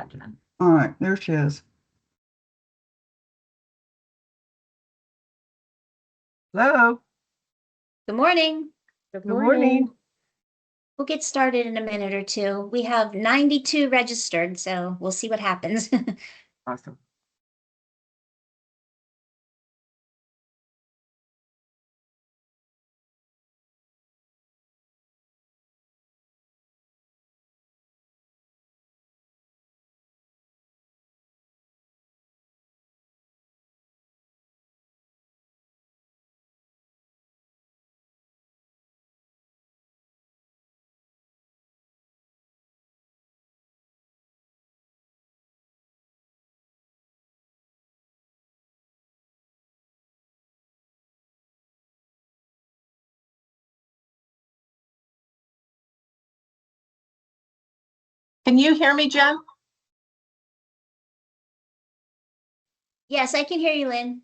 second. All right, there she is. Hello. Good morning. Good morning. We'll get started in a minute or two. We have 92 registered, so we'll see what happens. Awesome. Can you hear me, Jen? Yes, I can hear you, Lynn.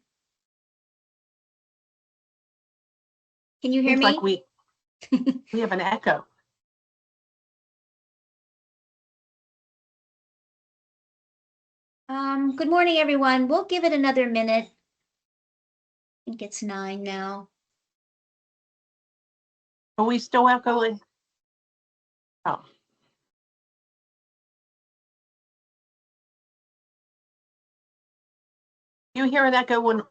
Can you hear Seems me? like we have an echo. Good morning, everyone. We'll give it another minute. I think it's 9 now. Are we still echoing? Oh. You hear an echo when,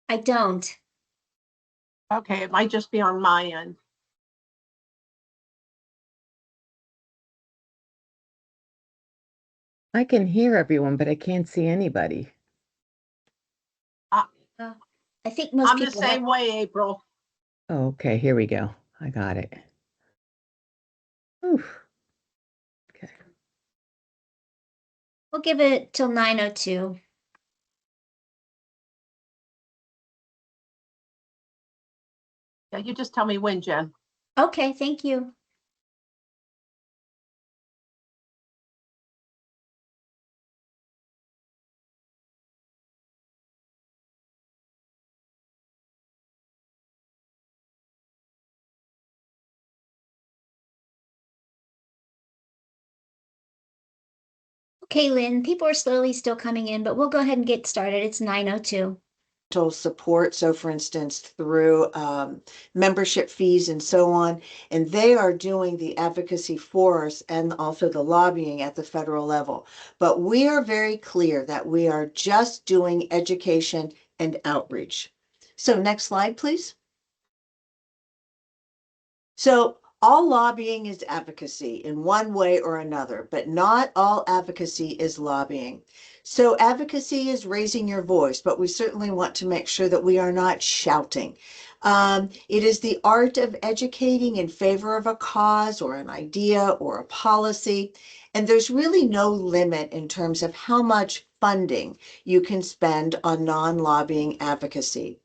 I don't. okay, it might just be on my end. I can hear everyone, but I can't see anybody. I think most I'm the people same way, April. Oh, okay, here we go. I got it. Oof. Okay. We'll give it till 9:02. Yeah, you just tell me when, Jen. Okay, thank you. Okay, Lynn, people are slowly still coming in, but we'll go ahead and get started. It's 9:02. Support, so for instance through membership fees and so on, and they are doing the advocacy for us and also the lobbying at the federal level. But we are very clear that we are just doing education and outreach. So next slide, please. So all lobbying is advocacy in one way or another, but not all advocacy is lobbying. So advocacy is raising your voice, but we certainly want to make sure that we are not shouting. It is the art of educating in favor of a cause or an idea or a policy. And there's really no limit in terms of how much funding you can spend on non-lobbying advocacy.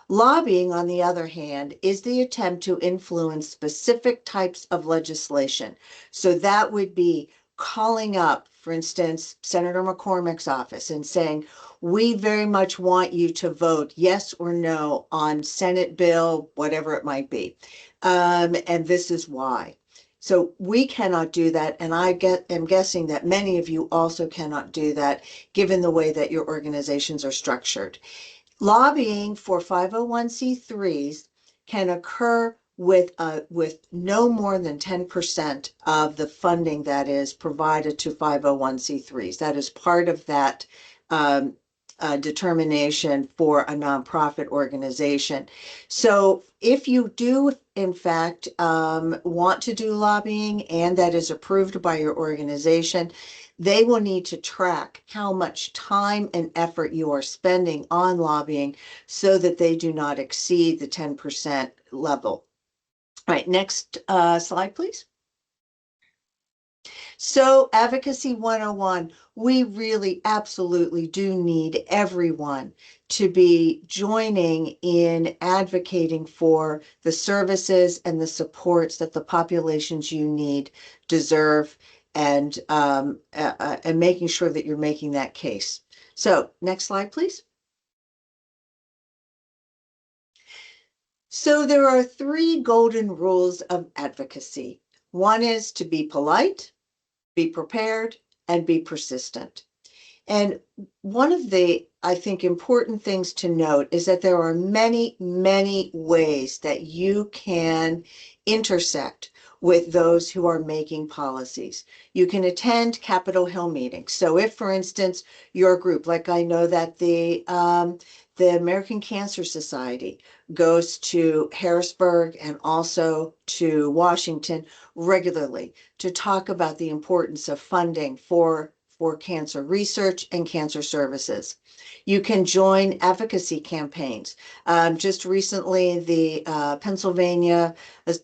Lobbying, on the other hand, is the attempt to influence specific types of legislation. So that would be calling up, for instance, Senator McCormick's office and saying, we very much want you to vote yes or no on Senate bill, whatever it might be. And this is why. So we cannot do that. And am guessing that many of you also cannot do that, given the way that your organizations are structured. Lobbying for 501c3s can occur with no more than 10% of the funding that is provided to 501c3s. That is part of that determination for a nonprofit organization. So if you do, in fact, want to do lobbying and that is approved by your organization, they will need to track how much time and effort you are spending on lobbying so that they do not exceed the 10% level. All right, next slide, please. So Advocacy 101, we really absolutely do need everyone to be joining in advocating for the services and the supports that the populations you need deserve, and making sure that you're making that case. So next slide, please. So there are 3 golden rules of advocacy. One is to be polite, be prepared, and be persistent. And one of the, I think, important things to note is that there are many, many ways that you can intersect with those who are making policies. You can attend Capitol Hill meetings. So if, for instance, your group, like I know that the American Cancer Society goes to Harrisburg and also to Washington regularly to talk about the importance of funding for cancer research and cancer services. You can join advocacy campaigns. Just recently, the Pennsylvania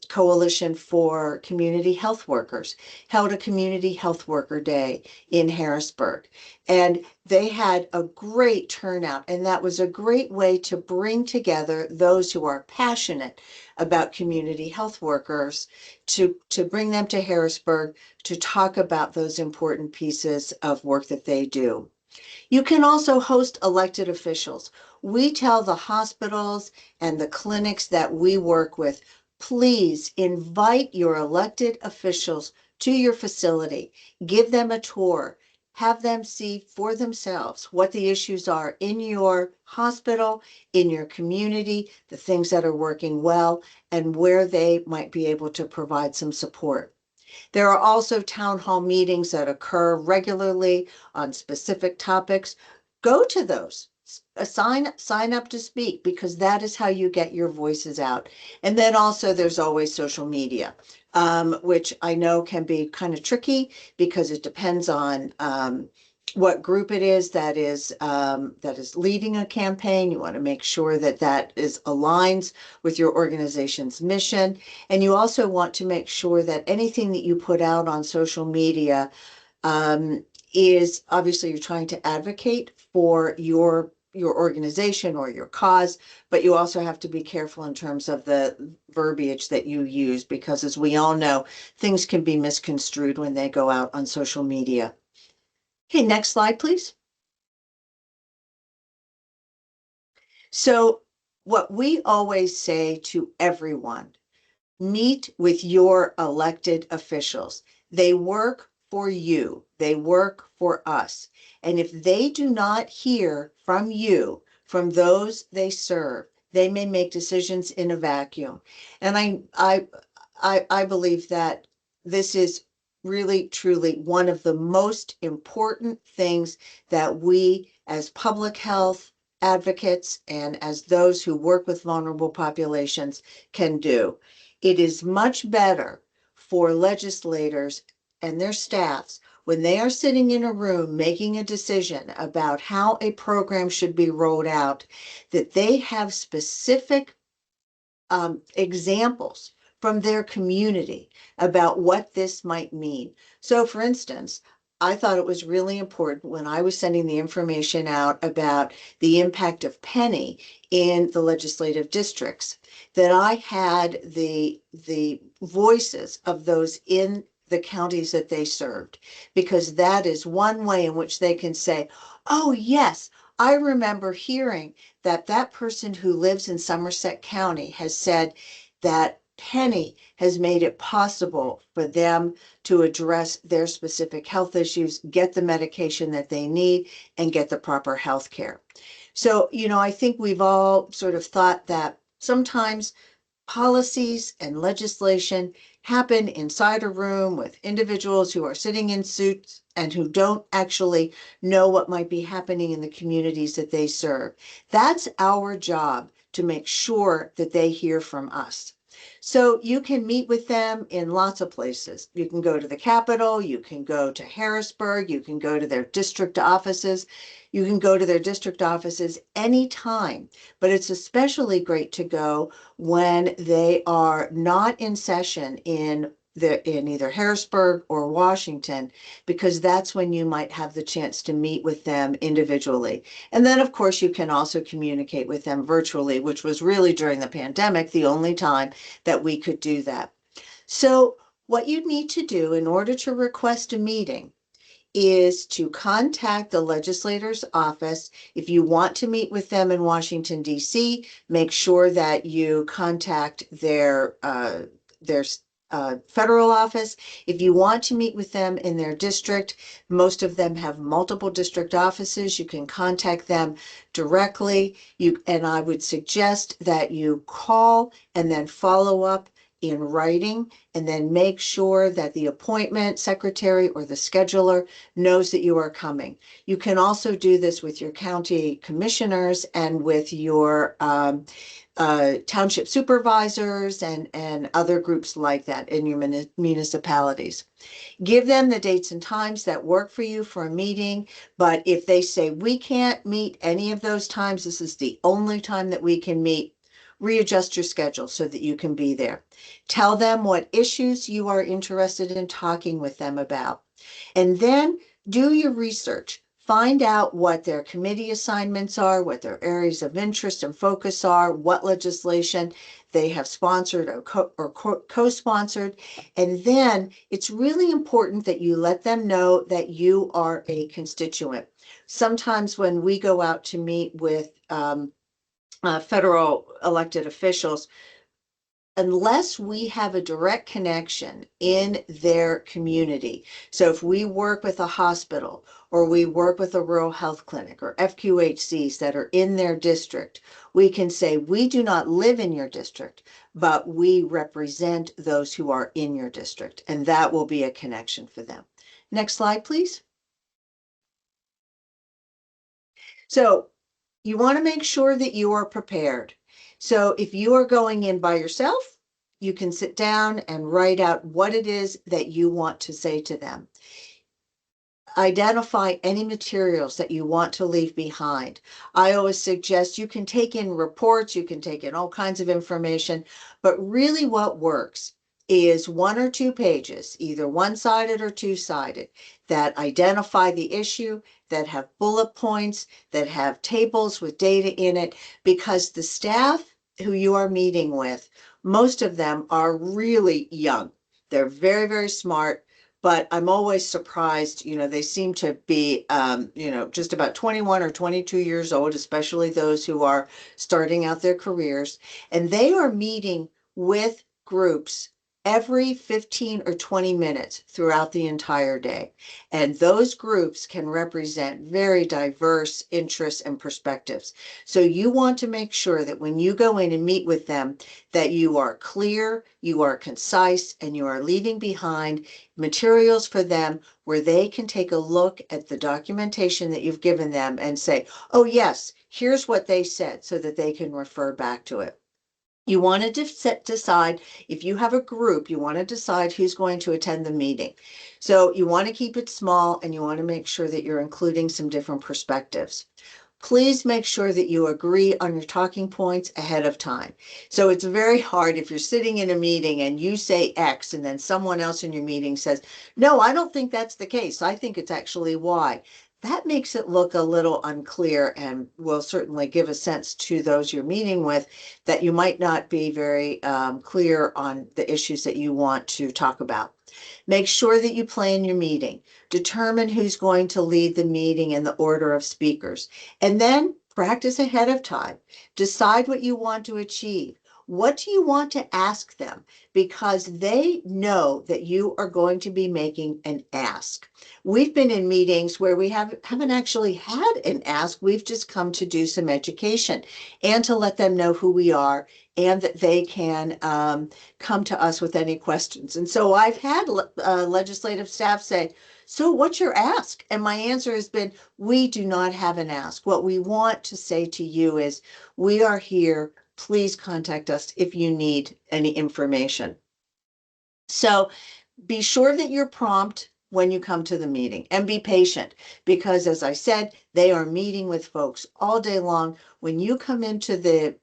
Coalition for Community Health Workers held a Community Health Worker Day in Harrisburg. And they had a great turnout, and that was a great way to bring together those who are passionate about community health workers to bring them to Harrisburg to talk about those important pieces of work that they do. You can also host elected officials. We tell the hospitals and the clinics that we work with, please invite your elected officials to your facility, give them a tour, have them see for themselves what the issues are in your hospital, in your community, the things that are working well, and where they might be able to provide some support. There are also town hall meetings that occur regularly on specific topics. Go to those. Sign up to speak, because that is how you get your voices out. And then also there's always social media, which I know can be kind of tricky because it depends on what group it is that is leading a campaign. You want to make sure that that is aligns with your organization's mission. And you also want to make sure that anything that you put out on social media is obviously you're trying to advocate for your organization or your cause, but you also have to be careful in terms of the verbiage that you use, because as we all know, things can be misconstrued when they go out on social media. Okay, next slide, please. So what we always say to everyone, meet with your elected officials. They work for you. They work for us. And if they do not hear from you, from those they serve, they may make decisions in a vacuum. And I believe that this is really, truly one of the most important things that we as public health advocates and as those who work with vulnerable populations can do. It is much better for legislators and their staffs when they are sitting in a room making a decision about how a program should be rolled out, that they have specific examples from their community about what this might mean. So for instance, I thought it was really important when I was sending the information out about the impact of Penny in the legislative districts, that I had the voices of those in the counties that they served, because that is one way in which they can say, oh yes, I remember hearing that that person who lives in Somerset County has said that Penny has made it possible for them to address their specific health issues, get the medication that they need, and get the proper health care. So, you know, I think we've all sort of thought that sometimes policies and legislation happen inside a room with individuals who are sitting in suits and who don't actually know what might be happening in the communities that they serve. That's our job, to make sure that they hear from us. So you can meet with them in lots of places. You can go to the Capitol, you can go to Harrisburg, you can go to their district offices. You can go to their district offices anytime, but it's especially great to go when they are not in session in either Harrisburg or Washington, because that's when you might have the chance to meet with them individually. And then, of course, you can also communicate with them virtually, which was really during the pandemic the only time that we could do that. So what you need to do in order to request a meeting is to contact the legislator's office. If you want to meet with them in Washington, D.C., make sure that you contact their federal office. If you want to meet with them in their district, most of them have multiple district offices. You can contact them directly. And I would suggest that you call and then follow up in writing, and then make sure that the appointment secretary or the scheduler knows that you are coming. You can also do this with your county commissioners and with your township supervisors and other groups like that in your municipalities. Give them the dates and times that work for you for a meeting. But if they say we can't meet any of those times, this is the only time that we can meet, readjust your schedule so that you can be there. Tell them what issues you are interested in talking with them about. And then do your research. Find out what their committee assignments are, what their areas of interest and focus are, what legislation they have sponsored or co-sponsored. And then it's really important that you let them know that you are a constituent. Sometimes when we go out to meet with federal elected officials, unless we have a direct connection in their community. So if we work with a hospital or we work with a rural health clinic or FQHCs that are in their district, we can say, we do not live in your district, but we represent those who are in your district. And that will be a connection for them. Next slide, please. So you want to make sure that you are prepared. So if you are going in by yourself, you can sit down and write out what it is that you want to say to them. Identify any materials that you want to leave behind. I always suggest you can take in reports, you can take in all kinds of information, but really what works is 1 or 2 pages, either one-sided or two-sided, that identify the issue, that have bullet points, that have tables with data in it, because the staff who you are meeting with, most of them are really young. They're very, very smart, but I'm always surprised, they seem to be, just about 21 or 22 years old, especially those who are starting out their careers, and they are meeting with groups every 15 or 20 minutes throughout the entire day. And those groups can represent very diverse interests and perspectives. So you want to make sure that when you go in and meet with them, that you are clear, you are concise, and you are leaving behind materials for them where they can take a look at the documentation that you've given them and say, oh yes, here's what they said, so that they can refer back to it. You want to decide, if you have a group, you want to decide who's going to attend the meeting. So you want to keep it small, and you want to make sure that you're including some different perspectives. Please make sure that you agree on your talking points ahead of time. So it's very hard if you're sitting in a meeting and you say X and then someone else in your meeting says, no, I don't think that's the case. I think it's actually Y. That makes it look a little unclear and will certainly give a sense to those you're meeting with that you might not be very clear on the issues that you want to talk about. Make sure that you plan your meeting. Determine who's going to lead the meeting in the order of speakers. And then practice ahead of time. Decide what you want to achieve. What do you want to ask them? Because they know that you are going to be making an ask. We've been in meetings where we haven't actually had an ask. We've just come to do some education and to let them know who we are, and that they can come to us with any questions. And so I've had legislative staff say, so what's your ask? And my answer has been, we do not have an ask. What we want to say to you is, we are here. Please contact us if you need any information. So be sure that you're prompt when you come to the meeting, and be patient, because as I said, they are meeting with folks all day long. When you come into the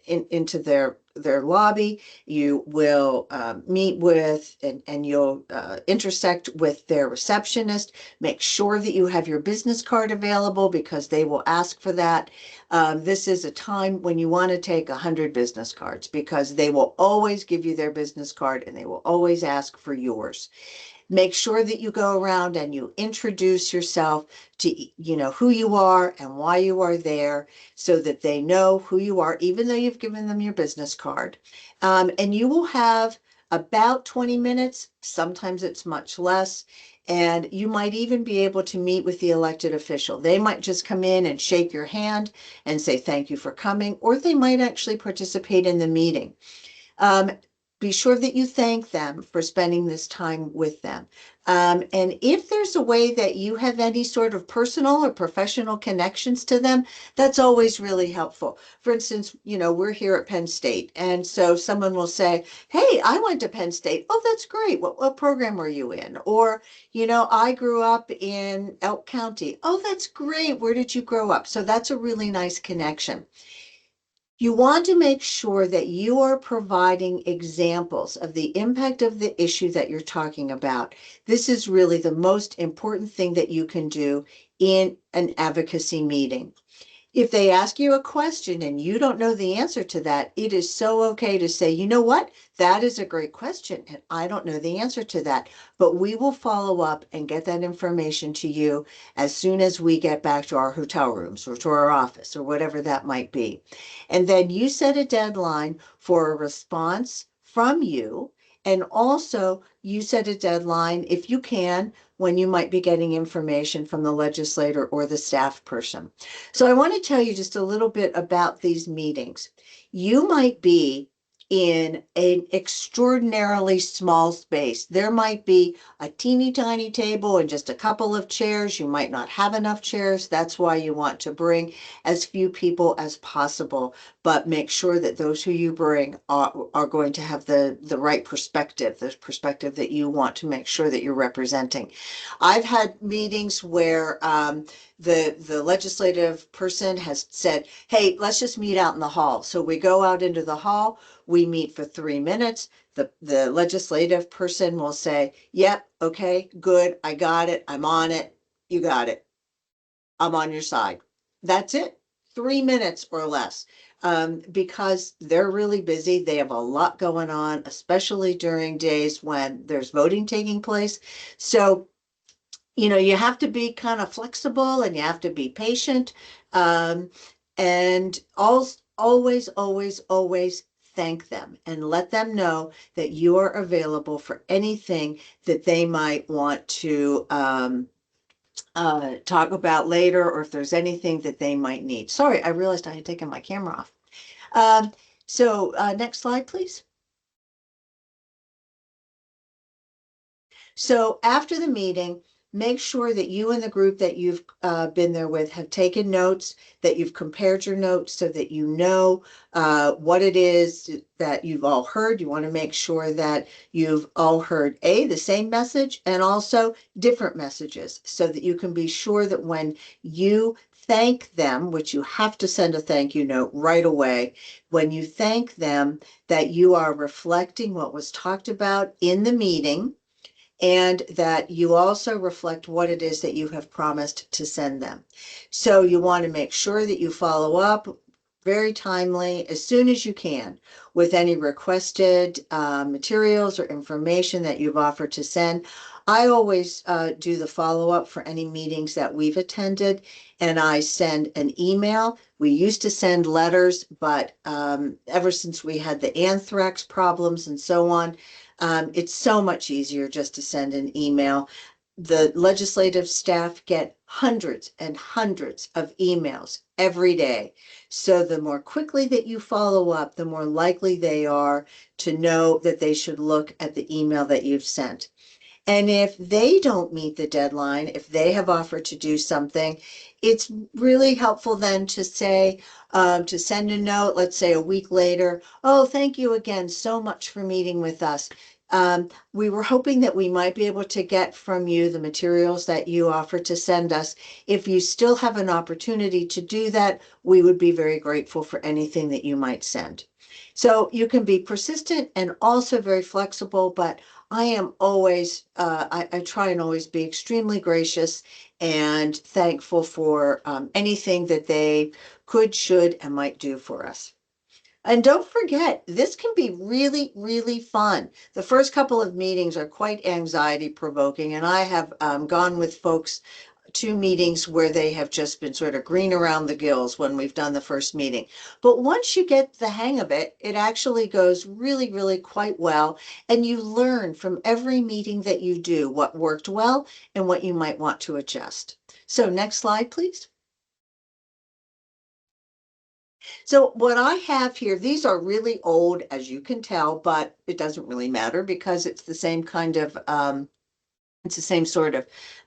into their lobby, you will meet with and you'll intersect with their receptionist. Make sure that you have your business card available, because they will ask for that. This is a time when you want to take 100 business cards, because they will always give you their business card and they will always ask for yours. Make sure that you go around and you introduce yourself to, who you are and why you are there, so that they know who you are, even though you've given them your business card. And you will have about 20 minutes. Sometimes it's much less. And you might even be able to meet with the elected official. They might just come in and shake your hand and say, thank you for coming, or they might actually participate in the meeting. Be sure that you thank them for spending this time with them. And if there's a way that you have any sort of personal or professional connections to them, that's always really helpful. For instance, we're here at Penn State, and so someone will say, hey, I went to Penn State. Oh, that's great. What program were you in? Or, I grew up in Elk County. Oh, that's great. Where did you grow up? So that's a really nice connection. You want to make sure that you are providing examples of the impact of the issue that you're talking about. This is really the most important thing that you can do in an advocacy meeting. If they ask you a question and you don't know the answer to that, it is so okay to say, you know what, that is a great question and I don't know the answer to that, but we will follow up and get that information to you as soon as we get back to our hotel rooms or to our office or whatever that might be. And then you set a deadline for a response from you. And also you set a deadline, if you can, when you might be getting information from the legislator or the staff person. So I want to tell you just a little bit about these meetings. You might be in an extraordinarily small space. There might be a teeny tiny table and just a couple of chairs. You might not have enough chairs. That's why you want to bring as few people as possible, but make sure that those who you bring are going to have the right perspective, the perspective that you want to make sure that you're representing. I've had meetings where the legislative person has said, hey, let's just meet out in the hall. So we go out into the hall, we meet for 3 minutes. The legislative person will say, yep, okay, good, I got it, I'm on it, you got it, I'm on your side. That's it, 3 minutes or less. Because they're really busy. They have a lot going on, especially during days when there's voting taking place. So you have to be kind of flexible and you have to be patient. And always, always, always thank them and let them know that you are available for anything that they might want to talk about later, or if there's anything that they might need. Sorry, I realized I had taken my camera off. So next slide, please. So after the meeting, make sure that you and the group that you've been there with have taken notes, that you've compared your notes so that you know what it is that you've all heard. You want to make sure that you've all heard the same message and also different messages so that you can be sure that when you thank them, which you have to send a thank you note right away, when you thank them, that you are reflecting what was talked about in the meeting, and that you also reflect what it is that you have promised to send them. So you want to make sure that you follow up very timely, as soon as you can, with any requested materials or information that you've offered to send. I always do the follow-up for any meetings that we've attended, and I send an email. We used to send letters, but ever since we had the anthrax problems and so on, it's so much easier just to send an email. The legislative staff get hundreds and hundreds of emails every day. So the more quickly that you follow up, the more likely they are to know that they should look at the email that you've sent. And if they don't meet the deadline, if they have offered to do something, it's really helpful then to say, to send a note, let's say a week later, oh, thank you again so much for meeting with us. We were hoping that we might be able to get from you the materials that you offered to send us. If you still have an opportunity to do that, we would be very grateful for anything that you might send. So you can be persistent and also very flexible, but I am always, I try and always be extremely gracious and thankful for anything that they could, should, and might do for us. And don't forget, this can be really, really fun. The first couple of meetings are quite anxiety provoking, and I have gone with folks two meetings where they have just been sort of green around the gills when we've done the first meeting. But once you get the hang of it, it actually goes really, really quite well. And you learn from every meeting that you do what worked well and what you might want to adjust. So next slide, please. So what I have here, these are really old, as you can tell, but it doesn't really matter because it's the same kind of it's the same sort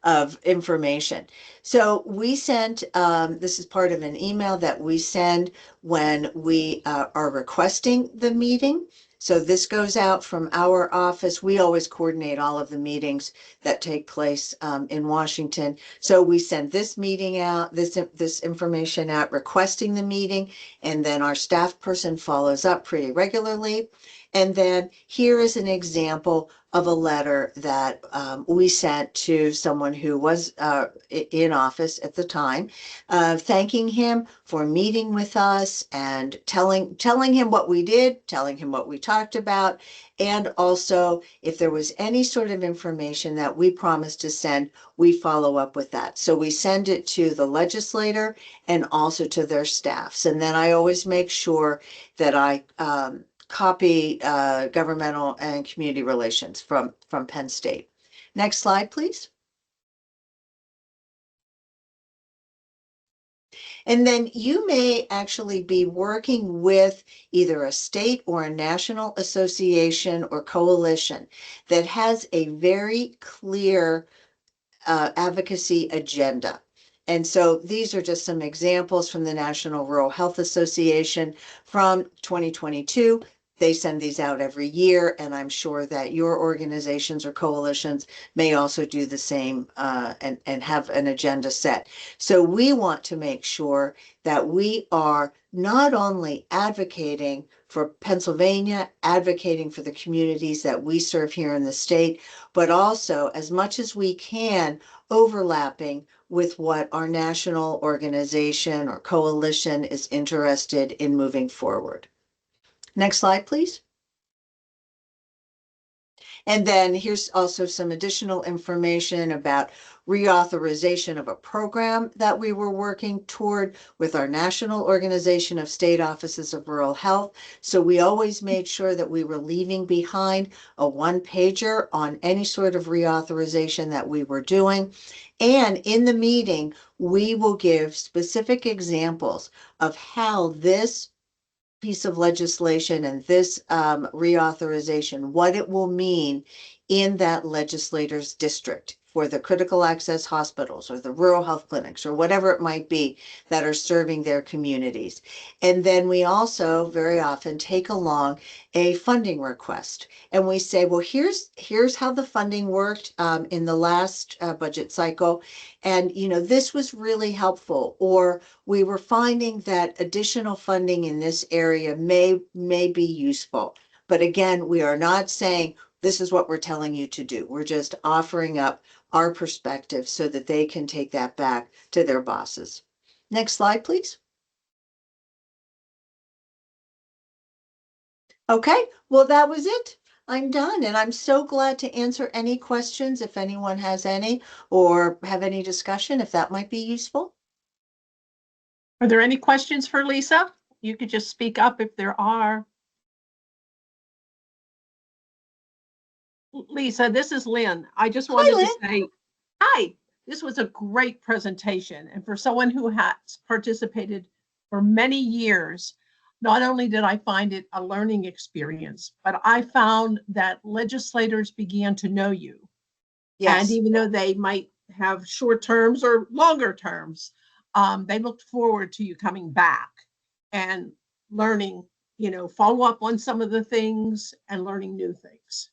of information. So we sent, this is part of an email that we send when we are requesting the meeting. So this goes out from our office. We always coordinate all of the meetings that take place in Washington. So we send this meeting out, this information out, requesting the meeting, and then our staff person follows up pretty regularly. And then here is an example of a letter that we sent to someone who was in office at the time, thanking him for meeting with us and telling him what we did, telling him what we talked about, and also if there was any sort of information that we promised to send, we follow up with that. So we send it to the legislator and also to their staffs. And then I always make sure that I copy governmental and community relations from Penn State. Next slide, please. And then you may actually be working with either a state or a national association or coalition that has a very clear advocacy agenda. And so these are just some examples from the National Rural Health Association from 2022. They send these out every year, and I'm sure that your organizations or coalitions may also do the same and have an agenda set. So we want to make sure that we are not only advocating for Pennsylvania, advocating for the communities that we serve here in the state, but also as much as we can overlapping with what our national organization or coalition is interested in moving forward. Next slide, please. And then here's also some additional information about reauthorization of a program that we were working toward with our National Organization of State Offices of Rural Health. So we always made sure that we were leaving behind a one-pager on any sort of reauthorization that we were doing. And in the meeting, we will give specific examples of how this piece of legislation and this reauthorization, what it will mean in that legislator's district for the critical access hospitals or the rural health clinics or whatever it might be that are serving their communities. And then we also very often take along a funding request and we say, well, here's how the funding worked in the last budget cycle. And, you know, this was really helpful, or we were finding that additional funding in this area may be useful. But again, we are not saying this is what we're telling you to do. We're just offering up our perspective so that they can take that back to their bosses. Next slide, please. Okay, well, that was it. I'm done, and I'm so glad to answer any questions if anyone has any, or have any discussion if that might be useful. Are there any questions for Lisa? You could just speak up if there are. Lisa, this is Lynn. I just wanted to say, hi, this was a great presentation. And for someone who has participated for many years, not only did I find it a learning experience, but I found that legislators began to know you. Yes. And even though they might have short terms or longer terms, they looked forward to you coming back and learning, you know, follow up on some of the things and learning new things.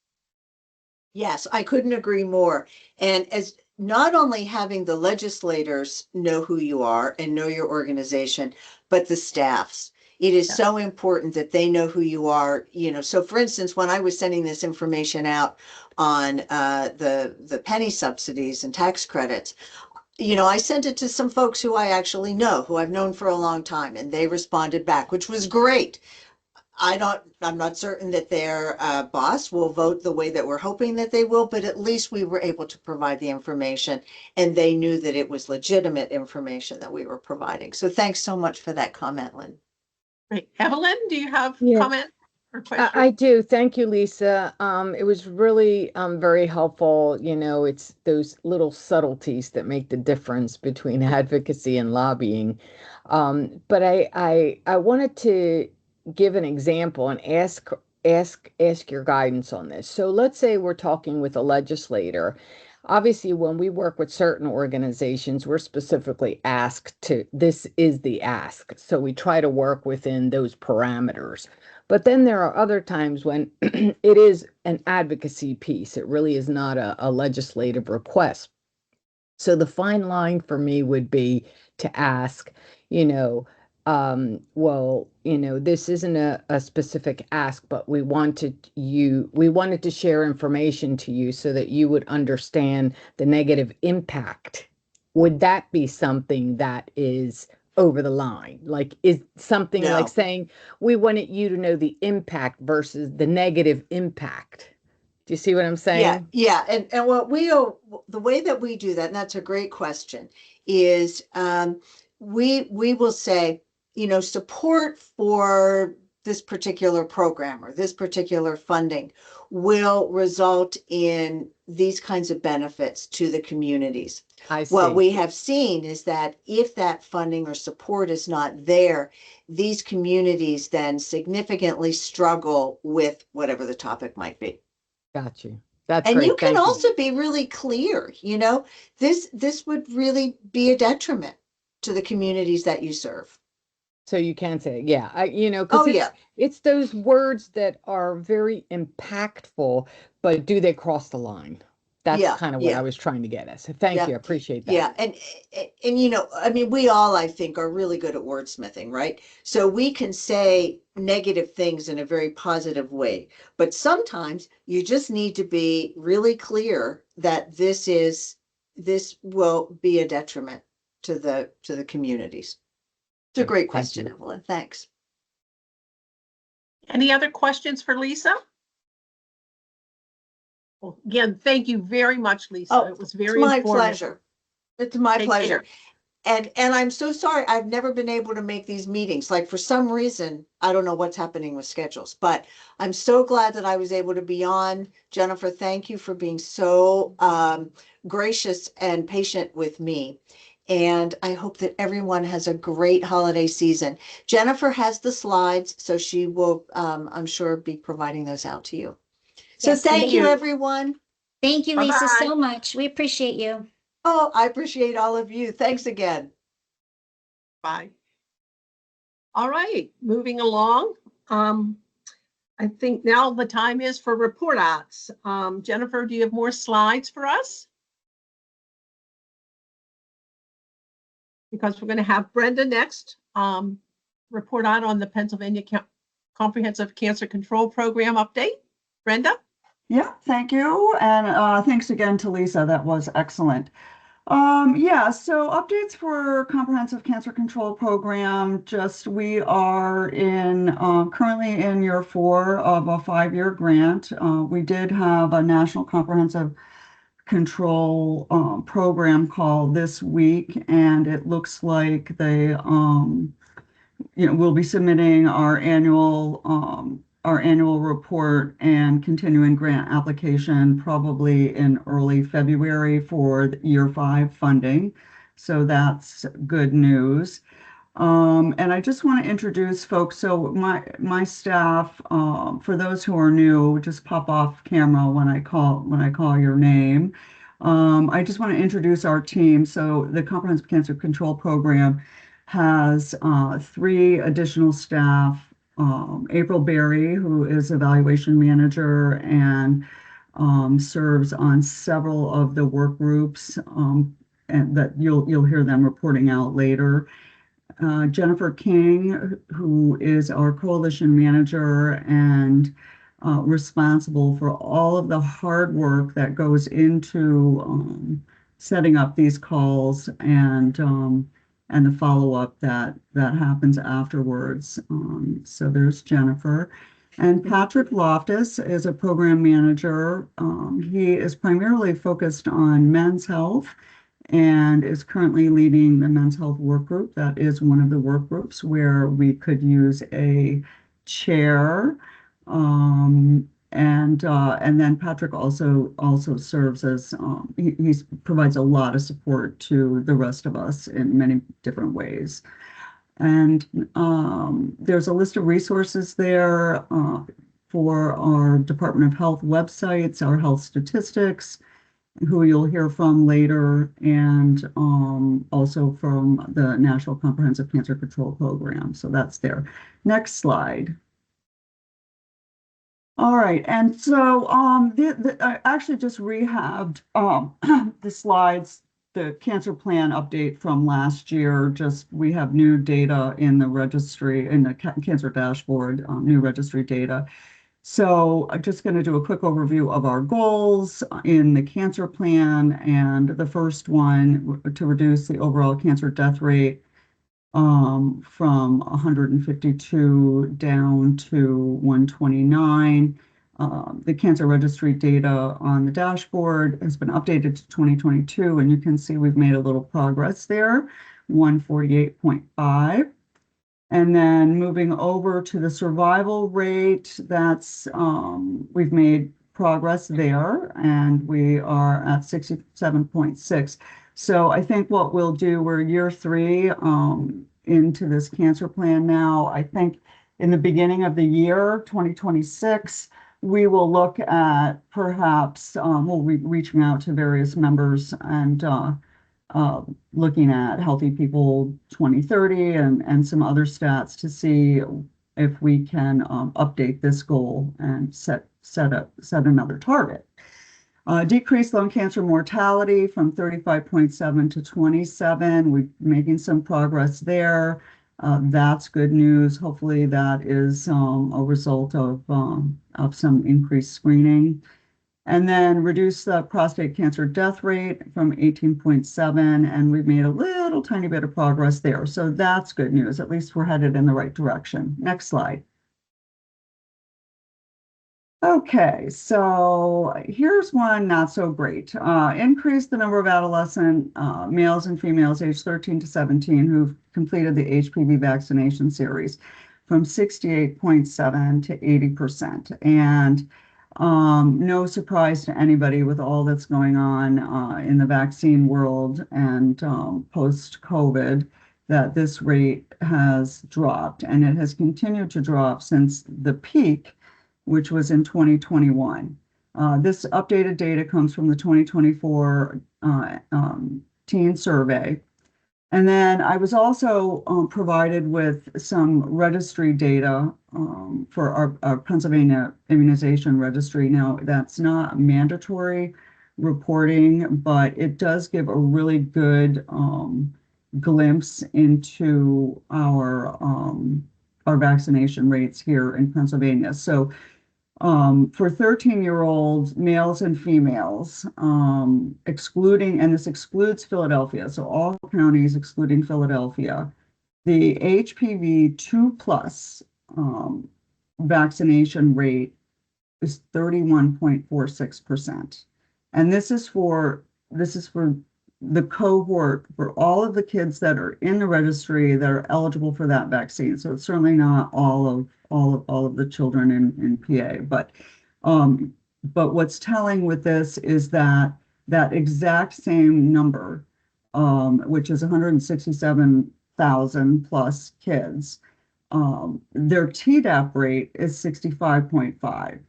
Yes, I couldn't agree more. And as not only having the legislators know who you are and know your organization, but the staffs. It is so important that they know who you are, you know. So for instance, when I was sending this information out on the penny subsidies and tax credits, you know, I sent it to some folks who I actually know, who I've known for a long time, and they responded back, which was great. I'm not certain that their boss will vote the way that we're hoping that they will, but at least we were able to provide the information and they knew that it was legitimate information that we were providing. So thanks so much for that comment, Lynn. Great. Evelyn, do you have Yeah. comment or question? I do. Thank you, Lisa. It was really very helpful. You know, it's those little subtleties that make the difference between advocacy and lobbying. But I wanted to give an example and ask your guidance on this. So let's say we're talking with a legislator. Obviously, when we work with certain organizations, we're specifically asked to, this is the ask. So we try to work within those parameters. But then there are other times when it is an advocacy piece. It really is not a legislative request. So the fine line for me would be to ask, well, this isn't a specific ask, but we wanted to share information to you so that you would understand the negative impact. Would that be something that is over the line? Like, is something No. like saying, we wanted you to know the impact versus the negative impact? Do you see what I'm saying? Yeah. And the way that we do that, and that's a great question, is we will say, support for this particular program or this particular funding will result in these kinds of benefits to the communities. I see. What we have seen is that if that funding or support is not there, these communities then significantly struggle with whatever the topic might be. Got you. That's And great. you can Thank also be really clear, this would really be a detriment to the communities that you serve. So you can say, yeah, because Oh, yeah. it's those words that are very impactful, but do they cross the line? That's Yeah, kind of what yeah. I was trying to get at. So thank Yeah. you. I appreciate that. Yeah. And we all, I think, are really good at wordsmithing, right? So we can say negative things in a very positive way, but sometimes you just need to be really clear that this will be a detriment to the communities. It's a great Thank question, you. Evelyn. Thanks. Any other questions for Lisa? Well, again, thank you very much, Lisa. Oh, It was It's very my informative. pleasure. It's my Take pleasure. care. And I'm so sorry, I've never been able to make these meetings. Like, for some reason, I don't know what's happening with schedules, but I'm so glad that I was able to be on. Jennifer, thank you for being so gracious and patient with me. And I hope that everyone has a great holiday season. Jennifer has the slides, so she will, I'm sure, be providing those out to you. So Yes, thank thank you, you. everyone. Thank you, Lisa, Bye-bye. so much. We appreciate you. Oh, I appreciate all of you. Thanks again. Bye. All right, moving along. I think now the time is for report outs. Jennifer, do you have more slides for us? Because we're going to have Brenda next report out on the Pennsylvania Comprehensive Cancer Control Program update. Brenda? Yeah, thank you. And thanks again to Lisa. That was excellent. So updates for Comprehensive Cancer Control Program. We are currently in year 4 of a 5-year grant. We did have a National Comprehensive Control program call this week, and it looks like we'll be submitting our annual report and continuing grant application probably in early February for the year 5 funding. So that's good news. And I just want to introduce folks. So my staff, for those who are new, just pop off camera when I call your name. I just want to introduce our team. So the Comprehensive Cancer Control Program has 3 additional staff. April Berry, who is evaluation manager and serves on several of the work groups, and that you'll hear them reporting out later. Jennifer King, who is our coalition manager and responsible for all of the hard work that goes into setting up these calls and and the follow-up that happens afterwards. So there's Jennifer. And Patrick Loftus is a program manager. He is primarily focused on men's health and is currently leading the men's health work group. That is one of the work groups where we could use a chair. And then Patrick also serves as he provides a lot of support to the rest of us in many different ways. And there's a list of resources there for our Department of Health websites, our health statistics, who you'll hear from later, and also from the National Comprehensive Cancer Control Program. So that's there. Next slide. All right, and so I actually just rehabbed the slides, the cancer plan update from last year. Just we have new data in the registry, in the cancer dashboard, new registry data. So I'm just going to do a quick overview of our goals in the cancer plan. And the first one, to reduce the overall cancer death rate from 152 down to 129. The cancer registry data on the dashboard has been updated to 2022, and you can see we've made a little progress there, 148.5. And then moving over to the survival rate, that's we've made progress there, and we are at 67.6. So I think what we'll do, we're year 3 into this cancer plan now. I think in the beginning of the year, 2026, we will look at perhaps, we'll be reaching out to various members and looking at Healthy People 2030 and some other stats to see if we can update this goal and set another target. Decrease lung cancer mortality from 35.7 to 27. We're making some progress there. That's good news. Hopefully that is a result of some increased screening. And then reduce the prostate cancer death rate from 18.7, and we've made a little tiny bit of progress there. So that's good news. At least we're headed in the right direction. Next slide. Okay, so here's one not so great. Increase the number of adolescent males and females aged 13 to 17 who've completed the HPV vaccination series from 68.7 to 80%. And no surprise to anybody with all that's going on in the vaccine world and post-COVID that this rate has dropped, and it has continued to drop since the peak, which was in 2021. This updated data comes from the 2024 teen survey. And then I was also provided with some registry data for our Pennsylvania immunization registry. Now, that's not mandatory reporting, but it does give a really good glimpse into our vaccination rates here in Pennsylvania. So for 13-year-old males and females, excluding, and this excludes Philadelphia, so all counties excluding Philadelphia, the HPV 2+ vaccination rate is 31.46%. And this is for the cohort for all of the kids that are in the registry that are eligible for that vaccine. So it's certainly not all of the children in PA, but what's telling with this is that exact same number, which is 167,000 plus kids, their Tdap rate is 65.5.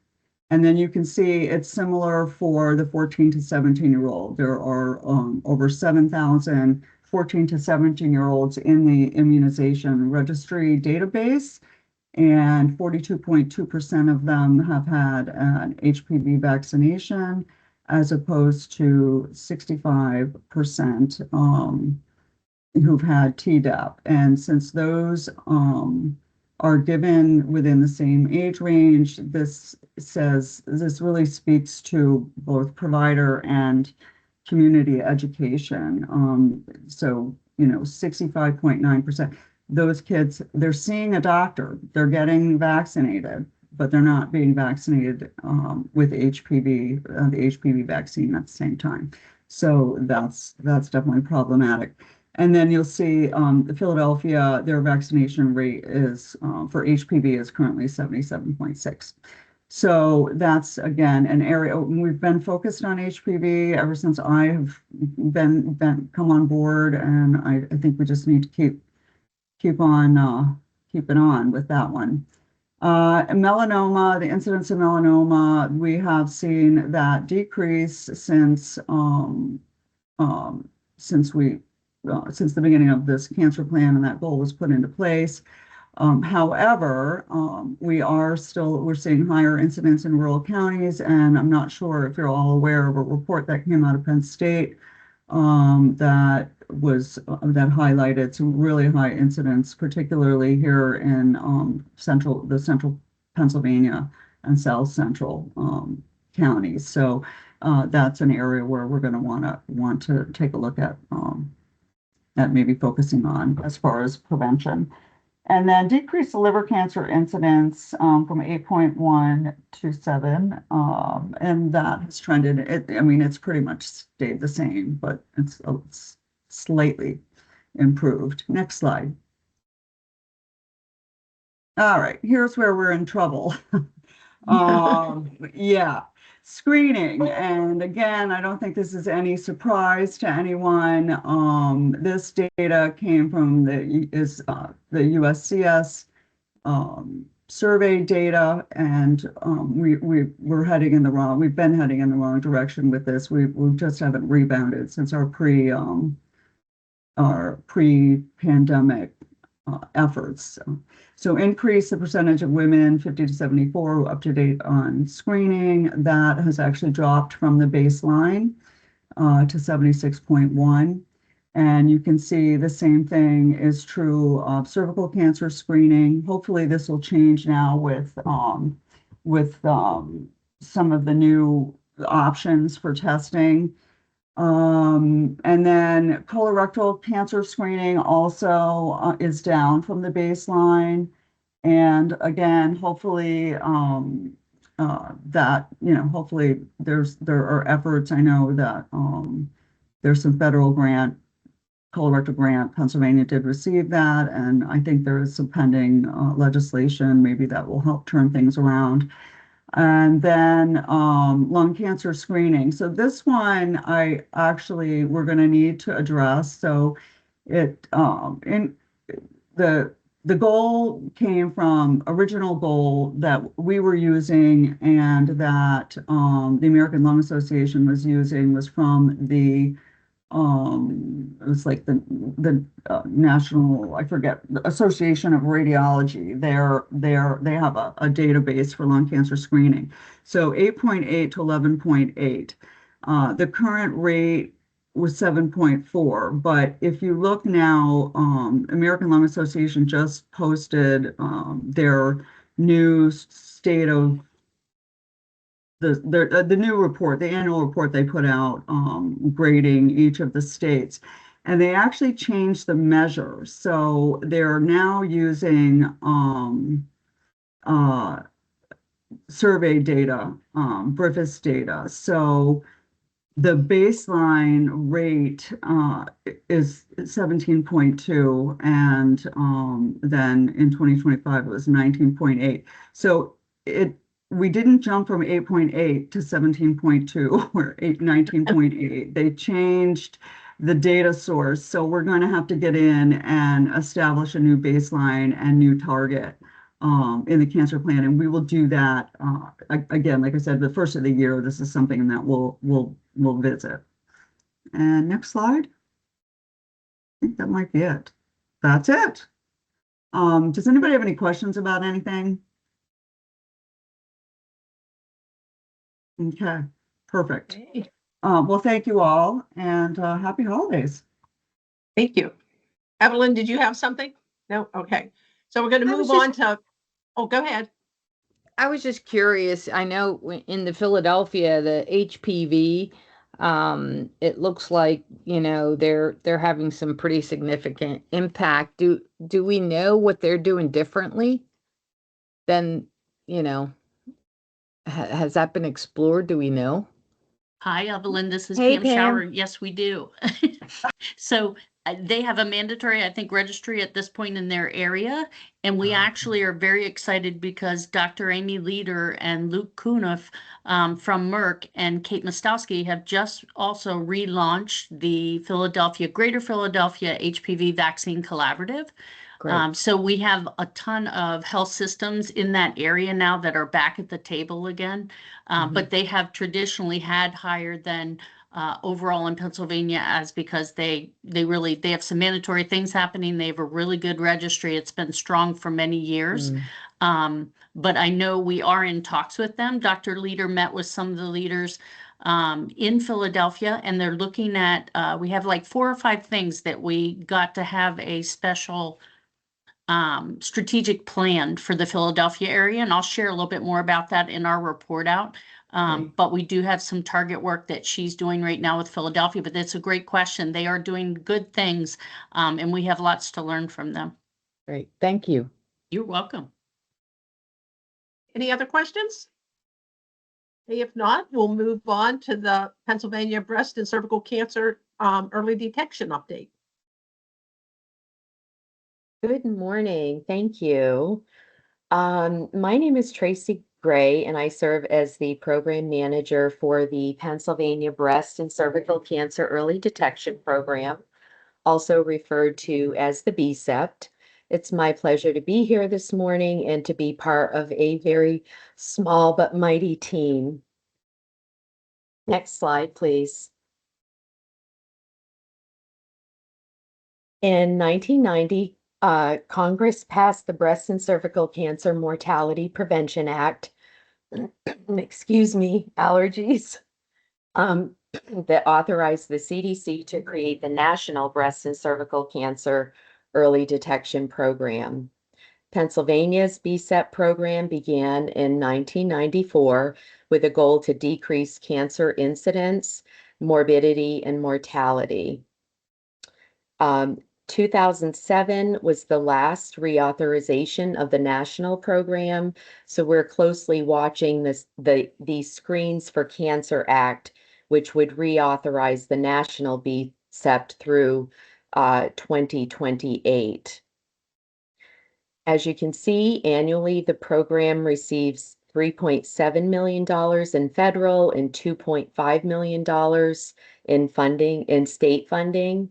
And then you can see it's similar for the 14 to 17-year-old. There are over 7,000 14 to 17-year-olds in the immunization registry database, and 42.2% of them have had an HPV vaccination, as opposed to 65% who've had Tdap. And since those are given within the same age range, this really speaks to both provider and community education. So 65.9%. Those kids, they're seeing a doctor, they're getting vaccinated, but they're not being vaccinated with HPV, the HPV vaccine at the same time. So that's definitely problematic. And then you'll see Philadelphia, their vaccination rate is for HPV is currently 77.6. So that's, again, an area we've been focused on HPV ever since I have been come on board, and I think we just need to keep on keeping on with that one. And melanoma, the incidence of melanoma, we have seen that decrease since since the beginning of this cancer plan, and that goal was put into place. However, we're seeing higher incidence in rural counties, and I'm not sure if you're all aware of a report that came out of Penn State that highlighted some really high incidence, particularly here in central Pennsylvania and South Central counties. So that's an area where we're going to want to take a look at maybe focusing on as far as prevention. And then decrease the liver cancer incidence from 8.1 to 7, and that has trended. It's pretty much stayed the same, but it's slightly improved. Next slide. All right, here's where we're in trouble. Yeah, screening. And again, I don't think this is any surprise to anyone. This data came from the USCS survey data, and we're heading in the wrong. We've been heading in the wrong direction with this. We just haven't rebounded since our pre-pandemic efforts. So increase the percentage of women 50 to 74 up to date on screening. That has actually dropped from the baseline to 76.1. And you can see the same thing is true of cervical cancer screening. Hopefully this will change now with some of the new options for testing. And then colorectal cancer screening also is down from the baseline. And again, hopefully hopefully there are efforts. I know that there's some federal colorectal grant. Pennsylvania did receive that, and I think there is some pending legislation maybe that will help turn things around. And then lung cancer screening. So this one we're going to need to address. So the goal came from original goal that we were using, and that the American Lung Association was using, was from the it was like the national, I forget, the Association of Radiology. They have a database for lung cancer screening. So 8.8 to 11.8. The current rate was 7.4, but if you look now, American Lung Association just posted their new state of the new report, the annual report they put out grading each of the states, and they actually changed the measure. So they're now using survey data, Griffiths data. So the baseline rate is 17.2, and then in 2025 it was 19.8. So we didn't jump from 8.8 to 17.2 or 19.8. They changed the data source. So we're going to have to get in and establish a new baseline and new target in the cancer plan. And we will do that again, like I said, the first of the year. This is something that we'll visit. And next slide. I think that might be it. That's it. Does anybody have any questions about anything? Okay, perfect. Okay. Well, thank you all, and happy holidays. Thank you. Evelyn, did you have something? No? Okay. So we're going to I was move on to, oh, go ahead. I was just curious. I know in the Philadelphia, the HPV It looks like, you know, they're having some pretty significant impact. Do we know what they're doing differently than, you know, has that been explored? Do we know? Hi, Evelyn. This is Hey, Pam Pam. Shower. Yes, we do. So they have a mandatory, I think, registry at this point in their area. And we actually are very excited because Dr. Amy Leader and Luke Kuneff from Merck and Kate Mostowski have just also relaunched the Greater Philadelphia HPV Vaccine Collaborative. Great. So we have a ton of health systems in that area now that are back at the table again. But they have traditionally had higher than overall in Pennsylvania, as because they have some mandatory things happening. They have a really good registry. It's been strong for many years. But I know we are in talks with them. Dr. Leader met with some of the leaders in Philadelphia, and they're looking at, we have like 4 or 5 things that we got to have a special strategic plan for the Philadelphia area, and I'll share a little bit more about that in our report out. But we do have some target work that she's doing right now with Philadelphia, but that's a great question. They are doing good things, and we have lots to learn from them. Great. Thank you. You're welcome. Any other questions? If not, we'll move on to the Pennsylvania Breast and Cervical Cancer Early Detection Update. Good morning. Thank you. My name is Tracy Gray, and I serve as the program manager for the Pennsylvania Breast and Cervical Cancer Early Detection Program, also referred to as the BCEPT. It's my pleasure to be here this morning and to be part of a very small but mighty team. Next slide, please. In 1990, Congress passed the Breast and Cervical Cancer Mortality Prevention Act, excuse me, allergies, that authorized the CDC to create the National Breast and Cervical Cancer Early Detection Program. Pennsylvania's BCEP program began in 1994 with a goal to decrease cancer incidence, morbidity, and mortality. 2007 was the last reauthorization of the national program, so we're closely watching the Screens for Cancer Act, which would reauthorize the national BCEPT through 2028. As you can see, annually the program receives $3.7 million in federal and $2.5 million in funding, in state funding.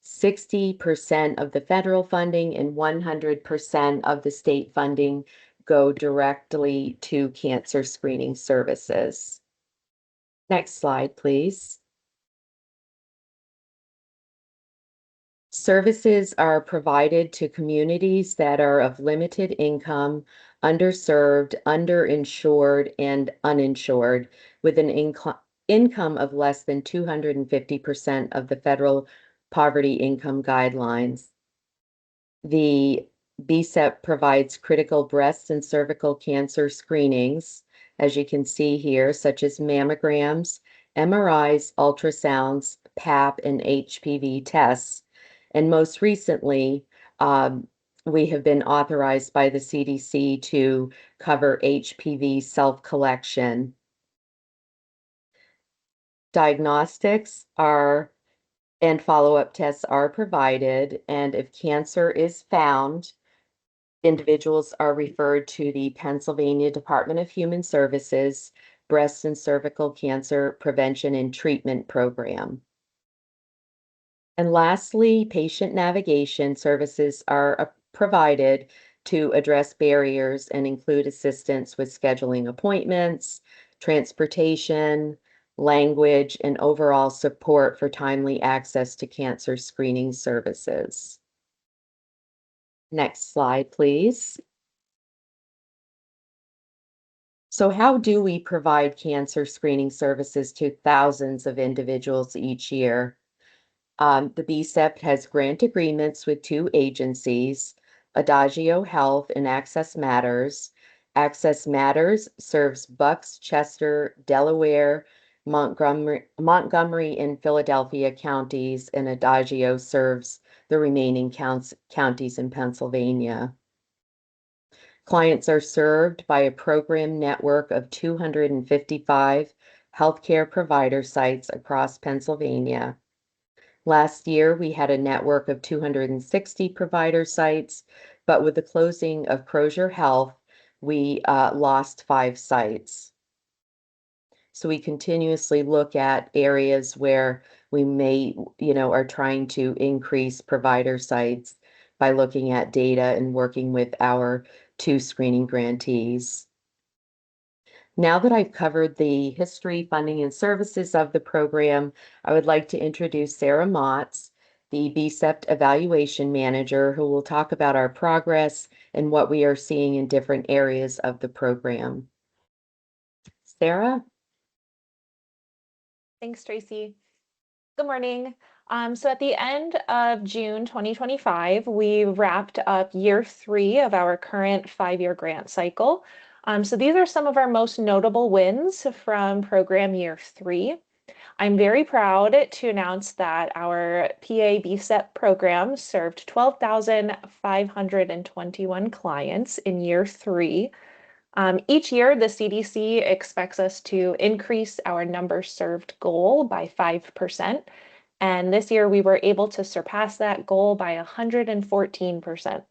60% of the federal funding and 100% of the state funding go directly to cancer screening services. Next slide, please. Services are provided to communities that are of limited income, underserved, underinsured, and uninsured, with an income of less than 250% of the federal poverty income guidelines. The BCEP provides critical breast and cervical cancer screenings, as you can see here, such as mammograms, MRIs, ultrasounds, PAP, and HPV tests. And most recently, we have been authorized by the CDC to cover HPV self-collection. Diagnostics and follow-up tests are provided, and if cancer is found, individuals are referred to the Pennsylvania Department of Human Services Breast and Cervical Cancer Prevention and Treatment Program. And lastly, patient navigation services are provided to address barriers and include assistance with scheduling appointments, transportation, language, and overall support for timely access to cancer screening services. Next slide, please. So how do we provide cancer screening services to thousands of individuals each year? The BCEP has grant agreements with 2 agencies, Adagio Health and Access Matters. Access Matters serves Bucks, Chester, Delaware, Montgomery and Philadelphia counties, and Adagio serves the remaining counties in Pennsylvania. Clients are served by a program network of 255 healthcare provider sites across Pennsylvania. Last year, we had a network of 260 provider sites, but with the closing of Crozier Health, we lost 5 sites. So we continuously look at areas where we may, are trying to increase provider sites by looking at data and working with our 2 screening grantees. Now that I've covered the history, funding, and services of the program, I would like to introduce Sarah Motz, the BCEP Evaluation Manager, who will talk about our progress and what we are seeing in different areas of the program. Sarah? Thanks, Tracy. Good morning. So at the end of June 2025, we wrapped up year 3 of our current 5-year grant cycle. So these are some of our most notable wins from program year 3. I'm very proud to announce that our PA BCEP program served 12,521 clients in year 3. Each year, the CDC expects us to increase our number served goal by 5%. And this year, we were able to surpass that goal by 114%.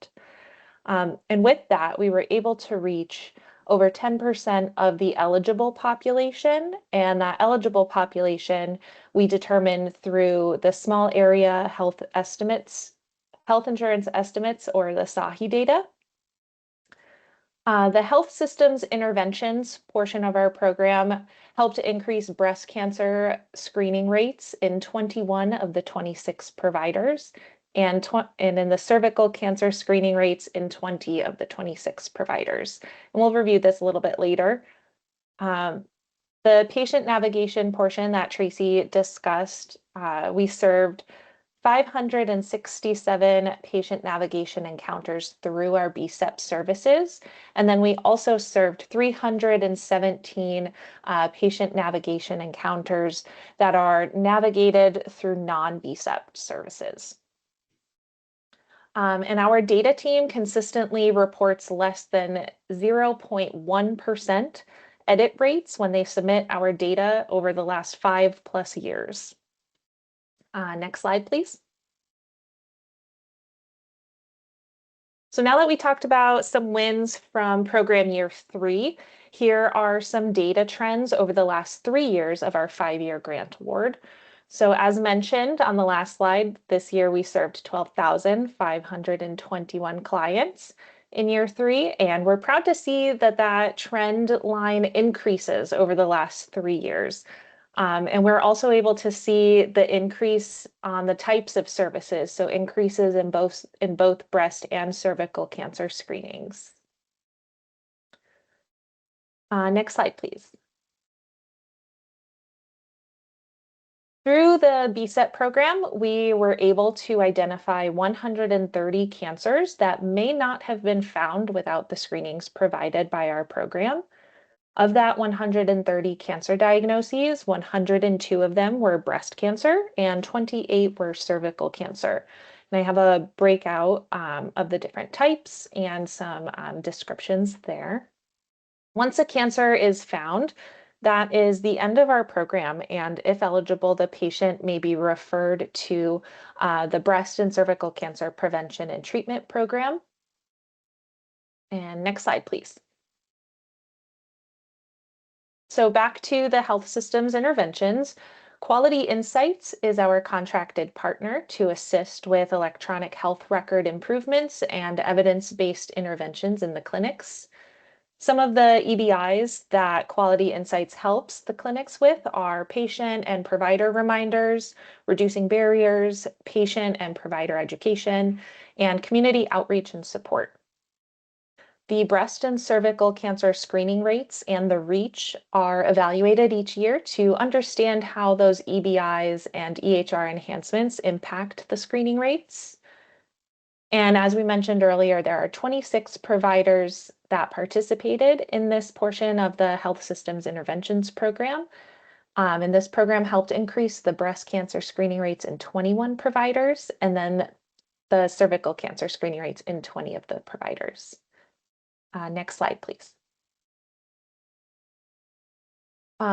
And with that, we were able to reach over 10% of the eligible population. And that eligible population we determined through the small area health insurance estimates, or the SAHI data. The health systems interventions portion of our program helped increase breast cancer screening rates in 21 of the 26 providers, and in the cervical cancer screening rates in 20 of the 26 providers. And we'll review this a little bit later. The patient navigation portion that Tracy discussed, we served 567 patient navigation encounters through our BCEP services. And then we also served 317 patient navigation encounters that are navigated through non-BCEP services. And our data team consistently reports less than 0.1% edit rates when they submit our data over the last 5+ years. Next slide, please. So now that we talked about some wins from program year 3, here are some data trends over the last 3 years of our 5-year grant award. So as mentioned on the last slide, this year we served 12,521 clients in year 3, and we're proud to see that that trend line increases over the last 3 years. And we're also able to see the increase on the types of services, so increases in both breast and cervical cancer screenings. Next slide, please. Through the BCEP program, we were able to identify 130 cancers that may not have been found without the screenings provided by our program. Of that 130 cancer diagnoses, 102 of them were breast cancer and 28 were cervical cancer. And I have a breakout of the different types and some descriptions there. Once a cancer is found, that is the end of our program, and if eligible, the patient may be referred to the breast and cervical cancer prevention and treatment program. And next slide, please. So back to the health systems interventions. Quality Insights is our contracted partner to assist with electronic health record improvements and evidence-based interventions in the clinics. Some of the EBIs that Quality Insights helps the clinics with are patient and provider reminders, reducing barriers, patient and provider education, and community outreach and support. The breast and cervical cancer screening rates and the REACH are evaluated each year to understand how those EBIs and EHR enhancements impact the screening rates. And as we mentioned earlier, there are 26 providers that participated in this portion of the Health Systems Interventions Program. And this program helped increase the breast cancer screening rates in 21 providers, and then the cervical cancer screening rates in 20 of the providers. Next slide, please.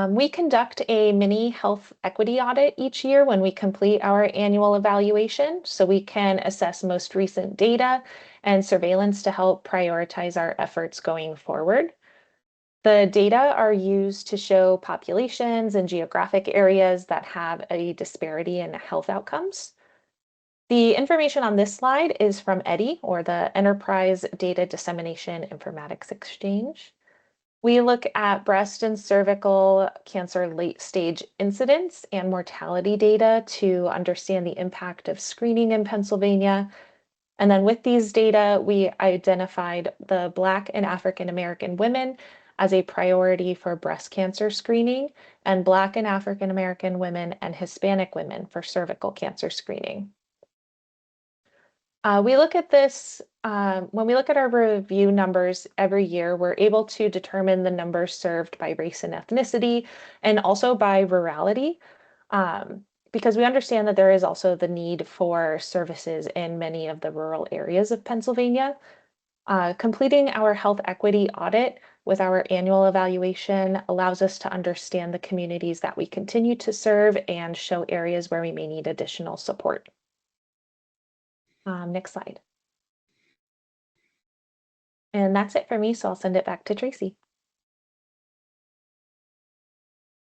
We conduct a mini health equity audit each year when we complete our annual evaluation, so we can assess most recent data and surveillance to help prioritize our efforts going forward. The data are used to show populations and geographic areas that have a disparity in health outcomes. The information on this slide is from EDDI, or the Enterprise Data Dissemination Informatics Exchange. We look at breast and cervical cancer late stage incidence and mortality data to understand the impact of screening in Pennsylvania. And then with these data, we identified the Black and African American women as a priority for breast cancer screening, and Black and African American women and Hispanic women for cervical cancer screening. We look at this, when we look at our review numbers every year, we're able to determine the numbers served by race and ethnicity, and also by rurality, because we understand that there is also the need for services in many of the rural areas of Pennsylvania. Completing our health equity audit with our annual evaluation allows us to understand the communities that we continue to serve and show areas where we may need additional support. Next slide. And that's it for me, so I'll send it back to Tracy.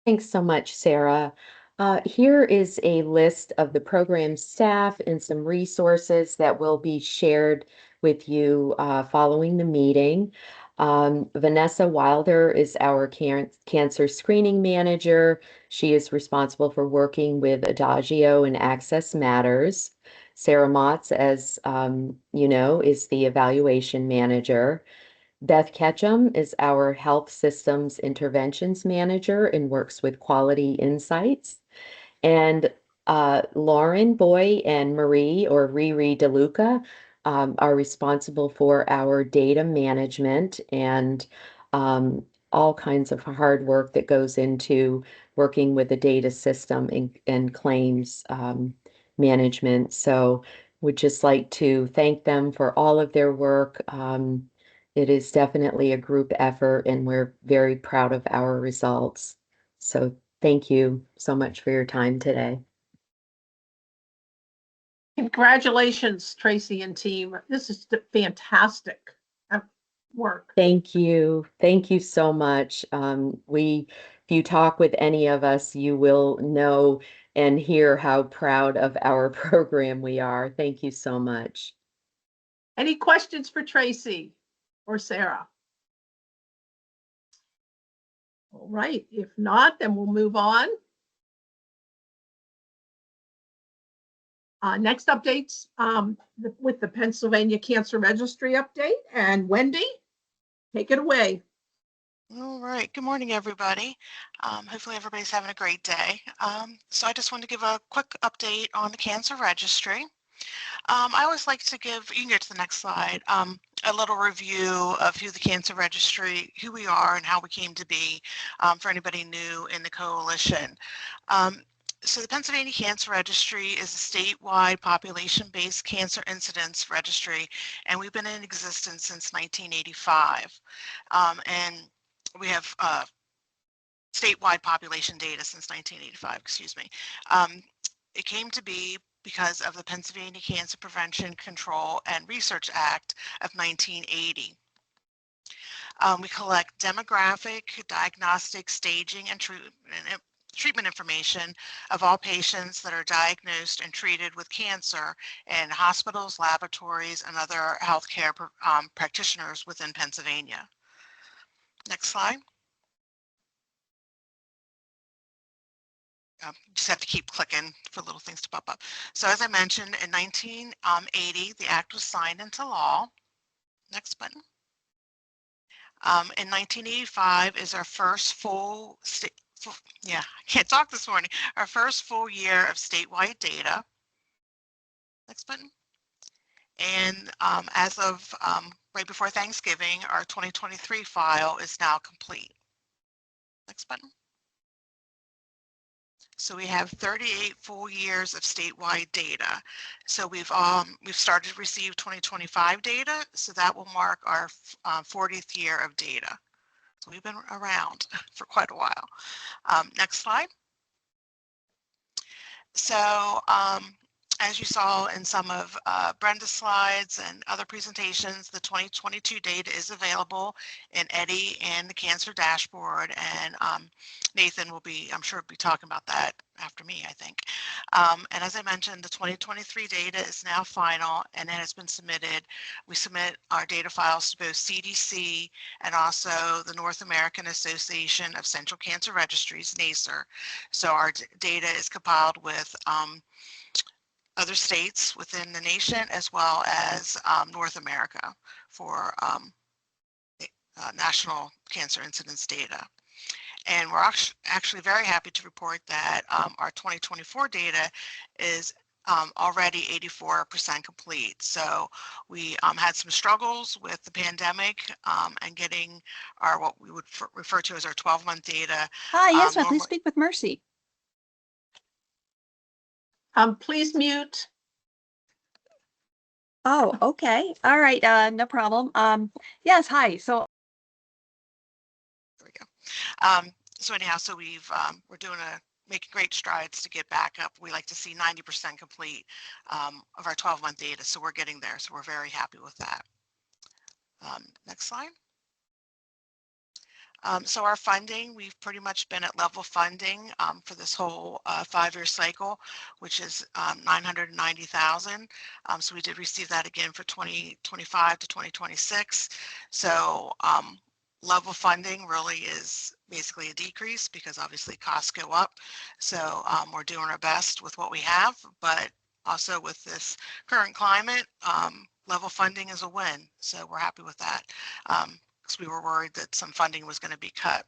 Thanks so much, Sarah. Here is a list of the program staff and some resources that will be shared with you following the meeting. Vanessa Wilder is our cancer screening manager. She is responsible for working with Adagio and Access Matters. Sarah Motz, as you know, is the evaluation manager. Beth Ketchum is our health systems interventions manager and works with Quality Insights. And Lauren Boy and Marie, or Riri DeLuca, are responsible for our data management and all kinds of hard work that goes into working with the data system and claims management. So would just like to thank them for all of their work. It is definitely a group effort, and we're very proud of our results. So thank you so much for your time today. Congratulations, Tracy and team. This is fantastic work. Thank you. Thank you so much. If you talk with any of us, you will know and hear how proud of our program we are. Thank you so much. Any questions for Tracy or Sarah? All right, if not, then we'll move on. Next updates with the Pennsylvania Cancer Registry update, and Wendy, take it away. All right. Good morning, everybody. Hopefully everybody's having a great day. So I just wanted to give a quick update on the Cancer Registry. I always like to give, you can get to the next slide, a little review of who the Cancer Registry, who we are and how we came to be for anybody new in the coalition. So the Pennsylvania Cancer Registry is a statewide population-based cancer incidence registry, and we've been in existence since 1985. And we have statewide population data since 1985, excuse me. It came to be because of the Pennsylvania Cancer Prevention, Control, and Research Act of 1980. We collect demographic, diagnostic, staging, and treatment information of all patients that are diagnosed and treated with cancer in hospitals, laboratories, and other healthcare practitioners within Pennsylvania. Next slide. Just have to keep clicking for little things to pop up. So as I mentioned, in 1980, the act was signed into law. Next button. In 1985 is our first I can't talk this morning, our first full year of statewide data. Next button. And as of right before Thanksgiving, our 2023 file is now complete. Next button. So we have 38 full years of statewide data. So we've started to receive 2025 data, so that will mark our 40th year of data. So we've been around for quite a while. Next slide. So as you saw in some of Brenda's slides and other presentations, the 2022 data is available in EDDI and the Cancer Dashboard, and Nathan will be, I'm sure, be talking about that after me, I think. And as I mentioned, the 2023 data is now final and it has been submitted. We submit our data files to both CDC and also the North American Association of Central Cancer Registries, NACER. So our data is compiled with other states within the nation, as well as North America for national cancer incidence data. And we're actually very happy to report that our 2024 data is already 84% complete. So we had some struggles with the pandemic and getting our what we would refer to as our 12-month data. Hi, yes, ma'am. Please speak with Mercy. Please mute. Oh, okay. All right. No problem. Yes, hi. So There we go. So anyhow, so we're making great strides to get back up. We like to see 90% complete of our 12-month data. So we're getting there. So we're very happy with that. Next slide. So our funding, we've pretty much been at level funding for this whole 5-year cycle, which is $990,000. So we did receive that again for 2025 to 2026. So level funding really is basically a decrease because obviously costs go up. So we're doing our best with what we have, but also with this current climate, level funding is a win. So we're happy with that. Because we were worried that some funding was going to be cut.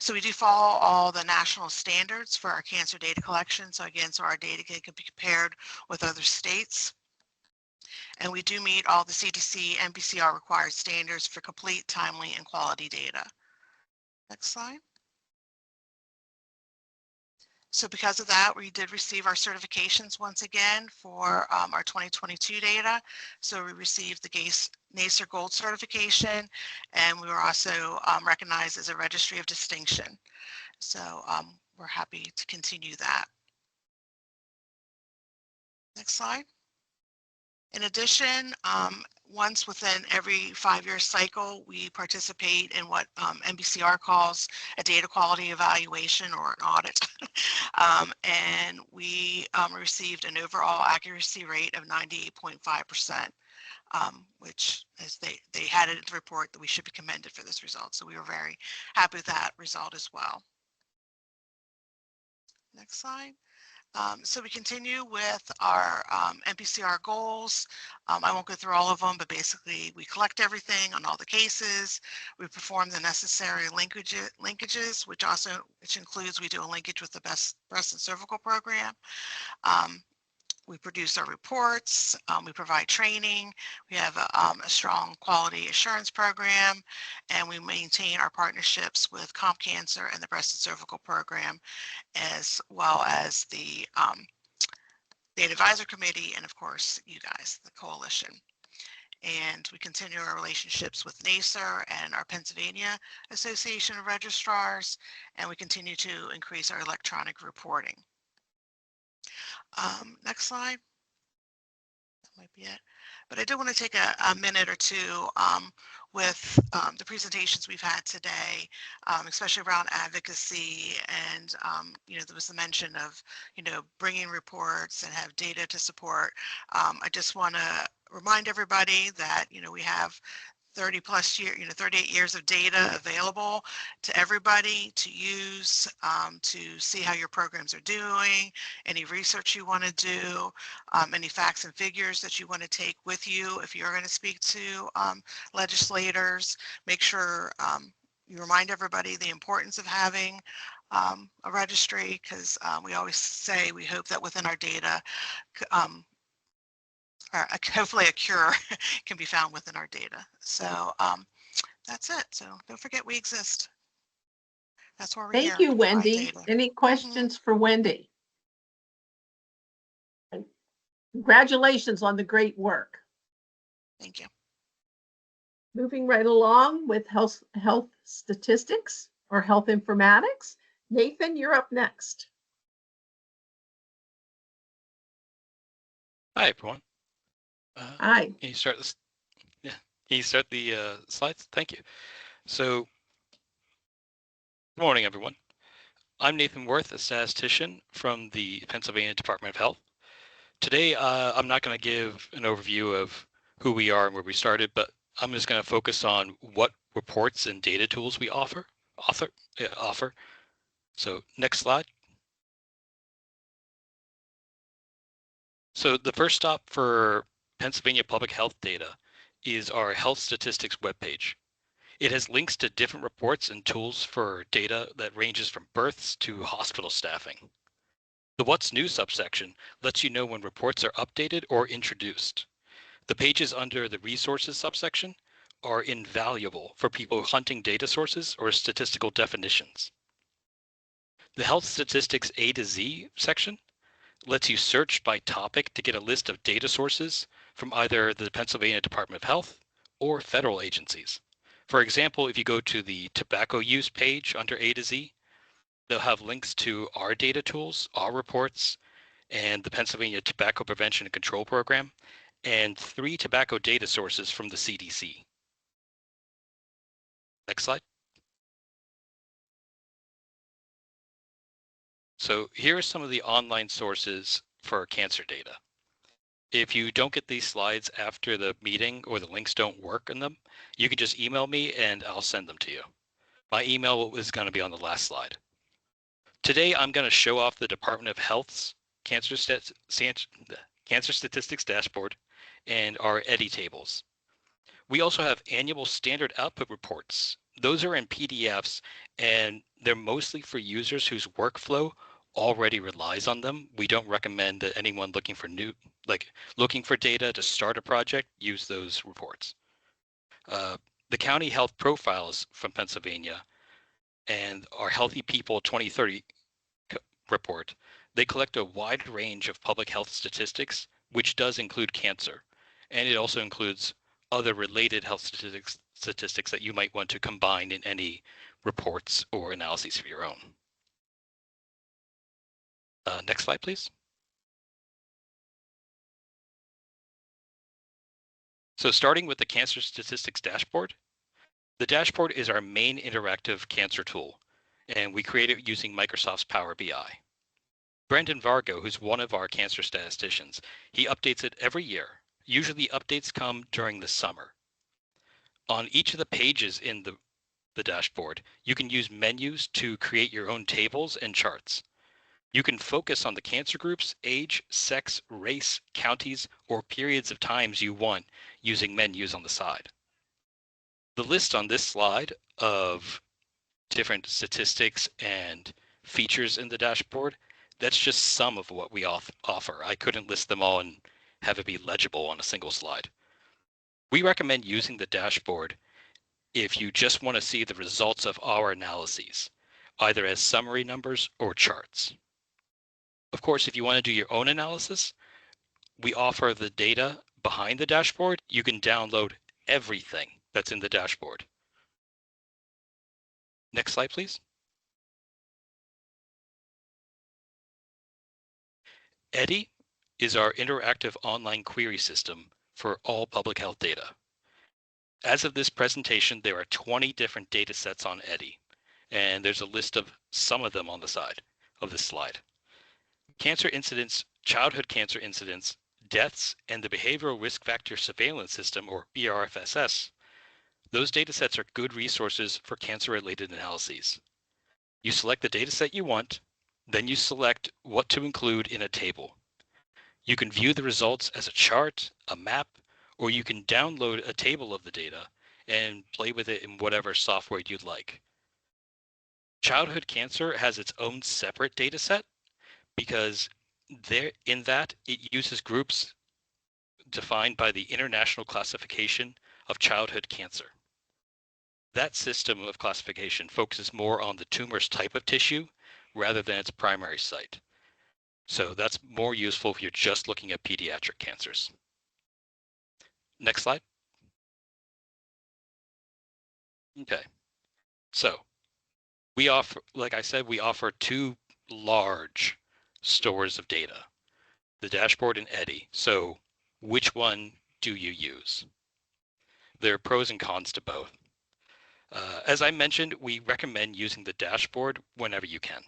So we do follow all the national standards for our cancer data collection. So again, so our data can be compared with other states. And we do meet all the CDC and NPCR required standards for complete, timely, and quality data. Next slide. So because of that, we did receive our certifications once again for our 2022 data. So we received the NACER Gold certification, and we were also recognized as a registry of distinction. So we're happy to continue that. Next slide. In addition, once within every 5-year cycle, we participate in what NPCR calls a data quality evaluation or an audit. And we received an overall accuracy rate of 98.5%, which as they had it in the report that we should be commended for this result. So we were very happy with that result as well. Next slide. So we continue with our NPCR goals. I won't go through all of them, but basically we collect everything on all the cases. We perform the necessary linkages, which includes we do a linkage with the breast and cervical program. We produce our reports, we provide training, we have a strong quality assurance program, and we maintain our partnerships with Comp Cancer and the Breast and Cervical Program, as well as the Data Advisor Committee, and of course, you guys, the coalition. And we continue our relationships with NACER and our Pennsylvania Association of Registrars, and we continue to increase our electronic reporting. Next slide. That might be it. But I do want to take a minute or two with the presentations we've had today, especially around advocacy, and there was the mention of bringing reports and have data to support. I just want to remind everybody that we have 30+ years, 38 years of data available to everybody to use, to see how your programs are doing, any research you want to do, any facts and figures that you want to take with you if you're going to speak to legislators. Make sure you remind everybody the importance of having a registry, because we always say we hope that within our data, hopefully a cure can be found within our data. So that's it. So don't forget we exist. That's why we're Thank here. you, to provide Wendy. data. Any questions for Wendy? Congratulations on the great work. Thank you. Moving right along with health statistics or health informatics. Nathan, you're up next. Hi, everyone. Hi. Can you start this? Yeah, can you start the slides? Thank you. So, good morning, everyone. I'm Nathan Worth, a statistician from the Pennsylvania Department of Health. Today, I'm not going to give an overview of who we are and where we started, but I'm just going to focus on what reports and data tools we offer. So, next slide. So, the first stop for Pennsylvania public health data is our health statistics webpage. It has links to different reports and tools for data that ranges from births to hospital staffing. The What's New subsection lets you know when reports are updated or introduced. The pages under the Resources subsection are invaluable for people hunting data sources or statistical definitions. The Health Statistics A to Z section lets you search by topic to get a list of data sources from either the Pennsylvania Department of Health or federal agencies. For example, if you go to the tobacco use page under A to Z, they'll have links to our data tools, our reports, and the Pennsylvania Tobacco Prevention and Control Program, and 3 tobacco data sources from the CDC. Next slide. So here are some of the online sources for cancer data. If you don't get these slides after the meeting or the links don't work in them, you can just email me and I'll send them to you. My email is going to be on the last slide. Today, I'm going to show off the Department of Health's Cancer Statistics Dashboard and our EDDI tables. We also have annual standard output reports. Those are in PDFs and they're mostly for users whose workflow already relies on them. We don't recommend that anyone looking for data to start a project use those reports. The county health profiles from Pennsylvania and our Healthy People 2030 report, they collect a wide range of public health statistics, which does include cancer. And it also includes other related health statistics that you might want to combine in any reports or analyses of your own. Next slide, please. So starting with the Cancer Statistics Dashboard, the dashboard is our main interactive cancer tool, and we create it using Microsoft's Power BI. Brendan Vargo, who's one of our cancer statisticians, he updates it every year. Usually updates come during the summer. On each of the pages in the dashboard, you can use menus to create your own tables and charts. You can focus on the cancer groups, age, sex, race, counties, or periods of times you want using menus on the side. The list on this slide of different statistics and features in the dashboard, that's just some of what we offer. I couldn't list them all and have it be legible on a single slide. We recommend using the dashboard if you just want to see the results of our analyses, either as summary numbers or charts. Of course, if you want to do your own analysis, we offer the data behind the dashboard. You can download everything that's in the dashboard. Next slide, please. EDDI is our interactive online query system for all public health data. As of this presentation, there are 20 different data sets on EDDI, and there's a list of some of them on the side of this slide. Cancer incidents, childhood cancer incidents, deaths, and the Behavioral Risk Factor Surveillance System, or BRFSS, those data sets are good resources for cancer-related analyses. You select the data set you want, then you select what to include in a table. You can view the results as a chart, a map, or you can download a table of the data and play with it in whatever software you'd like. Childhood cancer has its own separate data set because in that it uses groups defined by the International Classification of Childhood Cancer. That system of classification focuses more on the tumor's type of tissue rather than its primary site. So that's more useful if you're just looking at pediatric cancers. Next slide. Okay, so we offer, like I said, we offer two large stores of data, the dashboard and EDDI. So which one do you use? There are pros and cons to both. As I mentioned, we recommend using the dashboard whenever you can.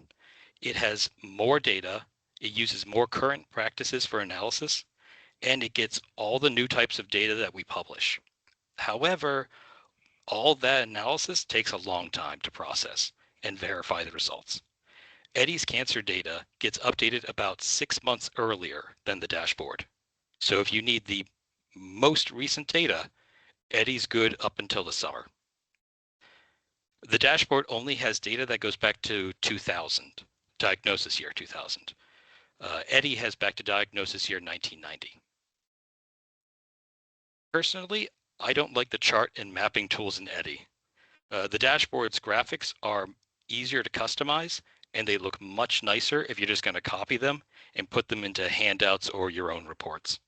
It has more data, it uses more current practices for analysis, and it gets all the new types of data that we publish. However, all that analysis takes a long time to process and verify the results. EDDI's cancer data gets updated about 6 months earlier than the dashboard. So if you need the most recent data, EDDI's good up until the summer. The dashboard only has data that goes back to 2000, diagnosis year 2000. EDDI has back to diagnosis year 1990. Personally, I don't like the chart and mapping tools in EDDI. The dashboard's graphics are easier to customize, and they look much nicer if you're just going to copy them and put them into handouts or your own reports.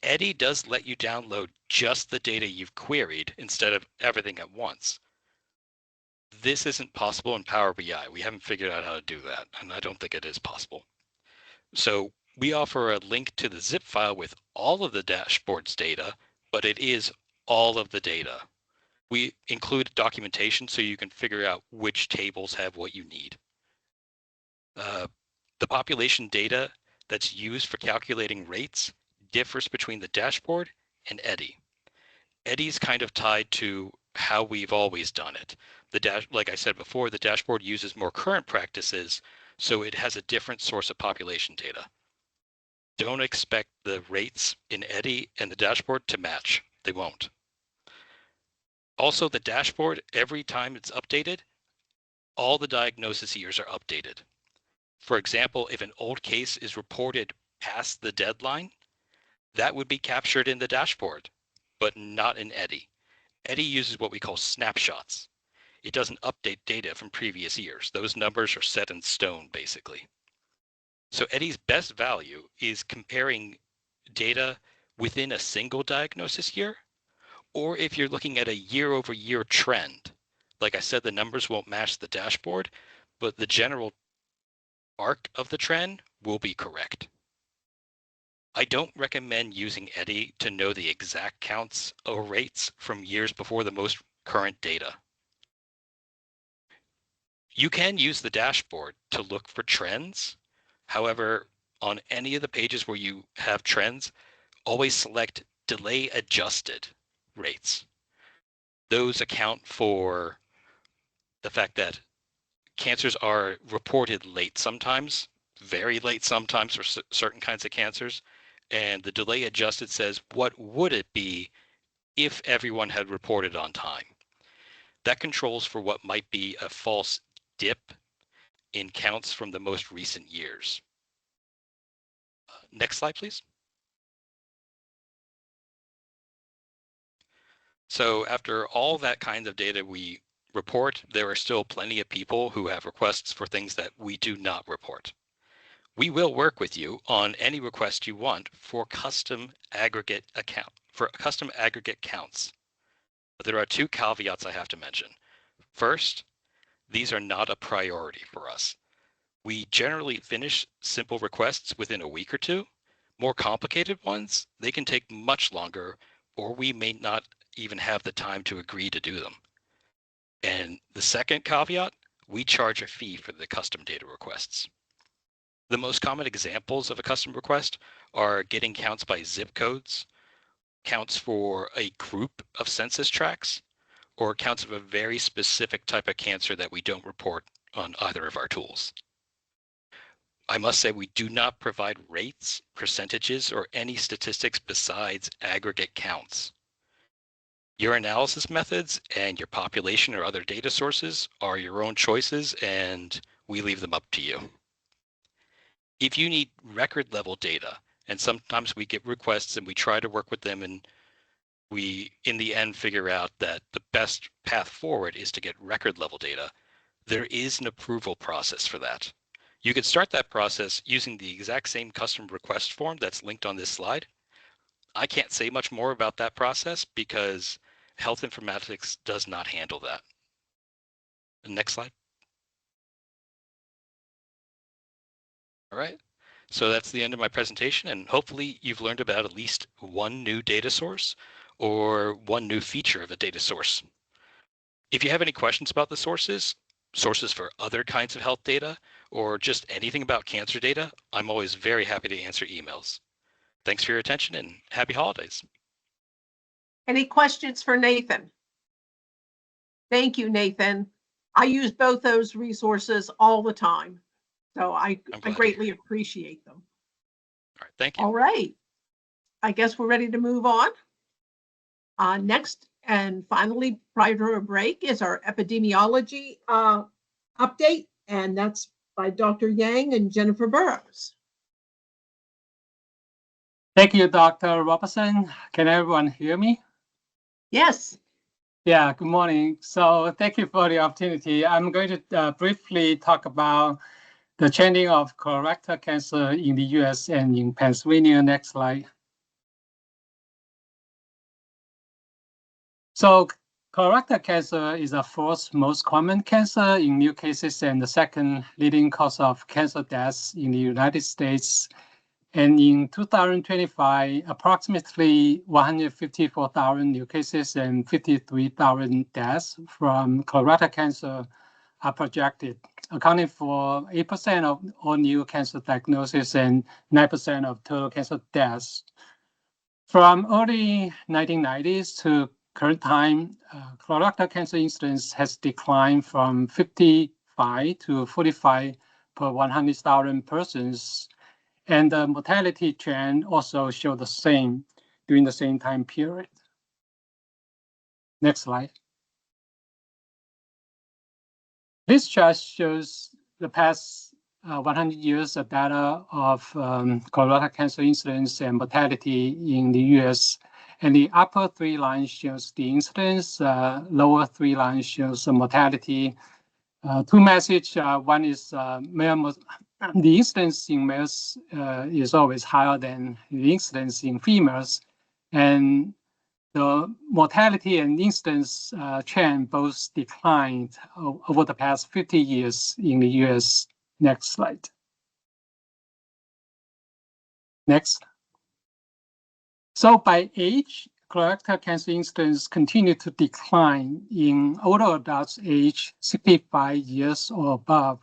EDDI does let you download just the data you've queried instead of everything at once. This isn't possible in Power BI. We haven't figured out how to do that, and I don't think it is possible. So we offer a link to the zip file with all of the dashboard's data, but it is all of the data. We include documentation so you can figure out which tables have what you need. The population data that's used for calculating rates differs between the dashboard and EDDI. EDDI's kind of tied to how we've always done it. Like I said before, the dashboard uses more current practices, so it has a different source of population data. Don't expect the rates in EDDI and the dashboard to match. They won't. Also, the dashboard, every time it's updated, all the diagnosis years are updated. For example, if an old case is reported past the deadline, that would be captured in the dashboard, but not in EDDI. EDDI uses what we call snapshots. It doesn't update data from previous years. Those numbers are set in stone, basically. So EDDI's best value is comparing data within a single diagnosis year, or if you're looking at a year-over-year trend. Like I said, the numbers won't match the dashboard, but the general arc of the trend will be correct. I don't recommend using EDDI to know the exact counts or rates from years before the most current data. You can use the dashboard to look for trends. However, on any of the pages where you have trends, always select delay adjusted rates. Those account for the fact that cancers are reported late sometimes, very late sometimes for certain kinds of cancers. And the delay adjusted says, what would it be if everyone had reported on time? That controls for what might be a false dip in counts from the most recent years. Next slide, please. So after all that kind of data we report, there are still plenty of people who have requests for things that we do not report. We will work with you on any request you want for custom aggregate counts. But there are two caveats I have to mention. First, these are not a priority for us. We generally finish simple requests within a week or two. More complicated ones, they can take much longer, or we may not even have the time to agree to do them. And the second caveat, we charge a fee for the custom data requests. The most common examples of a custom request are getting counts by zip codes, counts for a group of census tracts, or counts of a very specific type of cancer that we don't report on either of our tools. I must say we do not provide rates, percentages, or any statistics besides aggregate counts. Your analysis methods and your population or other data sources are your own choices, and we leave them up to you. If you need record level data, and sometimes we get requests and we try to work with them and we, in the end, figure out that the best path forward is to get record level data, there is an approval process for that. You could start that process using the exact same custom request form that's linked on this slide. I can't say much more about that process because health informatics does not handle that. Next slide. All right. So that's the end of my presentation, and hopefully you've learned about at least one new data source or one new feature of a data source. If you have any questions about the sources for other kinds of health data, or just anything about cancer data, I'm always very happy to answer emails. Thanks for your attention and happy holidays. Any questions for Nathan? Thank you, Nathan. I use both those resources all the time, so I greatly appreciate them. All right, thank you. All right. I guess we're ready to move on. Next and finally, prior to a break, is our epidemiology update, and that's by Dr. Yang and Jennifer Burrows. Thank you, Dr. Robertson. Can everyone hear me? Yes. Yeah, good morning. So thank you for the opportunity. I'm going to briefly talk about the trending of colorectal cancer in the US and in Pennsylvania. Next slide. So colorectal cancer is the fourth most common cancer in new cases and the second leading cause of cancer deaths in the United States. And in 2025, approximately 154,000 new cases and 53,000 deaths from colorectal cancer are projected, accounting for 8% of all new cancer diagnoses and 9% of total cancer deaths. From early 1990s to current time, colorectal cancer incidence has declined from 55 to 45 per 100,000 persons. And the mortality trend also showed the same during the same time period. Next slide. This chart shows the past 100 years of data of colorectal cancer incidence and mortality in the US. And the upper three lines shows the incidence, lower three lines shows the mortality. Two messages, one is the incidence in males is always higher than the incidence in females. And the mortality and incidence trend both declined over the past 50 years in the US. Next slide. Next. So by age, colorectal cancer incidence continued to decline in older adults aged 65 years or above.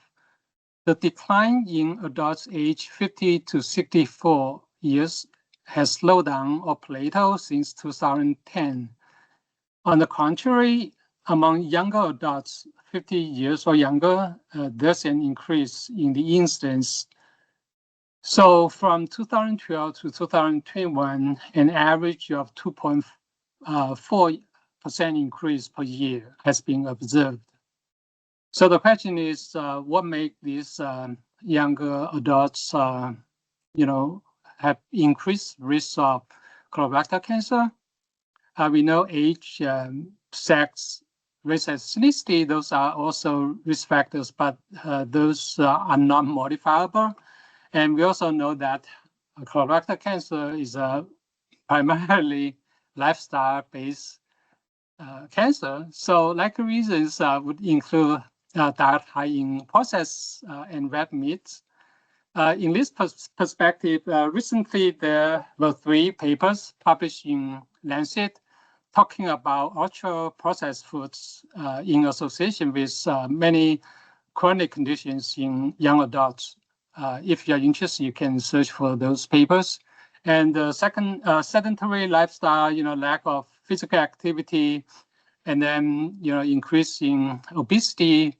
The decline in adults aged 50 to 64 years has slowed down or plateaued since 2010. On the contrary, among younger adults 50 years or younger, there's an increase in the incidence. So from 2012 to 2021, an average of 2.4% increase per year has been observed. So the question is, what makes these younger adults, have increased risk of colorectal cancer? We know age, sex, race, ethnicity, those are also risk factors, but those are not modifiable. And we also know that colorectal cancer is a primarily lifestyle-based cancer. So likely reasons would include diet high in processed and red meats. In this perspective, recently there were 3 papers published in Lancet talking about ultra-processed foods in association with many chronic conditions in young adults. If you're interested, you can search for those papers. And the second, sedentary lifestyle, lack of physical activity, and then, increase in obesity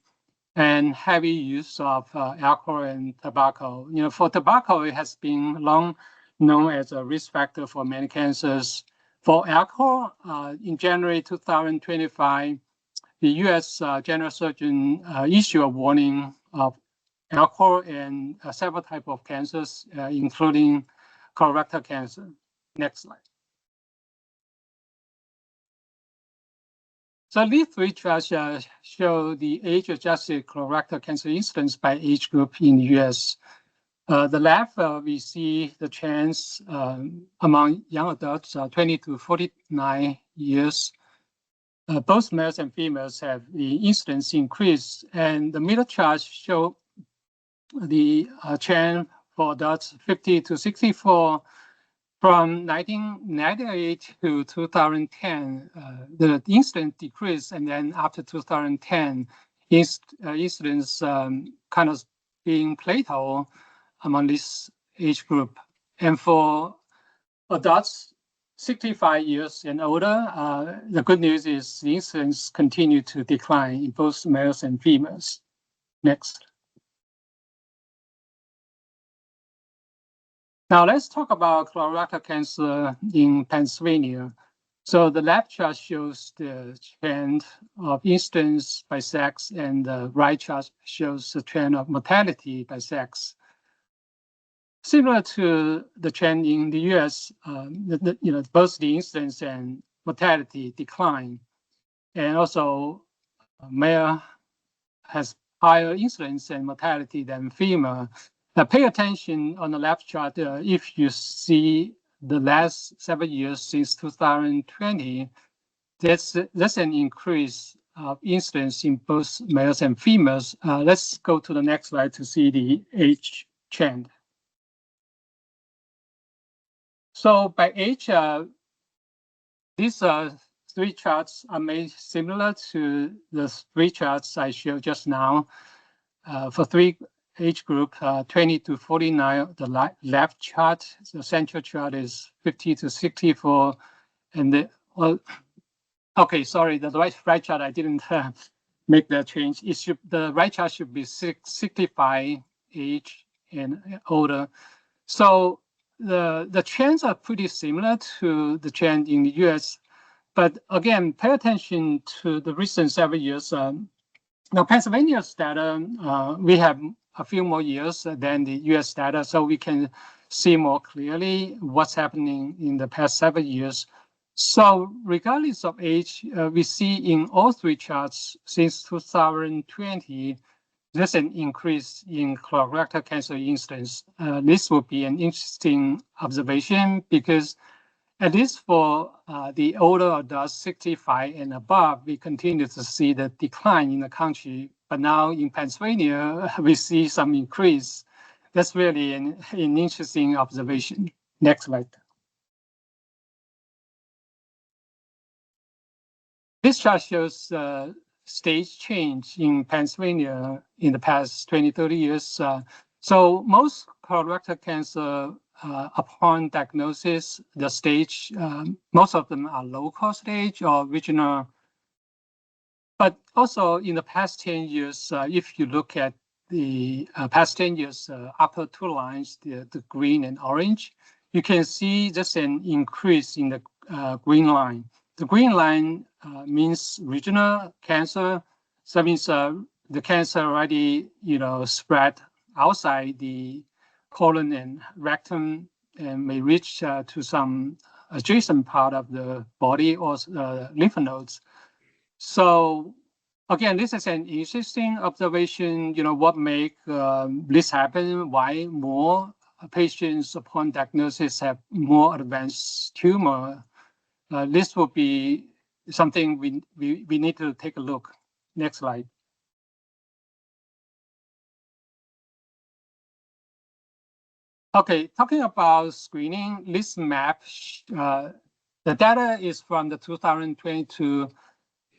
and heavy use of alcohol and tobacco. For tobacco, it has been long known as a risk factor for many cancers. For alcohol, in January 2025, the U.S. General Surgeon issued a warning of alcohol and several types of cancers, including colorectal cancer. Next slide. So these three charts show the age-adjusted colorectal cancer incidence by age group in the U.S. The left, we see the trends among young adults 20 to 49 years. Both males and females have the incidence increase, and the middle charts show the trend for adults 50 to 64. From 1998 to 2010, the incidence decreased, and then after 2010, incidence kind of being plateau among this age group. And for adults 65 years and older, the good news is the incidence continue to decline in both males and females. Next. Now let's talk about colorectal cancer in Pennsylvania. So the left chart shows the trend of incidence by sex, and the right chart shows the trend of mortality by sex. Similar to the trend in the U.S., both the incidence and mortality decline, and also male has higher incidence and mortality than female. Now pay attention on the left chart. If you see the last 7 years since 2020, there's an increase of incidence in both males and females. Let's go to the next slide to see the age trend. So by age, these three charts are made similar to the three charts I showed just now. For three age group, 20 to 49, the left chart, the central chart is 50 to 64, and the right chart I didn't make that change. The right chart should be 65 age and older. So the trends are pretty similar to the trend in the US, but again, pay attention to the recent 7 years. Now, Pennsylvania's data, we have a few more years than the US data, so we can see more clearly what's happening in the past 7 years. So regardless of age, we see in all three charts since 2020, there's an increase in colorectal cancer incidence. This will be an interesting observation because at least for the older adults 65 and above, we continue to see the decline in the country. But now in Pennsylvania, we see some increase. That's really an interesting observation. Next slide. This chart shows stage change in Pennsylvania in the past 20, 30 years. So most colorectal cancer, upon diagnosis, the stage, most of them are local stage or regional. But also in the past 10 years, if you look at the past 10 years, upper two lines, the green and orange, you can see just an increase in the green line. The green line means regional cancer. So that means the cancer already, spread outside the colon and rectum and may reach to some adjacent part of the body or lymph nodes. So again, this is an interesting observation. What make this happen? Why more patients upon diagnosis have more advanced tumor? This will be something we need to take a look. Next slide. Okay, talking about screening, this map, the data is from the 2022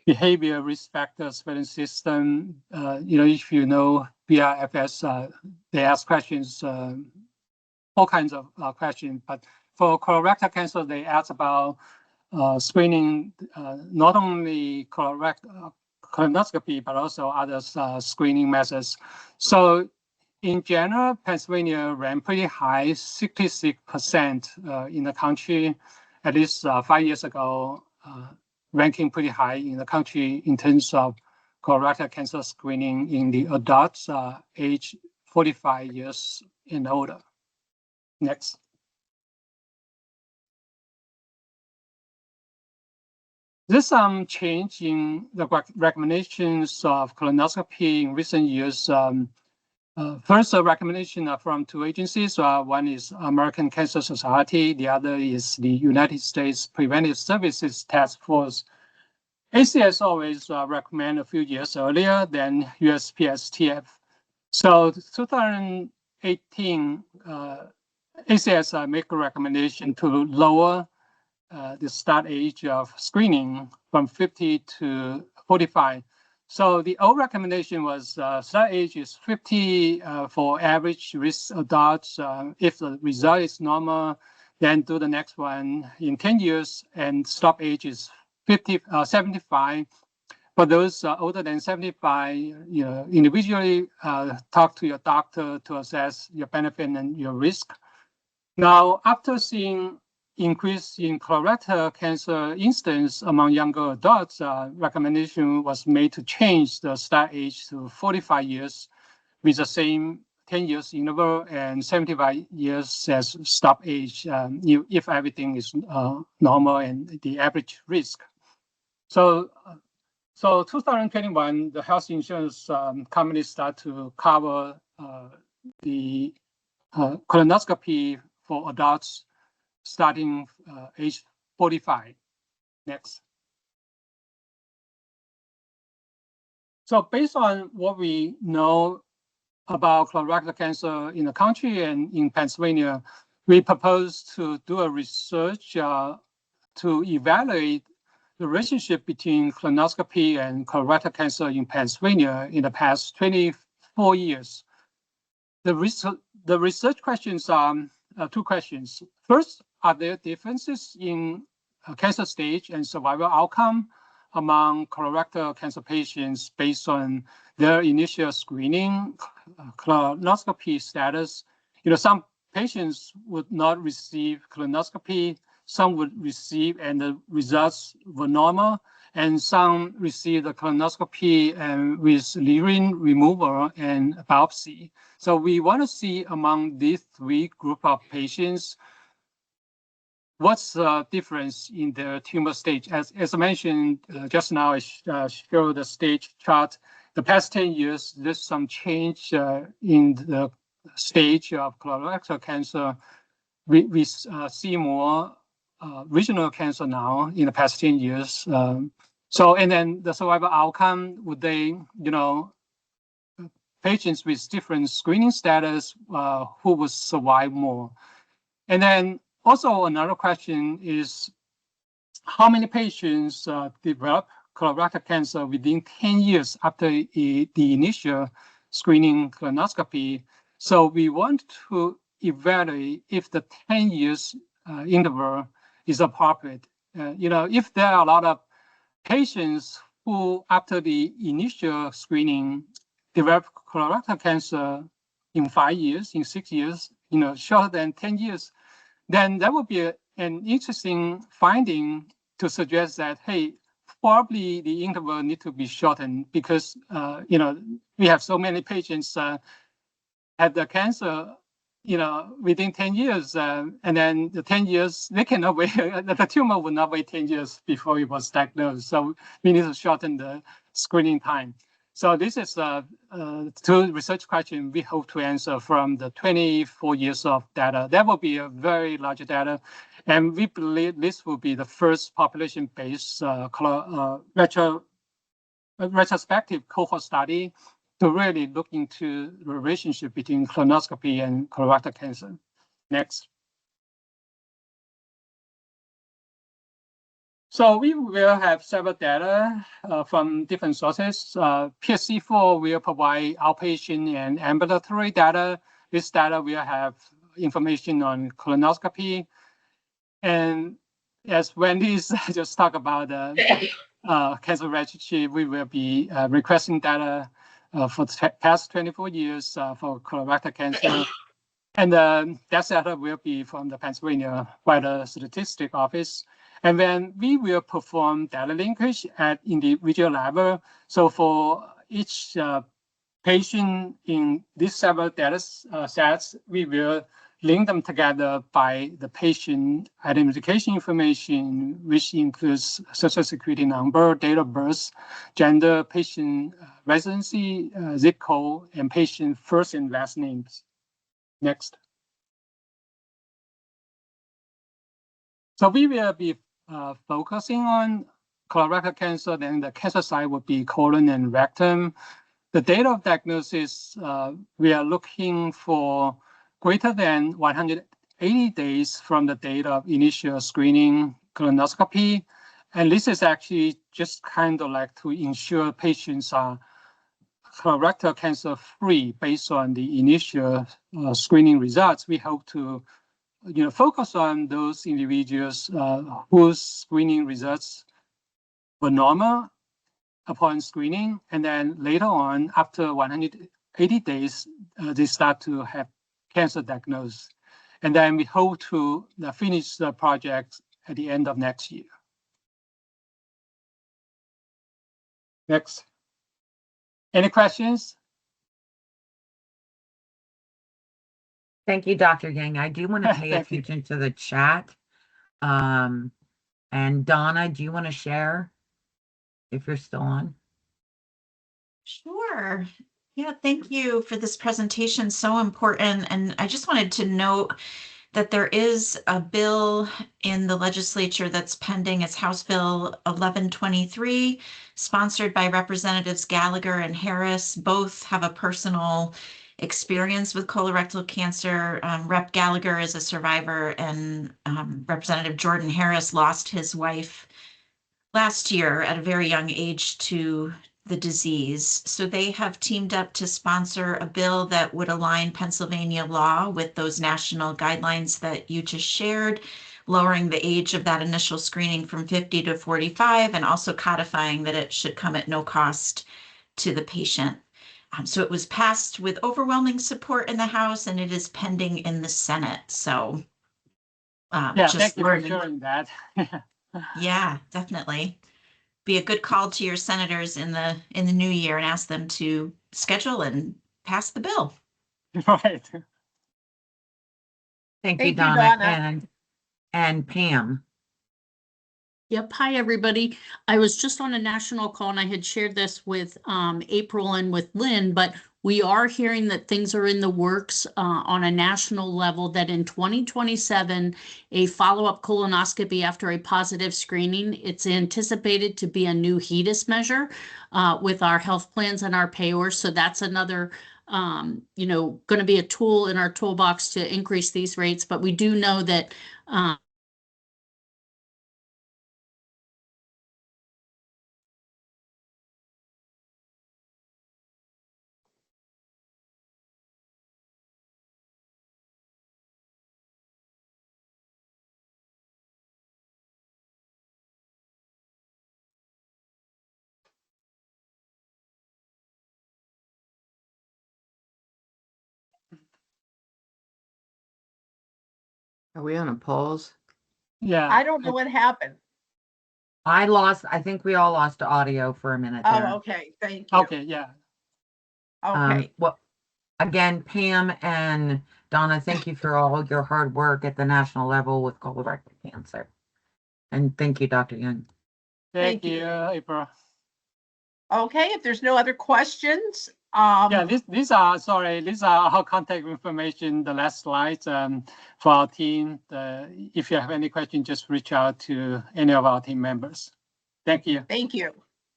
Behavior Risk Factor Surveillance System. If you know BRFS, they ask questions, all kinds of questions. But for colorectal cancer, they ask about screening not only colonoscopy, but also other screening methods. So in general, Pennsylvania ranked pretty high, 66% in the country, at least 5 years ago, ranking pretty high in the country in terms of colorectal cancer screening in the adults age 45 years and older. Next. There's some change in the recommendations of colonoscopy in recent years. First, a recommendation from two agencies. One is American Cancer Society. The other is the United States Preventive Services Task Force. ACS always recommend a few years earlier than USPSTF. So 2018, ACS make a recommendation to lower the start age of screening from 50 to 45. So the old recommendation was start age is 50 for average risk adults. If the result is normal, then do the next one in 10 years, and stop age is 75. For those older than 75, individually talk to your doctor to assess your benefit and your risk. Now, after seeing increase in colorectal cancer incidence among younger adults, recommendation was made to change the start age to 45 years with the same 10 years interval and 75 years as stop age if everything is normal and the average risk. So 2021, the health insurance companies start to cover the colonoscopy for adults starting age 45. Next. So based on what we know about colorectal cancer in the country and in Pennsylvania, we propose to do a research to evaluate the relationship between colonoscopy and colorectal cancer in Pennsylvania in the past 24 years. The research questions are two questions. First, are there differences in cancer stage and survival outcome among colorectal cancer patients based on their initial screening, colonoscopy status? Some patients would not receive colonoscopy, some would receive and the results were normal, and some received the colonoscopy with uterine removal and biopsy. So we want to see among these three group of patients, what's the difference in their tumor stage? As I mentioned just now, I showed the stage chart. The past 10 years, there's some change in the stage of colorectal cancer. We see more regional cancer now in the past 10 years. And then the survival outcome, would they, patients with different screening status, who would survive more? And then also another question is, how many patients develop colorectal cancer within 10 years after the initial screening colonoscopy? So we want to evaluate if the 10 years interval is appropriate. If there are a lot of patients who, after the initial screening, develop colorectal cancer in 5 years, in 6 years, shorter than 10 years, then that would be an interesting finding to suggest that, hey, probably the interval need to be shortened because, we have so many patients had the cancer, within 10 years, and then the 10 years, they cannot wait, the tumor will not wait 10 years before it was diagnosed. So we need to shorten the screening time. So this is two research questions we hope to answer from the 24 years of data. That will be a very large data. And we believe this will be the first population-based retrospective cohort study to really look into the relationship between colonoscopy and colorectal cancer. Next. So we will have several data from different sources. PSC4 will provide outpatient and ambulatory data. This data will have information on colonoscopy. And as Wendy just talked about the cancer registry, we will be requesting data for the past 24 years for colorectal cancer. And that data will be from the Pennsylvania Vital Statistics Office. And then we will perform data linkage at individual level. So for each patient in these several data sets, we will link them together by the patient identification information, which includes Social Security number, date of birth, gender, patient residency, zip code, and patient first and last names. Next. So we will be focusing on colorectal cancer, then the cancer site would be colon and rectum. The date of diagnosis, we are looking for greater than 180 days from the date of initial screening colonoscopy. And this is actually just kind of like to ensure patients are colorectal cancer free based on the initial screening results. We hope to focus on those individuals whose screening results were normal upon screening, and then later on, after 180 days, they start to have cancer diagnosis. And then we hope to finish the project at the end of next year. Next. Any questions? Thank you, Dr. Yang. I do want to pay Thank you. attention to the chat. And Donna, do you want to share if you're still on? Sure. Yeah, thank you for this presentation. So important. And I just wanted to note that there is a bill in the legislature that's pending. It's House Bill 1123, sponsored by Representatives Gallagher and Harris. Both have a personal experience with colorectal cancer. Rep. Gallagher is a survivor, and Representative Jordan Harris lost his wife last year at a very young age to the disease. So they have teamed up to sponsor a bill that would align Pennsylvania law with those national guidelines that you just shared, lowering the age of that initial screening from 50 to 45, and also codifying that it should come at no cost to the patient. So it was passed with overwhelming support in the House, and it is pending in the Senate. So Yeah, thank you for sharing that. Yeah, definitely. Be a good call to your senators in the new year and ask them to schedule and pass the bill. Right. Thank you, Thank you, Donna. Donna. And Pam. Yep. Hi, everybody. I was just on a national call and I had shared this with April and with Lynn, but we are hearing that things are in the works on a national level, that in 2027, a follow-up colonoscopy after a positive screening, it's anticipated to be a new HEDIS measure with our health plans and our payers. So that's another going to be a tool in our toolbox to increase these rates. But we do know that Are we on a pause? Yeah. I don't know what happened. I think we all lost audio for a minute there. Oh, okay. Thank you. Okay, yeah. Okay. Well, again, Pam and Donna, thank you for all your hard work at the national level with colorectal cancer. And thank you, Dr. Young. Thank you, April. Okay, if there's no other questions, Yeah, these are our contact information, the last slides for our team. If you have any questions, just reach out to any of our team members. Thank you. Thank you.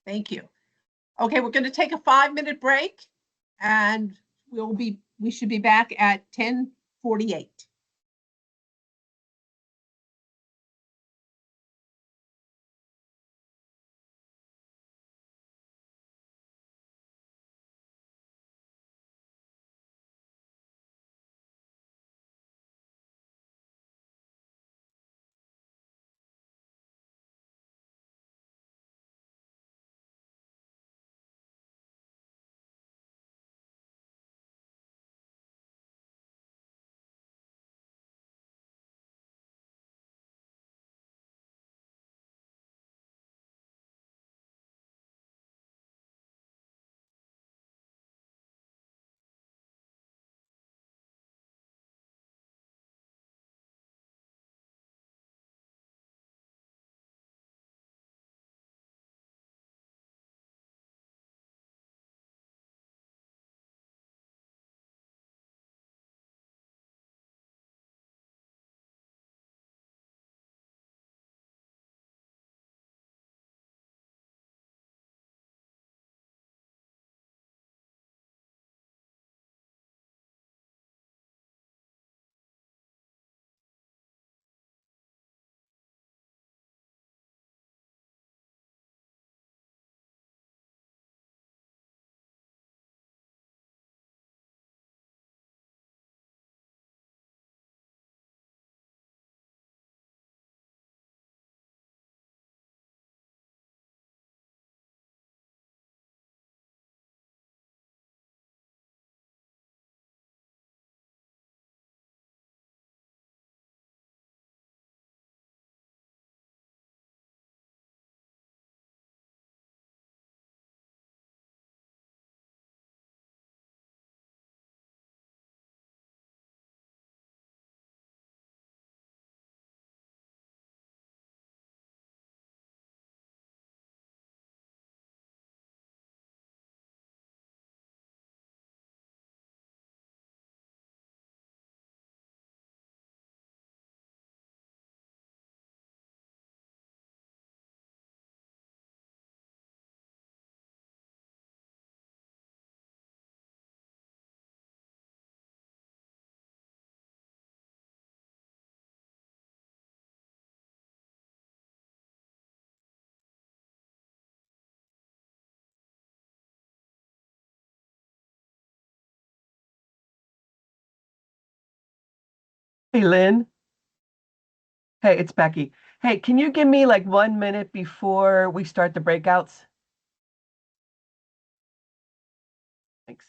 Thank you. Okay, we're going to take a 5-minute break, and we should be back at 10:48. Hey, Lynn. Hey, it's Becky. Hey, can you give me like 1 minute before we start the breakouts? Thanks.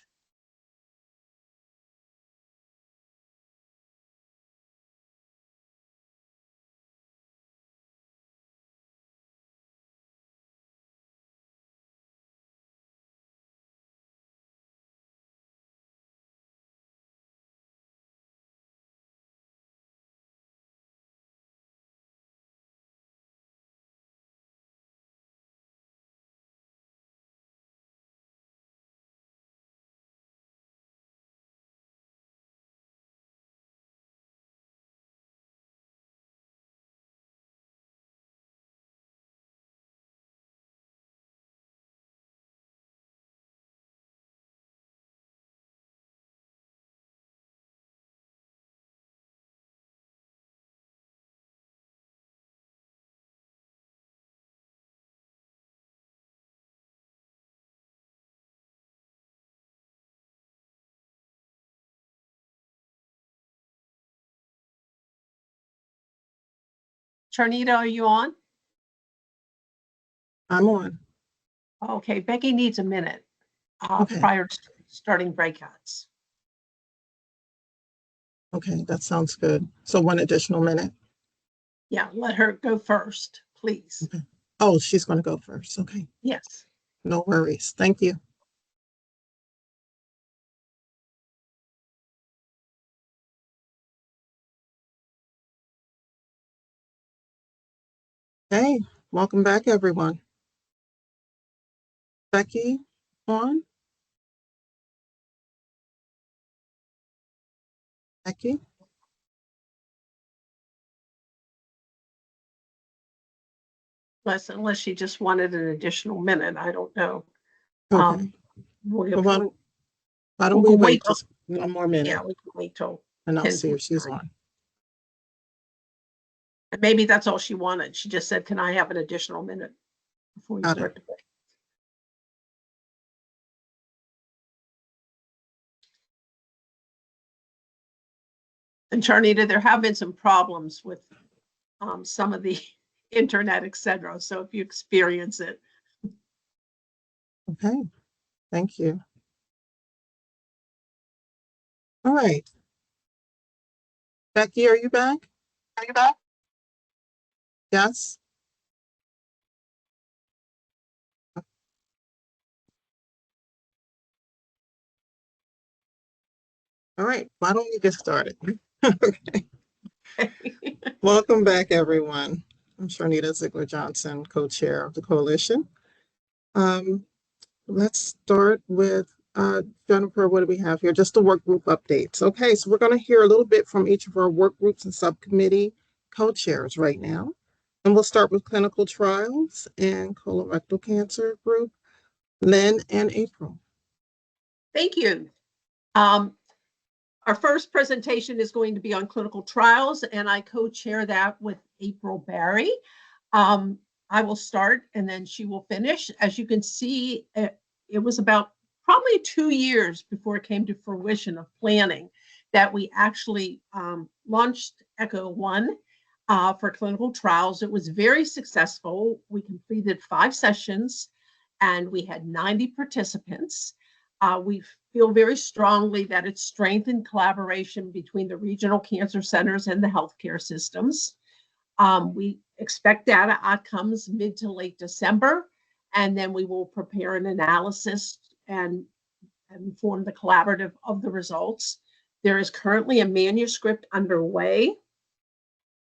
Charnita, are you on? I'm on. Okay, Becky needs a minute Okay. prior to starting breakouts. Okay, that sounds good. So 1 additional minute. Yeah, let her go first, please. Okay. Oh, she's going to go first. Okay. Yes. No worries. Thank you. Hey, welcome back, everyone. Becky, on? Becky? Unless she just wanted an additional minute, I don't know. Okay. We'll Why don't we wait just 1 more minute? Yeah, we can wait till. And I'll 10, see if she's on. And maybe that's all she wanted. She just said, can I have an additional minute before you Got start the break? And Charnita, there have been some problems with some of the internet, et cetera. So if you experience it. Okay. Thank you. All right. Becky, are you back? Are you back? Yes. All right. Why don't we get started? Okay. Welcome back, everyone. I'm Charnita Ziegler-Johnson, co-chair of the coalition. Let's start with Jennifer. What do we have here? Just the work group updates. Okay, so we're going to hear a little bit from each of our work groups and subcommittee co-chairs right now. And we'll start with clinical trials and colorectal cancer group, Lynn and April. Thank you. Our first presentation is going to be on clinical trials, and I co-chair that with April Barry. I will start and then she will finish. As you can see, it was about probably 2 years before it came to fruition of planning that we actually launched ECHO 1 for clinical trials. It was very successful. We completed 5 sessions and we had 90 participants. We feel very strongly that it's strengthened collaboration between the regional cancer centers and the healthcare systems. We expect data outcomes mid to late December, and then we will prepare an analysis and inform the collaborative of the results. There is currently a manuscript underway,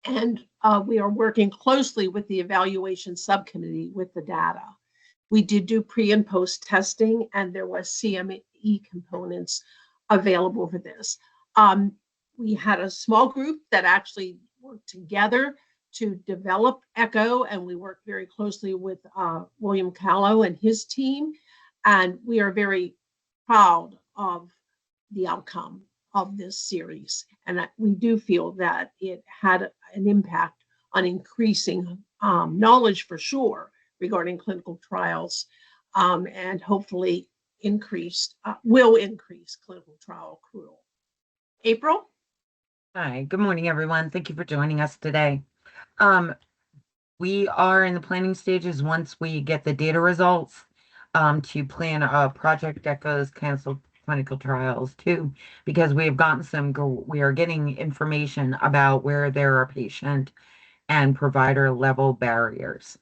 and we are working closely with the evaluation subcommittee with the data. We did do pre and post testing, and there was CME components available for this. We had a small group that actually worked together to develop ECHO, and we worked very closely with William Callow and his team. And we are very proud of the outcome of this series. And we do feel that it had an impact on increasing knowledge for sure regarding clinical trials, and hopefully will increase clinical trial accrual. April? Hi, good morning, everyone. Thank you for joining us today. We are in the planning stages once we get the data results to plan a project that goes canceled clinical trials too, because we have gotten we are getting information about where there are patient and provider level barriers.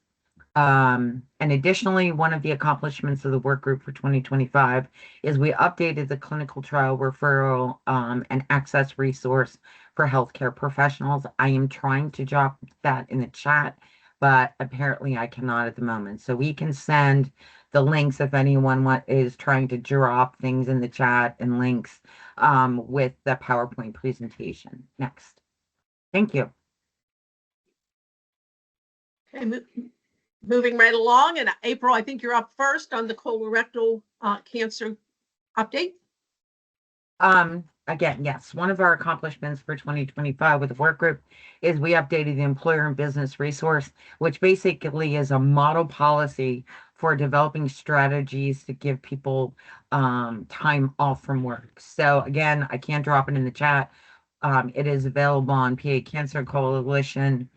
And additionally, one of the accomplishments of the work group for 2025 is we updated the clinical trial referral and access resource for healthcare professionals. I am trying to drop that in the chat, but apparently I cannot at the moment. So we can send the links if anyone is trying to drop things in the chat and links with the PowerPoint presentation. Next. Thank you. Okay, moving right along, and April, I think you're up first on the colorectal cancer update. Again, yes, one of our accomplishments for 2025 with the work group is we updated the employer and business resource, which basically is a model policy for developing strategies to give people time off from work. So again, I can't drop it in the chat. It is available on PA Cancer Coalition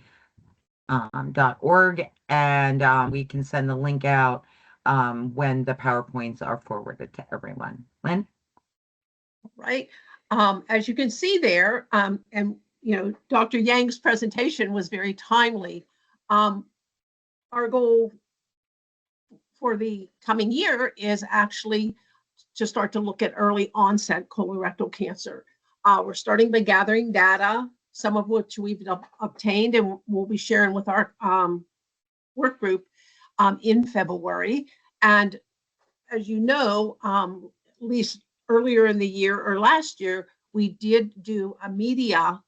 .org, and we can send the link out when the PowerPoints are forwarded to everyone. Lynn? Right. As you can see there, and Dr. Yang's presentation was very timely. Our goal for the coming year is actually to start to look at early onset colorectal cancer. We're starting by gathering data, some of which we've obtained and we'll be sharing with our work group in February. And as you know, at least earlier in the year or last year, we did do a media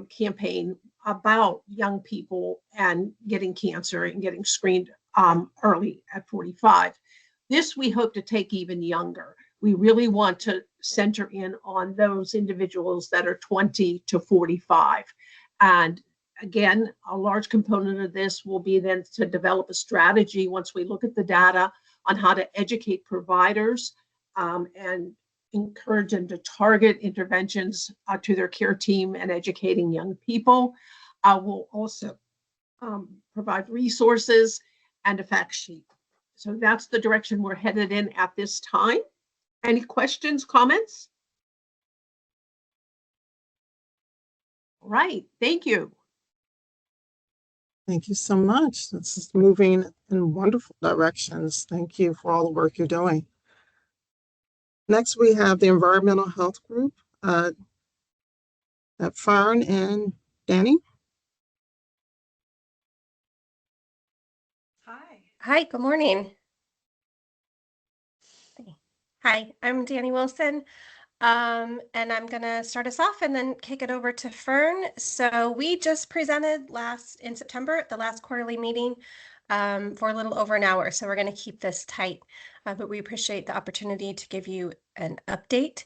campaign about young people and getting cancer and getting screened early at 45. This we hope to take even younger. We really want to center in on those individuals that are 20 to 45. And again, a large component of this will be then to develop a strategy once we look at the data on how to educate providers and encourage them to target interventions to their care team and educating young people. We'll also provide resources and a fact sheet. So that's the direction we're headed in at this time. Any questions, comments? All right, thank you. Thank you so much. This is moving in wonderful directions. Thank you for all the work you're doing. Next, we have the Environmental Health Group, Fern and Danny. Hi, good morning. Hi, I'm Danny Wilson, and I'm going to start us off and then kick it over to Fern. So we just presented in September at the last quarterly meeting for a little over an hour. So we're going to keep this tight, but we appreciate the opportunity to give you an update.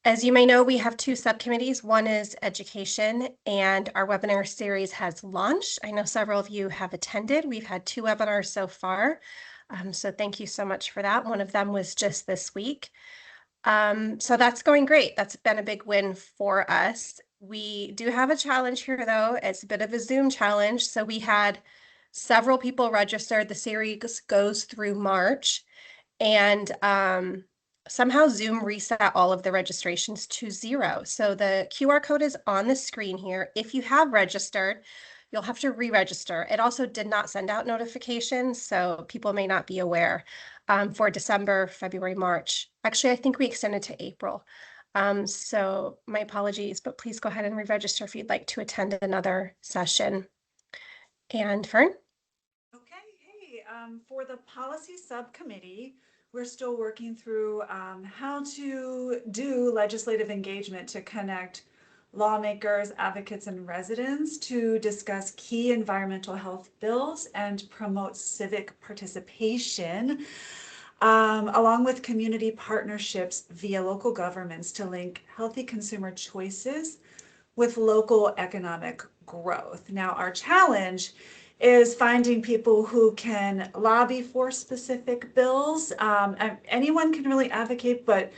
As you may know, we have two subcommittees. One is education, and our webinar series has launched. I know several of you have attended. We've had 2 webinars so far. So thank you so much for that. One of them was just this week. So that's going great. That's been a big win for us. We do have a challenge here, though. It's a bit of a Zoom challenge. So we had several people registered. The series goes through March, and somehow Zoom reset all of the registrations to 0. So the QR code is on the screen here. If you have registered, you'll have to re-register. It also did not send out notifications, so people may not be aware for December, February, March. Actually, I think we extended to April. So my apologies, but please go ahead and re-register if you'd like to attend another session. And Fern? For the policy subcommittee, we're still working through how to do legislative engagement to connect lawmakers, advocates, and residents to discuss key environmental health bills and promote civic participation, along with community partnerships via local governments to link healthy consumer choices with local economic growth. Now, our challenge is finding people who can lobby for specific bills. Anyone can really advocate, but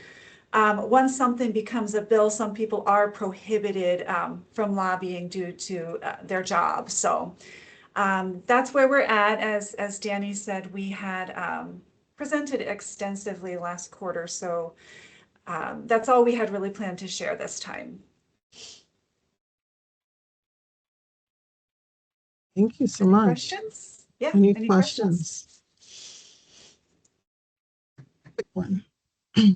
once something becomes a bill, some people are prohibited from lobbying due to their job. So that's where we're at. As Danny said, we had presented extensively last quarter. So that's all we had really planned to share this time. Thank you so much. Questions? Yeah. Any questions? Quick one.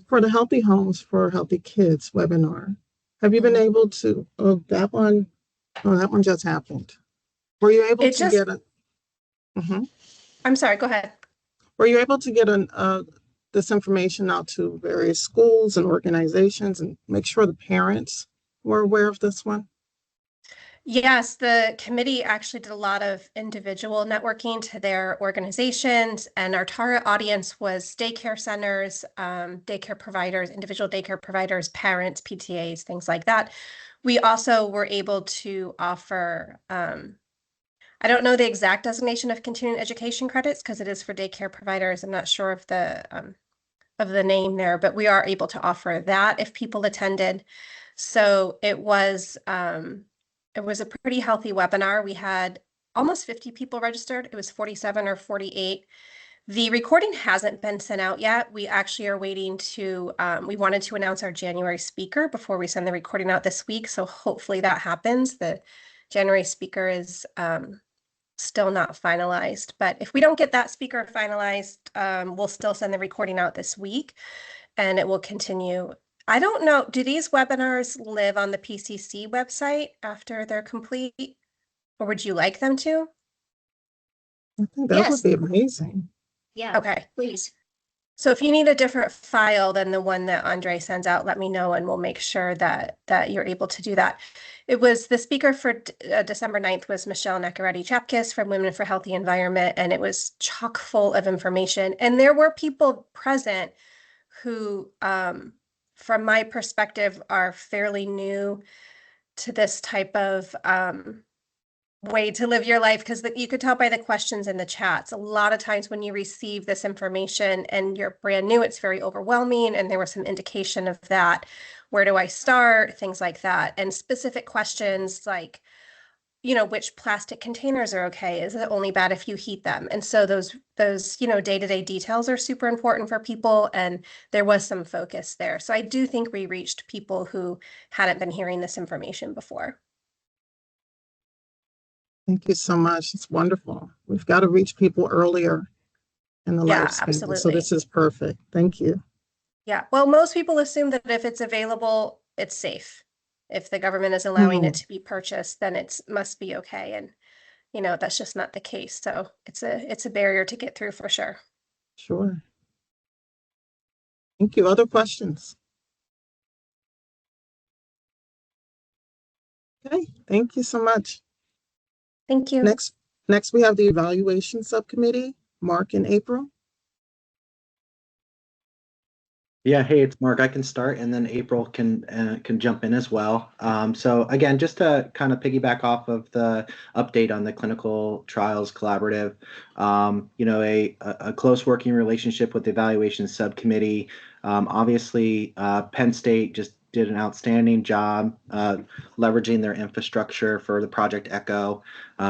For the Healthy Homes for Healthy Kids webinar, have you been able to, that one just happened. Were you able to get a, I'm sorry, go ahead. were you able to get this information out to various schools and organizations and make sure the parents were aware of this one? Yes, the committee actually did a lot of individual networking to their organizations, and our target audience was daycare centers, daycare providers, individual daycare providers, parents, PTAs, things like that. We also were able to offer, I don't know the exact designation of continuing education credits because it is for daycare providers. I'm not sure of the name there, but we are able to offer that if people attended. So it was a pretty healthy webinar. We had almost 50 people registered. It was 47 or 48. The recording hasn't been sent out yet. We actually are waiting to, we wanted to announce our January speaker before we send the recording out this week. So hopefully that happens. The January speaker is still not finalized. But if we don't get that speaker finalized, we'll still send the recording out this week and it will continue. I don't know, do these webinars live on the PCC website after they're complete? Or would you like them to? I think that would be amazing. Yeah. Okay. Please. So if you need a different file than the one that Andre sends out, let me know and we'll make sure that you're able to do that. It was the speaker for December 9th was Michelle Nacaretti-Chapkis from Women for Healthy Environment, and it was chock full of information. And there were people present who, from my perspective, are fairly new to this type of way to live your life, because you could tell by the questions in the chats. A lot of times when you receive this information and you're brand new, it's very overwhelming, and there was some indication of that. Where do I start? Things like that. And specific questions like, you know, which plastic containers are okay? Is it only bad if you heat them? And so those you know, day-to-day details are super important for people, and there was some focus there. So I do think we reached people who hadn't been hearing this information before. Thank you so much. It's wonderful. We've got to reach people earlier in the life cycle. So Absolutely. this is perfect. Thank you. Yeah, well, most people assume that if it's available, it's safe. If the government is allowing it to be purchased, then it must be okay. And, you know, that's just not the case. So it's a barrier to get through for sure. Sure. Thank you. Other questions? Okay, thank you so much. Thank you. Next we have the evaluation subcommittee, Mark and April. Yeah, hey, it's Mark. I can start, and then April can jump in as well. So again, just to kind of piggyback off of the update on the clinical trials collaborative, you know, a close working relationship with the evaluation subcommittee. Obviously, Penn State just did an outstanding job leveraging their infrastructure for the Project Echo,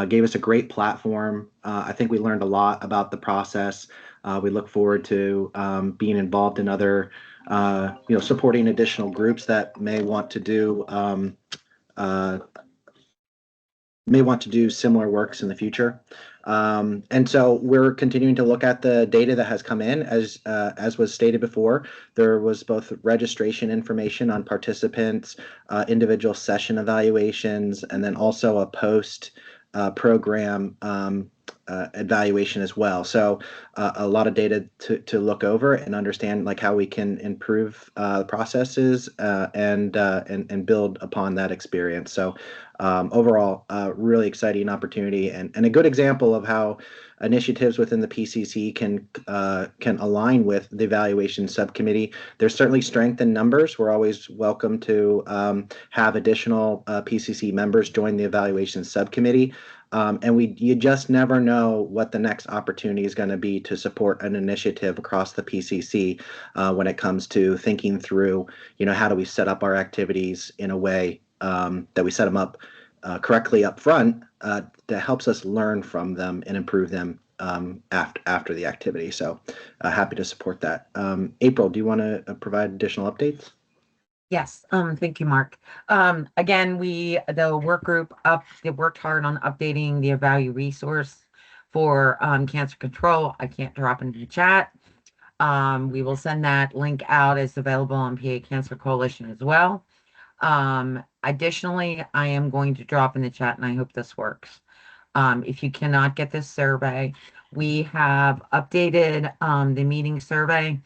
gave us a great platform. I think we learned a lot about the process. We look forward to being involved in other, you know, supporting additional groups that may want to do similar works in the future. And so we're continuing to look at the data that has come in. As was stated before, there was both registration information on participants, individual session evaluations, and then also a post program evaluation as well. So a lot of data to look over and understand like how we can improve processes and build upon that experience. So overall, really exciting opportunity and a good example of how initiatives within the PCC can align with the evaluation subcommittee. There's certainly strength in numbers. We're always welcome to have additional PCC members join the evaluation subcommittee. And you just never know what the next opportunity is going to be to support an initiative across the PCC when it comes to thinking through, how do we set up our activities in a way that we set them up correctly up front that helps us learn from them and improve them after the activity. So happy to support that. April, do you want to provide additional updates? Yes, thank you, Mark. Again, the work group they worked hard on updating the Evalu resource for cancer control. I can't drop into the chat. We will send that link out as available on PA Cancer Coalition as well. Additionally, I am going to drop in the chat, and I hope this works. If you cannot get this survey, we have updated the meeting survey.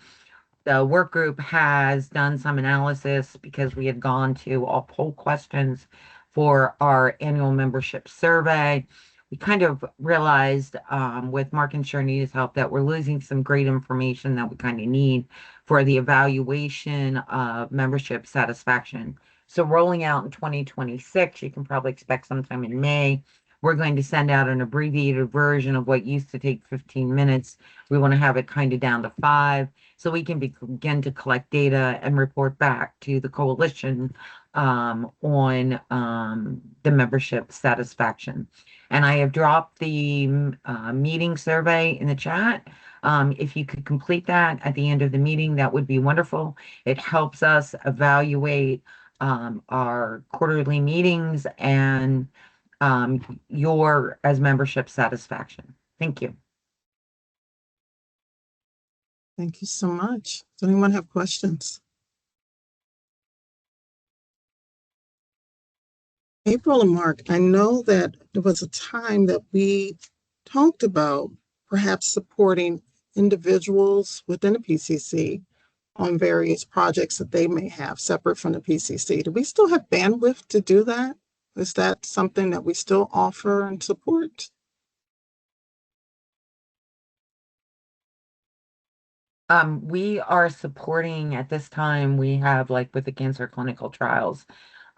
The work group has done some analysis because we had gone to all poll questions for our annual membership survey. We kind of realized with Mark and Sharnita's help that we're losing some great information that we kind of need for the evaluation of membership satisfaction. So rolling out in 2026, you can probably expect sometime in May, we're going to send out an abbreviated version of what used to take 15 minutes. We want to have it kind of down to 5 so we can begin to collect data and report back to the coalition on the membership satisfaction. And I have dropped the meeting survey in the chat. If you could complete that at the end of the meeting, that would be wonderful. It helps us evaluate our quarterly meetings and your as membership satisfaction. Thank you. Thank you so much. Does anyone have questions? April and Mark, I know that there was a time that we talked about perhaps supporting individuals within the PCC on various projects that they may have separate from the PCC. Do we still have bandwidth to do that? Is that something that we still offer and support? We are supporting at this time, we have like with the cancer clinical trials,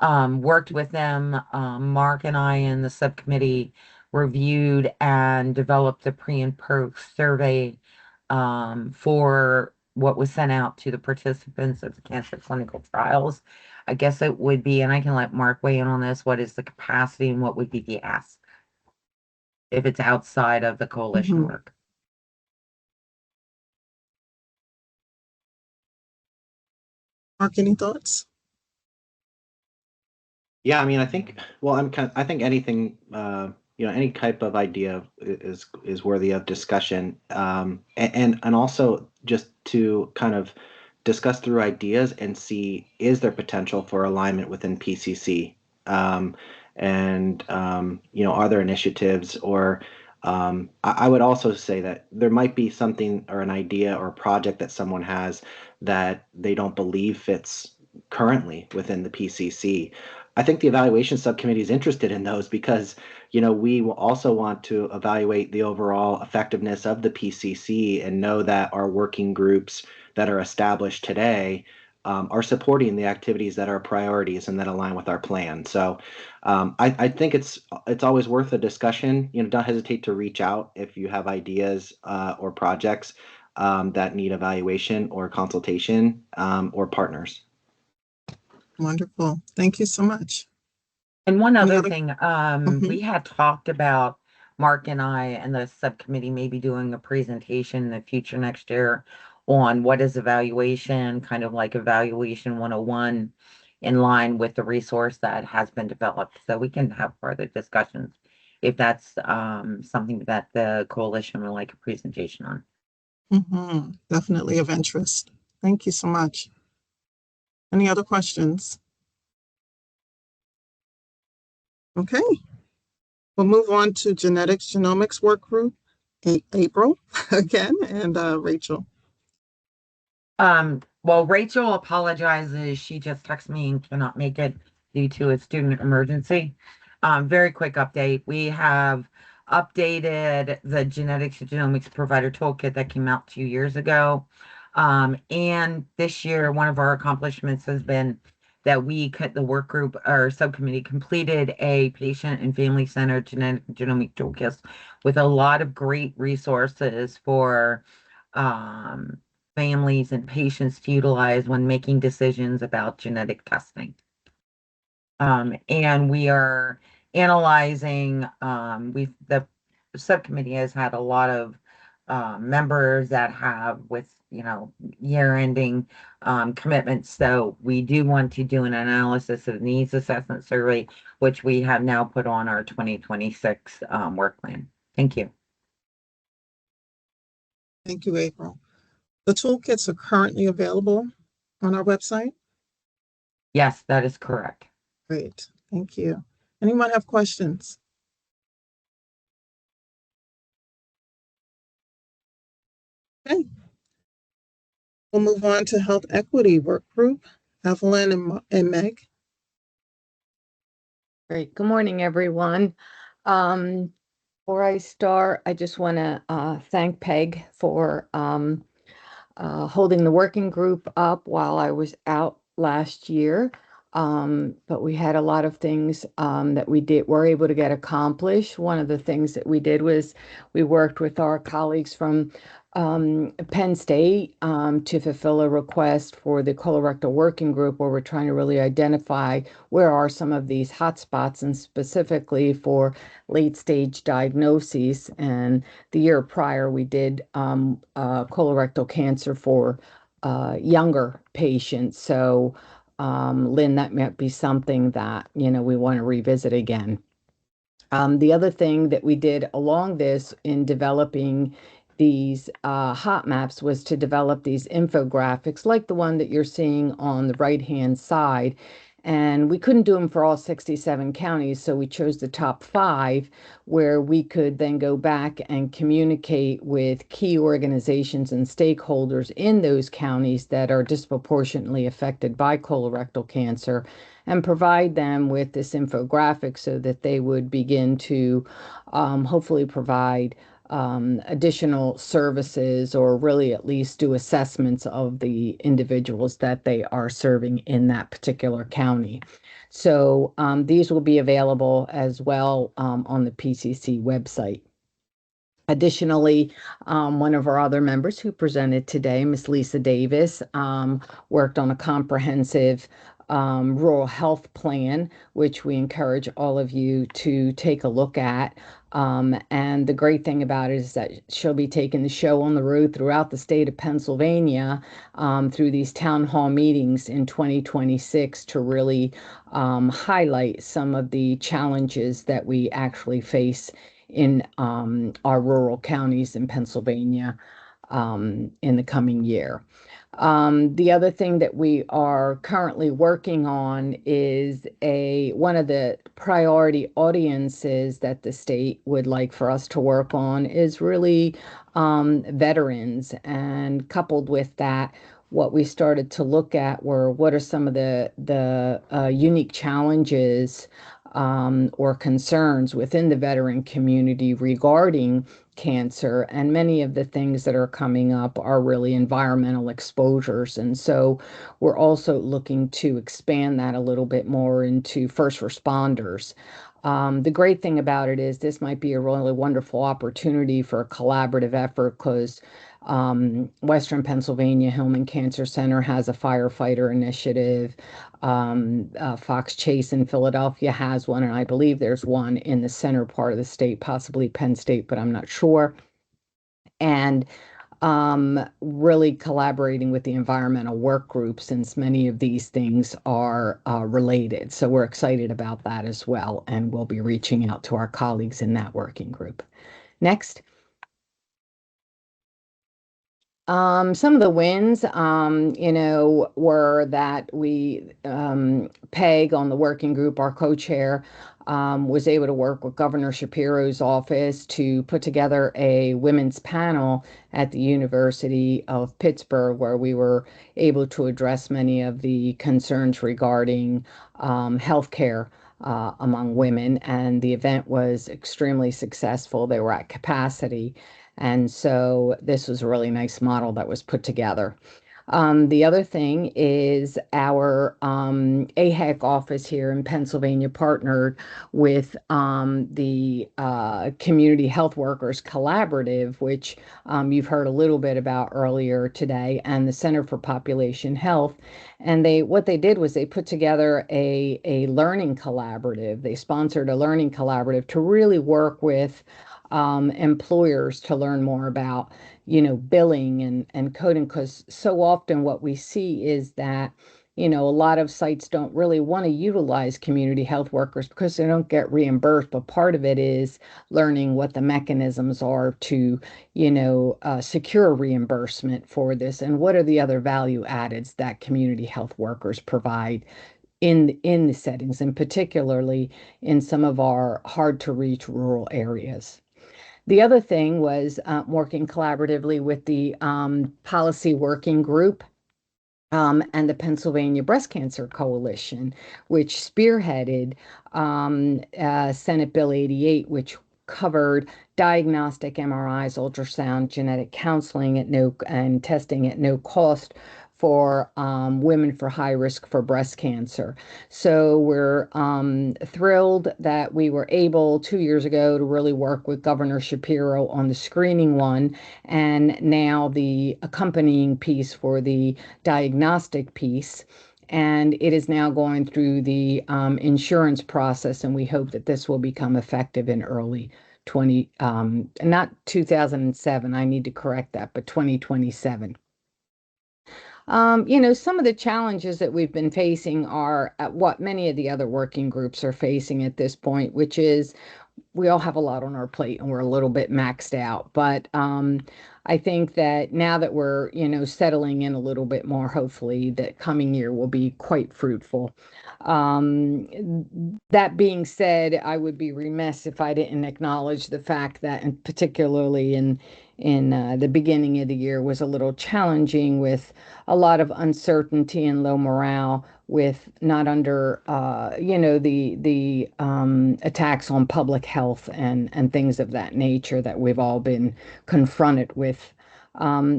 worked with them. Mark and I in the subcommittee reviewed and developed the pre and post survey for what was sent out to the participants of the cancer clinical trials. I guess it would be, and I can let Mark weigh in on this, what is the capacity and what would be the ask if it's outside of the coalition work? Mark, any thoughts? Yeah, I mean, I think anything, any type of idea is worthy of discussion, and also just to kind of discuss through ideas and see, is there potential for alignment within PCC, and are there initiatives, or I would also say that there might be something or an idea or a project that someone has that they don't believe fits currently within the PCC. I think the evaluation subcommittee is interested in those because, we will also want to evaluate the overall effectiveness of the PCC and know that our working groups that are established today are supporting the activities that are priorities and that align with our plan. So I think it's always worth a discussion. Don't hesitate to reach out if you have ideas or projects that need evaluation or consultation or partners. Wonderful. Thank you so much. And one other thing, we had talked about, Mark and I and the subcommittee maybe doing a presentation in the future next year on what is evaluation, kind of like Evaluation 101 in line with the resource that has been developed. So we can have further discussions if that's something that the coalition would like a presentation on. Definitely of interest. Thank you so much. Any other questions? Okay, we'll move on to genetics genomics work group. April again, and Rachel. Well, Rachel apologizes. She just texted me and cannot make it due to a student emergency. Very quick update. We have updated the genetics genomics provider toolkit that came out 2 years ago. And this year, one of our accomplishments has been that the work group or subcommittee completed a patient and family-centered genomic toolkit with a lot of great resources for families and patients to utilize when making decisions about genetic testing. And we are analyzing, the subcommittee has had a lot of members that have with, year-ending commitments. So we do want to do an analysis of needs assessment survey, which we have now put on our 2026 work plan. Thank you. Thank you, April. The toolkits are currently available on our website? Yes, that is correct. Great, thank you. Anyone have questions? Okay. We'll move on to Health Equity Work Group, Evelyn and Meg. Great. Good morning, everyone. Before I start, I just want to thank Peg for holding the working group up while I was out last year. But we had a lot of things that were able to get accomplished. One of the things that we did was we worked with our colleagues from Penn State to fulfill a request for the colorectal working group, where we're trying to really identify where are some of these hotspots, and specifically for late stage diagnoses. And the year prior, we did colorectal cancer for younger patients. So Lynn, that might be something that, we want to revisit again. The other thing that we did along this in developing these hot maps was to develop these infographics like the one that you're seeing on the right-hand side. And we couldn't do them for all 67 counties, so we chose the top 5, where we could then go back and communicate with key organizations and stakeholders in those counties that are disproportionately affected by colorectal cancer, and provide them with this infographic so that they would begin to hopefully provide additional services, or really at least do assessments of the individuals that they are serving in that particular county. So these will be available as well on the PCC website. Additionally, one of our other members who presented today, Ms. Lisa Davis, worked on a comprehensive rural health plan, which we encourage all of you to take a look at. And the great thing about it is that she'll be taking the show on the road throughout the state of Pennsylvania through these town hall meetings in 2026 to really highlight some of the challenges that we actually face in our rural counties in Pennsylvania in the coming year. The other thing that we are currently working on is one of the priority audiences that the state would like for us to work on is really veterans. And coupled with that, what we started to look at were what are some of the unique challenges or concerns within the veteran community regarding cancer. And many of the things that are coming up are really environmental exposures. And so we're also looking to expand that a little bit more into first responders. The great thing about it is this might be a really wonderful opportunity for a collaborative effort, because Western Pennsylvania Hillman Cancer Center has a firefighter initiative. Fox Chase in Philadelphia has one, and I believe there's one in the center part of the state, possibly Penn State, but I'm not sure. And really collaborating with the environmental work group, since many of these things are related. So we're excited about that as well, and we'll be reaching out to our colleagues in that working group. Next. Some of the wins, were that we, Peg on the working group, our co-chair, was able to work with Governor Shapiro's office to put together a women's panel at the University of Pittsburgh, where we were able to address many of the concerns regarding healthcare among women. And the event was extremely successful. They were at capacity. And so this was a really nice model that was put together. The other thing is our AHEC office here in Pennsylvania partnered with the Community Health Workers Collaborative, which you've heard a little bit about earlier today, and the Center for Population Health. And what they did was they put together a learning collaborative. They sponsored a learning collaborative to really work with employers to learn more about, billing and coding, because so often what we see is that, a lot of sites don't really want to utilize community health workers because they don't get reimbursed. But part of it is learning what the mechanisms are to, secure reimbursement for this, and what are the other value addeds that community health workers provide in the settings, and particularly in some of our hard to reach rural areas. The other thing was working collaboratively with the policy working group and the Pennsylvania Breast Cancer Coalition, which spearheaded Senate Bill 88, which covered diagnostic MRIs, ultrasound, genetic counseling and testing at no cost for women for high risk for breast cancer. So we're thrilled that we were able 2 years ago to really work with Governor Shapiro on the screening one, and now the accompanying piece for the diagnostic piece. And it is now going through the insurance process, and we hope that this will become effective in early not 2007, I need to correct that, but 2027. Some of the challenges that we've been facing are what many of the other working groups are facing at this point, which is we all have a lot on our plate and we're a little bit maxed out. But I think that now that we're, settling in a little bit more, hopefully that coming year will be quite fruitful. That being said, I would be remiss if I didn't acknowledge the fact that, and particularly in the beginning of the year, was a little challenging with a lot of uncertainty and low morale, with not under the attacks on public health and things of that nature that we've all been confronted with.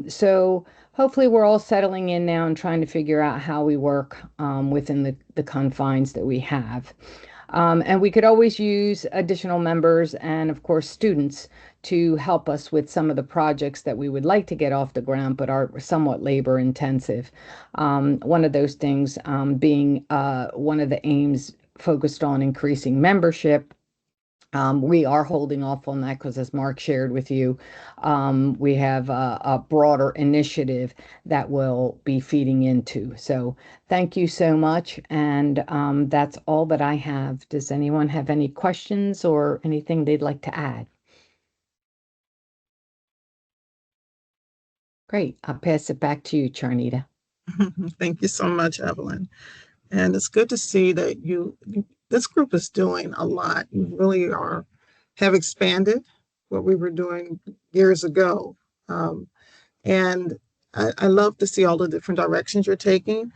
So hopefully we're all settling in now and trying to figure out how we work within the confines that we have. And we could always use additional members and, of course, students to help us with some of the projects that we would like to get off the ground but are somewhat labor intensive. One of those things being one of the aims focused on increasing membership. We are holding off on that because, as Mark shared with you, we have a broader initiative that will be feeding into. So thank you so much. And that's all that I have. Does anyone have any questions or anything they'd like to add? Great. I'll pass it back to you, Charnita. Thank you so much, Evelyn. And it's good to see that this group is doing a lot. You really have expanded what we were doing years ago. And I love to see all the different directions you're taking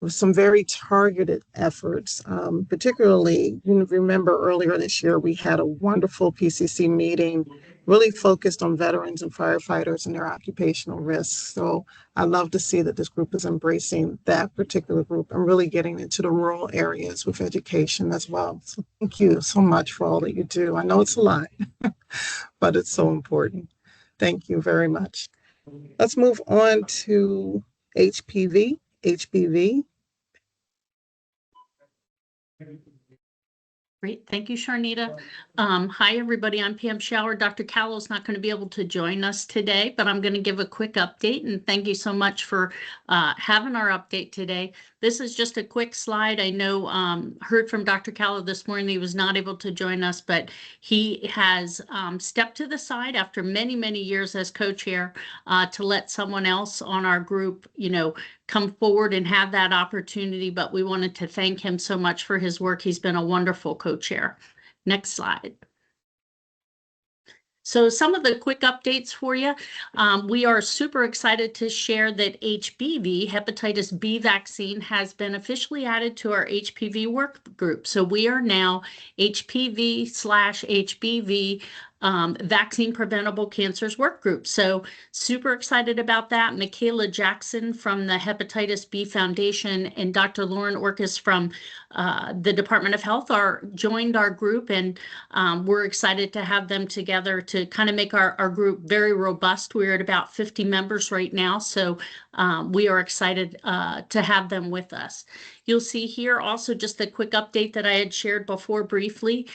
with some very targeted efforts. Particularly, remember earlier this year, we had a wonderful PCC meeting really focused on veterans and firefighters and their occupational risks. So I love to see that this group is embracing that particular group and really getting into the rural areas with education as well. So thank you so much for all that you do. I know it's a lot, but it's so important. Thank you very much. Let's move on to HPV. Great. Thank you, Charnita. Hi, everybody. I'm Pam Shower. Dr. Callow's not going to be able to join us today, but I'm going to give a quick update. And thank you so much for having our update today. This is just a quick slide. I know heard from Dr. Callow this morning. He was not able to join us, but he has stepped to the side after many, many years as co-chair to let someone else on our group, come forward and have that opportunity. But we wanted to thank him so much for his work. He's been a wonderful co-chair. Next slide. So some of the quick updates for you. We are super excited to share that HBV, hepatitis B vaccine, has been officially added to our HPV work group. So we are now HPV/HBV Vaccine Preventable Cancers Work Group. So super excited about that. Michaela Jackson from the Hepatitis B Foundation and Dr. Lauren Orcus from the Department of Health joined our group, and we're excited to have them together to kind of make our group very robust. We're at about 50 members right now, so we are excited to have them with us. You'll see here also just a quick update that I had shared before briefly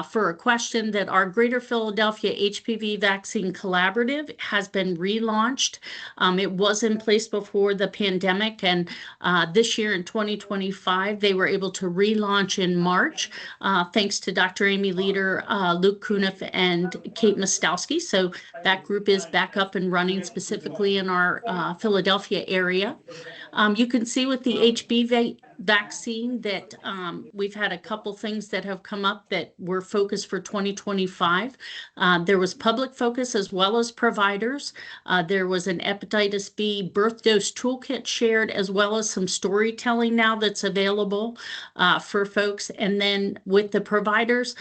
for a question that our Greater Philadelphia HPV Vaccine Collaborative has been relaunched. It was in place before the pandemic, and this year in 2025, they were able to relaunch in March, thanks to Dr. Amy Leader, Luke Kuniff, and Kate Mostowski. So that group is back up and running specifically in our Philadelphia area. You can see with the HPV vaccine that we've had a couple things that have come up that were focused for 2025. There was public focus as well as providers. There was an hepatitis B birth dose toolkit shared, as well as some storytelling now that's available for folks. And then with the providers,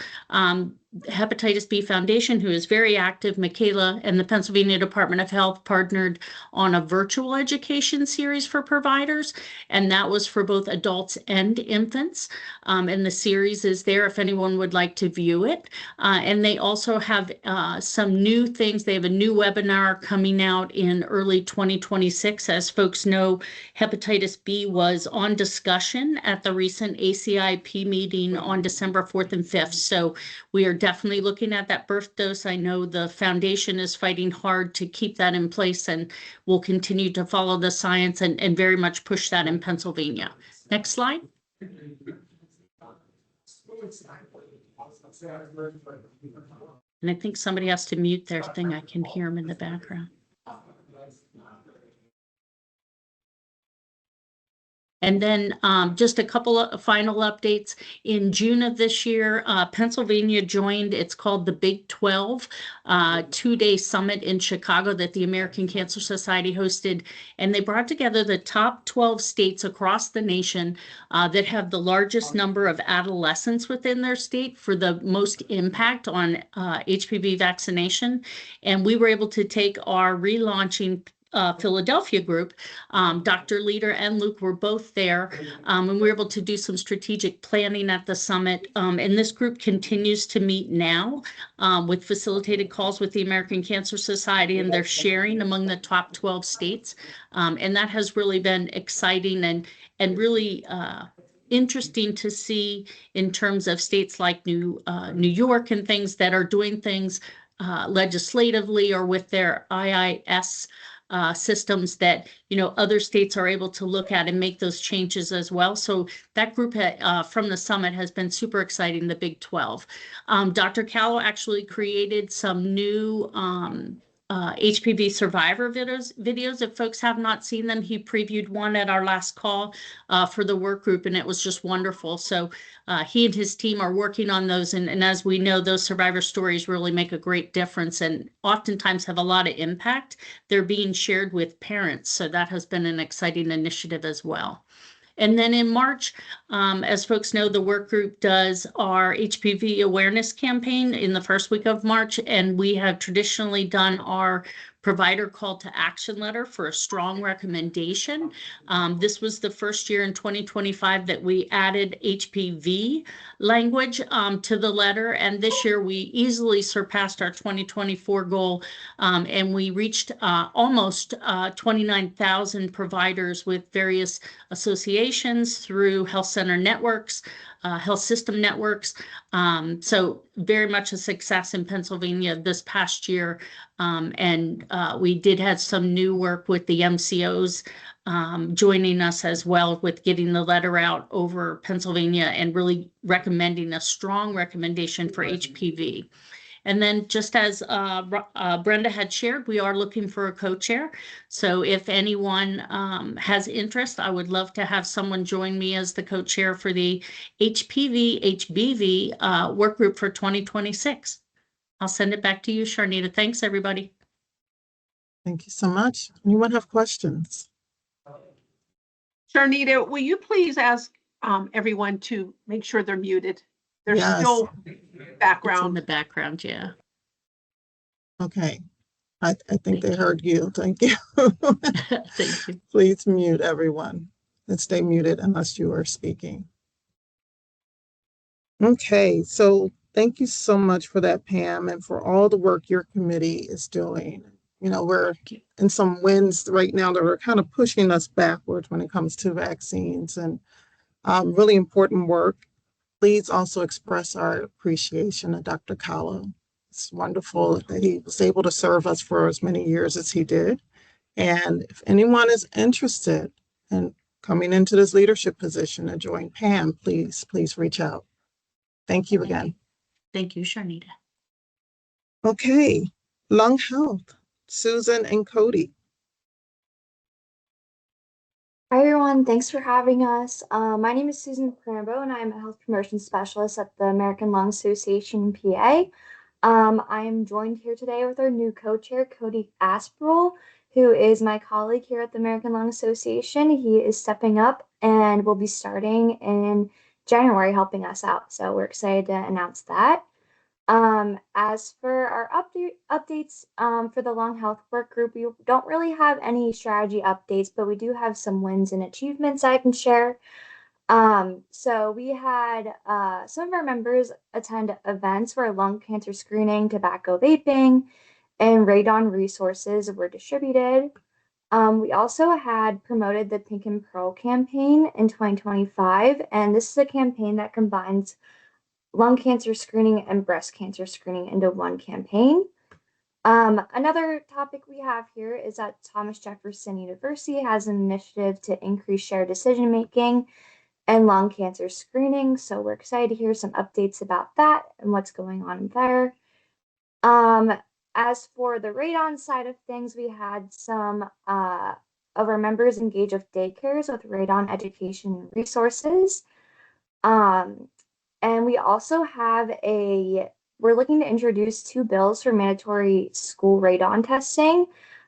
Hepatitis B Foundation, who is very active, Michaela and the Pennsylvania Department of Health partnered on a virtual education series for providers, and that was for both adults and infants. And the series is there if anyone would like to view it. And they also have some new things. They have a new webinar coming out in early 2026. As folks know, hepatitis B was on discussion at the recent ACIP meeting on December 4th and 5th. So we are definitely looking at that birth dose. I know the foundation is fighting hard to keep that in place, and we'll continue to follow the science and very much push that in Pennsylvania. Next slide. And I think somebody has to mute their thing. I can hear them in the background. And then just a couple of final updates. In June of this year, Pennsylvania joined, it's called the Big 12 two-day summit in Chicago that the American Cancer Society hosted. And they brought together the top 12 states across the nation that have the largest number of adolescents within their state for the most impact on HPV vaccination. And we were able to take our relaunching Philadelphia group. Dr. Leader and Luke were both there, and we were able to do some strategic planning at the summit. And this group continues to meet now with facilitated calls with the American Cancer Society, and they're sharing among the top 12 states. And that has really been exciting and really interesting to see in terms of states like New York and things that are doing things legislatively or with their IIS systems that, you know, other states are able to look at and make those changes as well. So that group from the summit has been super exciting, the Big 12. Dr. Callow actually created some new HPV survivor videos. If folks have not seen them, he previewed one at our last call for the work group, and it was just wonderful. So he and his team are working on those. And as we know, those survivor stories really make a great difference and oftentimes have a lot of impact. They're being shared with parents. So that has been an exciting initiative as well. And then in March, as folks know, the work group does our HPV awareness campaign in the first week of March, and we have traditionally done our provider call to action letter for a strong recommendation. This was the first year in 2025 that we added HPV language to the letter, and this year we easily surpassed our 2024 goal, and we reached almost 29,000 providers with various associations through health center networks, health system networks. So very much a success in Pennsylvania this past year. And we did have some new work with the MCOs joining us as well with getting the letter out over Pennsylvania and really recommending a strong recommendation for HPV. And then just as Brenda had shared, we are looking for a co-chair. So if anyone has interest, I would love to have someone join me as the co-chair for the HPV work group for 2026. I'll send it back to you, Sharnita. Thanks, everybody. Thank you so much. Anyone have questions? Sharnita, will you please ask everyone to make sure they're muted? There's Yes. still It's in background. the background, yeah. Okay, I think they heard you. Thank you. Thank you. Please mute everyone and stay muted unless you are speaking. Okay, so thank you so much for that, Pam, and for all the work your committee is doing. You know, we're in some winds right now that are kind of pushing us backwards when it comes to vaccines, and really important work. Please also express our appreciation to Dr. Kahlo. It's wonderful that he was able to serve us for as many years as he did. And if anyone is interested in coming into this leadership position and join Pam, please reach out. Thank you again. Thank you, Sharnita. Okay, lung health, Susan and Cody. Hi everyone, thanks for having us. My name is Susan Crambo and I'm a health promotion specialist at the American Lung Association in PA. I am joined here today with our new co-chair, Cody Asperl, who is my colleague here at the American Lung Association. He is stepping up and will be starting in January helping us out. So we're excited to announce that. As for our updates for the lung health work group, we don't really have any strategy updates, but we do have some wins and achievements I can share. So we had some of our members attend events where lung cancer screening, tobacco vaping, and radon resources were distributed. We also had promoted the Pink and Pearl campaign in 2025, and this is a campaign that combines lung cancer screening and breast cancer screening into one campaign. Another topic we have here is that Thomas Jefferson University has an initiative to increase shared decision making and lung cancer screening. So we're excited to hear some updates about that and what's going on there. As for the radon side of things, we had some of our members engage with daycares with radon education and resources. And we also have we're looking to introduce 2 bills for mandatory school radon testing.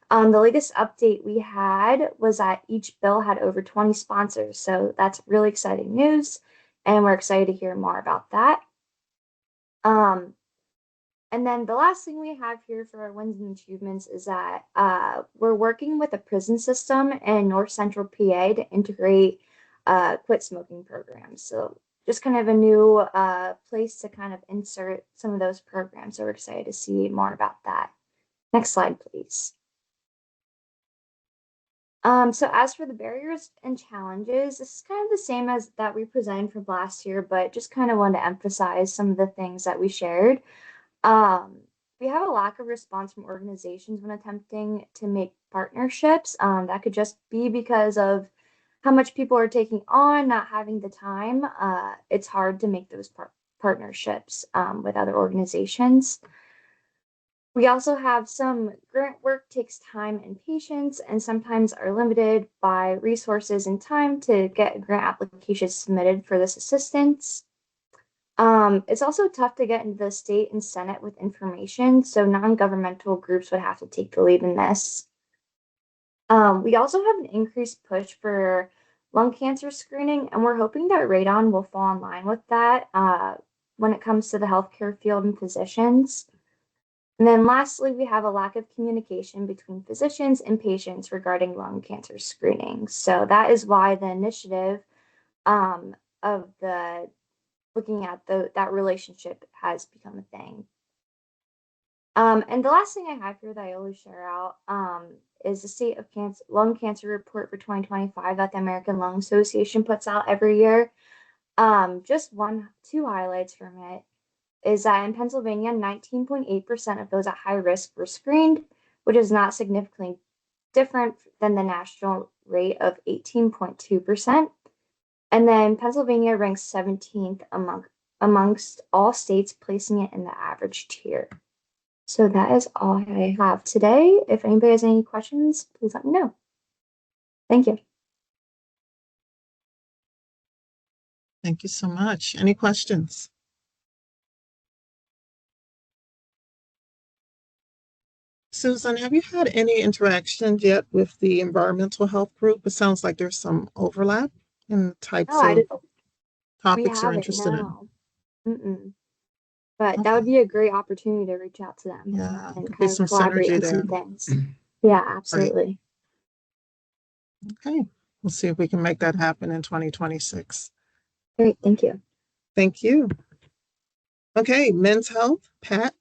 The latest update we had was that each bill had over 20 sponsors. So that's really exciting news. And we're excited to hear more about that. And then the last thing we have here for our wins and achievements is that we're working with a prison system in North Central PA to integrate quit smoking programs. So just kind of a new place to kind of insert some of those programs. So we're excited to see more about that. Next slide, please. So as for the barriers and challenges, this is kind of the same as that we presented from last year, but just kind of want to emphasize some of the things that we shared. We have a lack of response from organizations when attempting to make partnerships. That could just be because of how much people are taking on, not having the time. It's hard to make those partnerships with other organizations. We also have some grant work takes time and patience, and sometimes are limited by resources and time to get grant applications submitted for this assistance. It's also tough to get into the state and Senate with information, so non-governmental groups would have to take the lead in this. We also have an increased push for lung cancer screening, and we're hoping that radon will fall in line with that when it comes to the healthcare field and physicians. And then lastly, we have a lack of communication between physicians and patients regarding lung cancer screening. So that is why the initiative of looking at that relationship has become a thing. And the last thing I have here that I always share out is the State of Lung Cancer Report for 2025 that the American Lung Association puts out every year. Just 2 highlights from it is that in Pennsylvania, 19.8% of those at high risk were screened, which is not significantly different than the national rate of 18.2%. And then Pennsylvania ranks 17th amongst all states, placing it in the average tier. So that is all I have today. If anybody has any questions, please let me know. Thank you. Thank you so much. Any questions? Susan, have you had any interactions yet with the environmental health group? It sounds like there's some overlap in the types of topics you're interested in. Mm-mm. but that would be a great opportunity to reach out to them Yeah, and could be kind some of collaborate synergy on there. some things. Yeah, absolutely. Okay, we'll see if we can make that happen in 2026. Great, thank you. Thank you. Okay, men's health, Pat.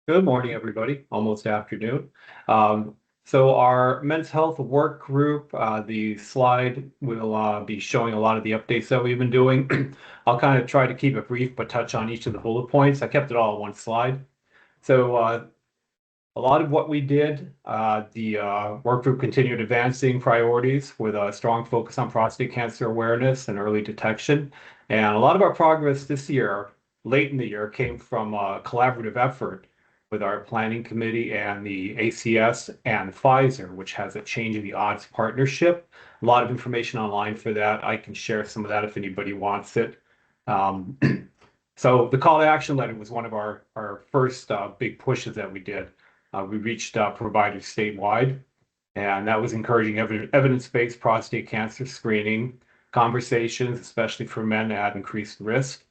Good morning, everybody. Almost afternoon. So our men's health work group, the slide will be showing a lot of the updates that we've been doing. I'll kind of try to keep it brief, but touch on each of the bullet points. I kept it all on one slide. So a lot of what we did, the work group continued advancing priorities with a strong focus on prostate cancer awareness and early detection. And a lot of our progress this year, late in the year, came from a collaborative effort with our planning committee and the ACS and Pfizer, which has a Change in the Odds partnership. A lot of information online for that. I can share some of that if anybody wants it. So the call to action letter was one of our first big pushes that we did. We reached providers statewide, and that was encouraging evidence-based prostate cancer screening conversations, especially for men at increased risk.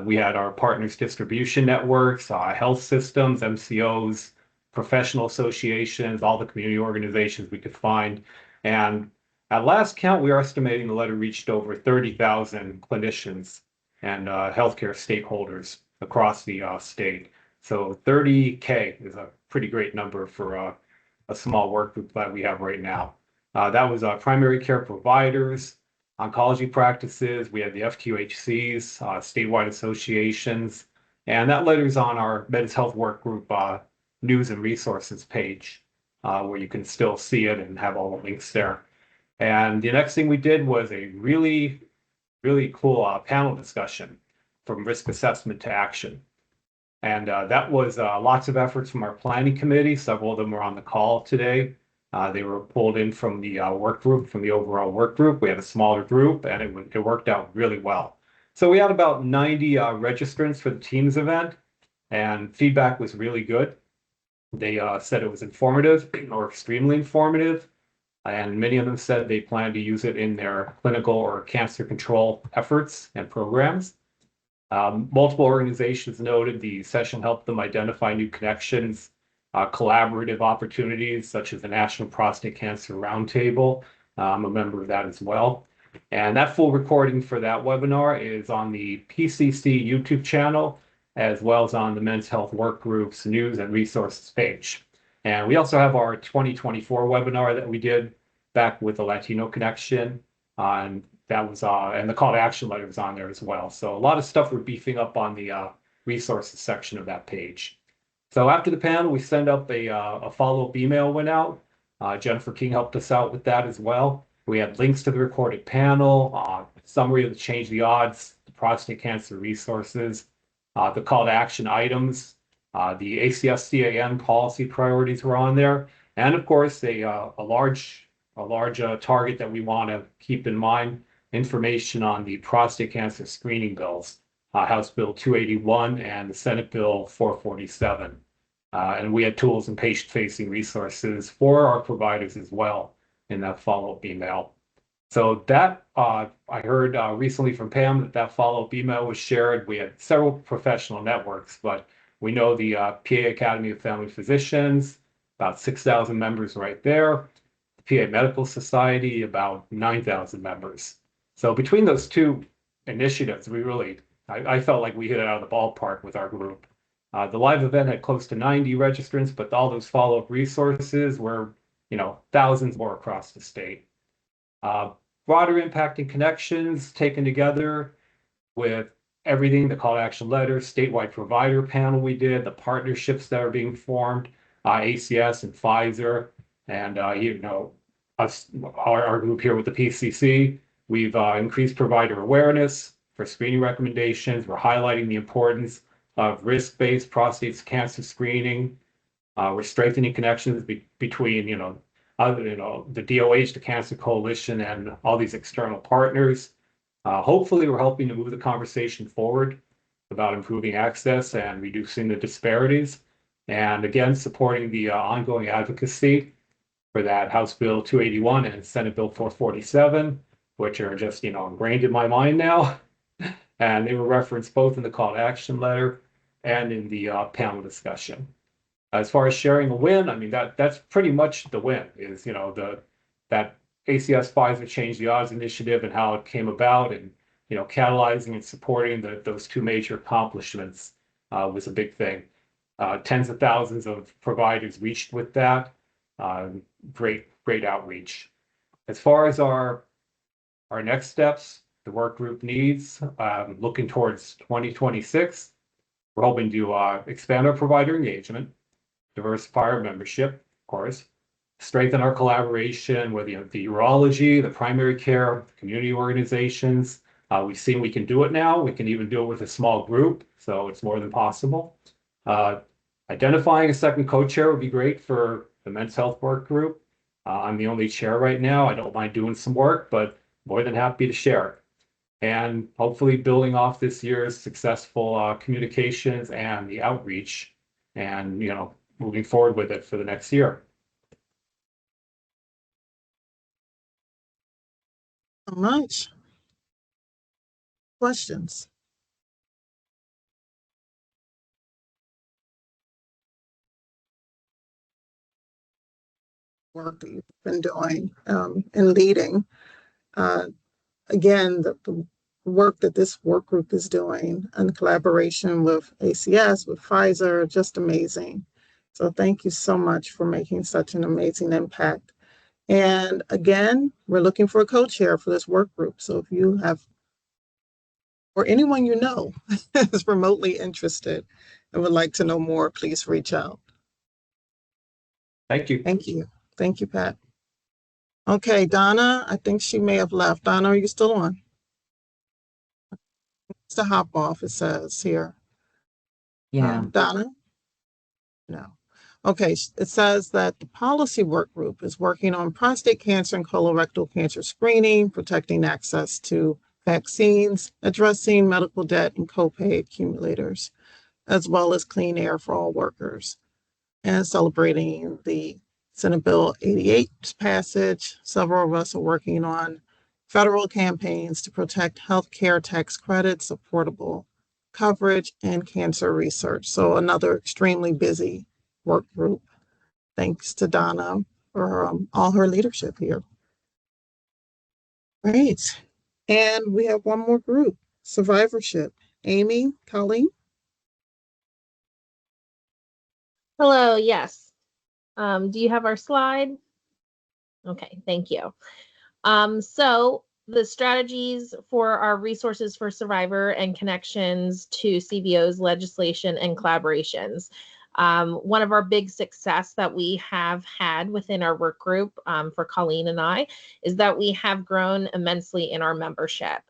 We had our partners distribution networks, health systems, MCOs, professional associations, all the community organizations we could find. And at last count, we are estimating the letter reached over 30,000 clinicians and healthcare stakeholders across the state. So 30K is a pretty great number for a small work group that we have right now. That was primary care providers, oncology practices. We had the FQHCs, statewide associations, and that letter's on our Men's Health Work Group news and resources page, where you can still see it and have all the links there. And the next thing we did was a really, really cool panel discussion from risk assessment to action. And that was lots of efforts from our planning committee. Several of them were on the call today. They were pulled in from the work group, from the overall work group. We had a smaller group, and it worked out really well. So we had about 90 registrants for the Teams event, and feedback was really good. They said it was informative or extremely informative, and many of them said they plan to use it in their clinical or cancer control efforts and programs. Multiple organizations noted the session helped them identify new connections, collaborative opportunities such as the National Prostate Cancer Roundtable. I'm a member of that as well. And that full recording for that webinar is on the PCC YouTube channel, as well as on the Men's Health Work Group's news and resources page. And we also have our 2024 webinar that we did back with the Latino Connection. And that was, and the call to action letter was on there as well. So a lot of stuff we're beefing up on the resources section of that page. So after the panel, we sent up a follow-up email went out. Jennifer King helped us out with that as well. We had links to the recorded panel, summary of the Change the Odds, the prostate cancer resources, the call to action items, the ACS-CAN policy priorities were on there, and of course a large target that we want to keep in mind, information on the prostate cancer screening bills, House Bill 281 and the Senate Bill 447. And we had tools and patient-facing resources for our providers as well in that follow-up email. So that I heard recently from Pam that follow-up email was shared. We had several professional networks, but we know the PA Academy of Family Physicians, about 6,000 members right there. The PA Medical Society, about 9,000 members. So between those two initiatives, we really, I felt like we hit it out of the ballpark with our group. The live event had close to 90 registrants, but all those follow-up resources were, thousands more across the state. Broader impact and connections taken together with everything, the call to action letter, statewide provider panel we did, the partnerships that are being formed, ACS and Pfizer, and our group here with the PCC. We've increased provider awareness for screening recommendations. We're highlighting the importance of risk-based prostate cancer screening. We're strengthening connections between, the DOH, the Cancer Coalition, and all these external partners. Hopefully, we're helping to move the conversation forward about improving access and reducing the disparities. And again, supporting the ongoing advocacy for that House Bill 281 and Senate Bill 447, which are just, ingrained in my mind now. And they were referenced both in the call to action letter and in the panel discussion. As far as sharing a win, I mean, that's pretty much the win is, you know, that ACS Pfizer Change the Odds initiative and how it came about, and, you know, catalyzing and supporting those two major accomplishments was a big thing. Tens of thousands of providers reached with that. Great outreach. As far as our next steps, the work group needs, looking towards 2026, we're hoping to expand our provider engagement, diversify our membership, of course, strengthen our collaboration with the urology, the primary care, community organizations. We've seen we can do it now. We can even do it with a small group, so it's more than possible. Identifying a second co-chair would be great for the men's health work group. I'm the only chair right now. I don't mind doing some work, but more than happy to share. And hopefully building off this year's successful communications and the outreach, and, you know, moving forward with it for the next year. So much. Questions? Work that you've been doing and leading. Again, the work that this work group is doing in collaboration with ACS, with Pfizer, just amazing. So thank you so much for making such an amazing impact. And again, we're looking for a co-chair for this work group. So if you have, or anyone you know is remotely interested and would like to know more, please reach out. Thank you. Thank you. Thank you, Pat. Okay, Donna, I think she may have left. Donna, are you still on? It's to hop off, it says here. Yeah. Donna? No. Okay, it says that the policy work group is working on prostate cancer and colorectal cancer screening, protecting access to vaccines, addressing medical debt and copay accumulators, as well as clean air for all workers, and celebrating the Senate Bill 88 passage. Several of us are working on federal campaigns to protect healthcare tax credits, affordable coverage, and cancer research. So another extremely busy work group. Thanks to Donna for all her leadership here. Great. And we have one more group, survivorship. Amy, Colleen? Hello, yes. Do you have our slide? Okay, thank you. So the strategies for our resources for survivor and connections to CBO's legislation and collaborations. One of our big success that we have had within our work group for Colleen and I is that we have grown immensely in our membership.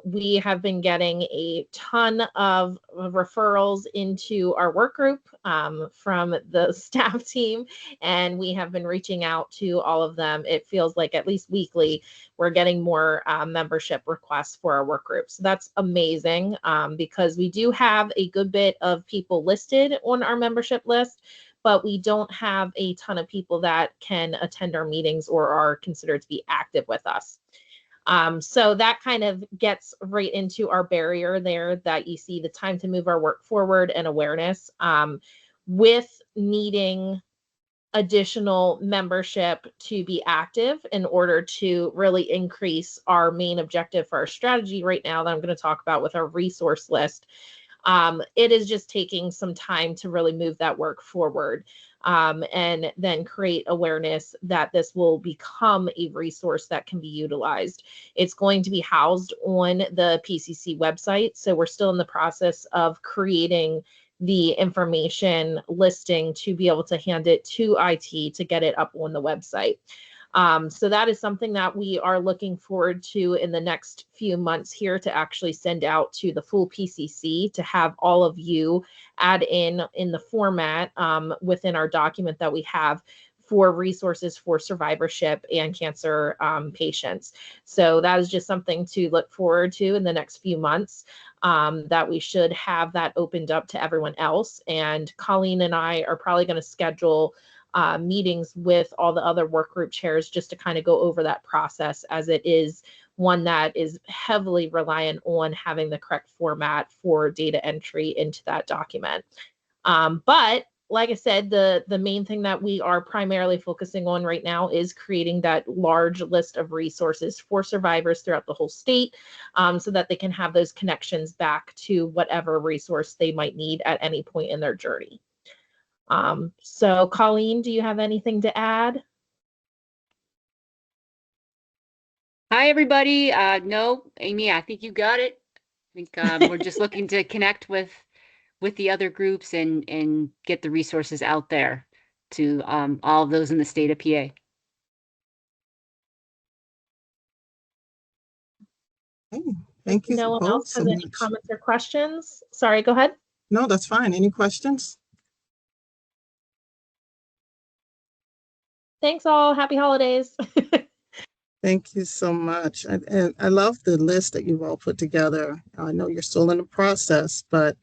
We have been getting a ton of referrals into our work group from the staff team, and we have been reaching out to all of them. It feels like at least weekly, we're getting more membership requests for our work group. So that's amazing because we do have a good bit of people listed on our membership list, but we don't have a ton of people that can attend our meetings or are considered to be active with us. So that kind of gets right into our barrier there that you see the time to move our work forward and awareness with needing additional membership to be active in order to really increase our main objective for our strategy right now that I'm going to talk about with our resource list. It is just taking some time to really move that work forward. And then create awareness that this will become a resource that can be utilized. It's going to be housed on the PCC website. So we're still in the process of creating the information listing to be able to hand it to IT to get it up on the website. So that is something that we are looking forward to in the next few months here to actually send out to the full PCC to have all of you add in the format within our document that we have for resources for survivorship and cancer patients. So that is just something to look forward to in the next few months, that we should have that opened up to everyone else. And Colleen and I are probably going to schedule meetings with all the other work group chairs just to kind of go over that process, as it is one that is heavily reliant on having the correct format for data entry into that document. But like I said, the main thing that we are primarily focusing on right now is creating that large list of resources for survivors throughout the whole state, so that they can have those connections back to whatever resource they might need at any point in their journey. So Colleen, do you have anything to add? Hi, everybody. No, Amy, I think you got it. I think we're just looking to connect with the other groups and get the resources out there to all of those in the state of PA. Thank you No one both else so has any much. comments or questions? Sorry, go ahead. No, that's fine. Any questions? Thanks all. Happy holidays. Thank you so much. And I love the list that you've all put together. I know you're still in the process, but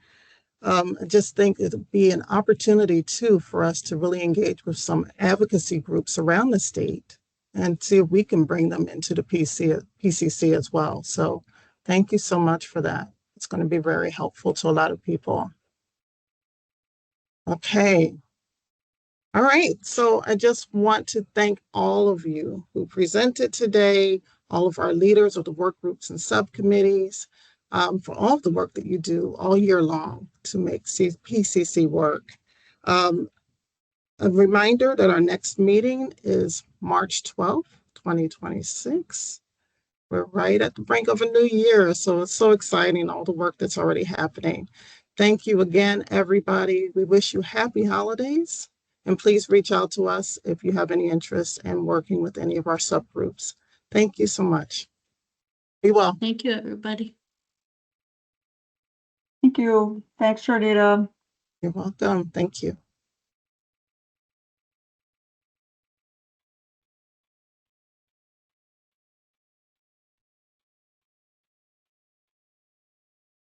I just think it'll be an opportunity too for us to really engage with some advocacy groups around the state and see if we can bring them into the PCC as well. So thank you so much for that. It's going to be very helpful to a lot of people. Okay. All right, so I just want to thank all of you who presented today, all of our leaders of the work groups and subcommittees, for all of the work that you do all year long to make PCC work. A reminder that our next meeting is March 12th, 2026. We're right at the brink of a new year, so it's so exciting, all the work that's already happening. Thank you again, everybody. We wish you happy holidays. And please reach out to us if you have any interest in working with any of our subgroups. Thank you so much. Be well. Thank you, everybody. Thank you. Thanks, Charnita. You're welcome. Thank you.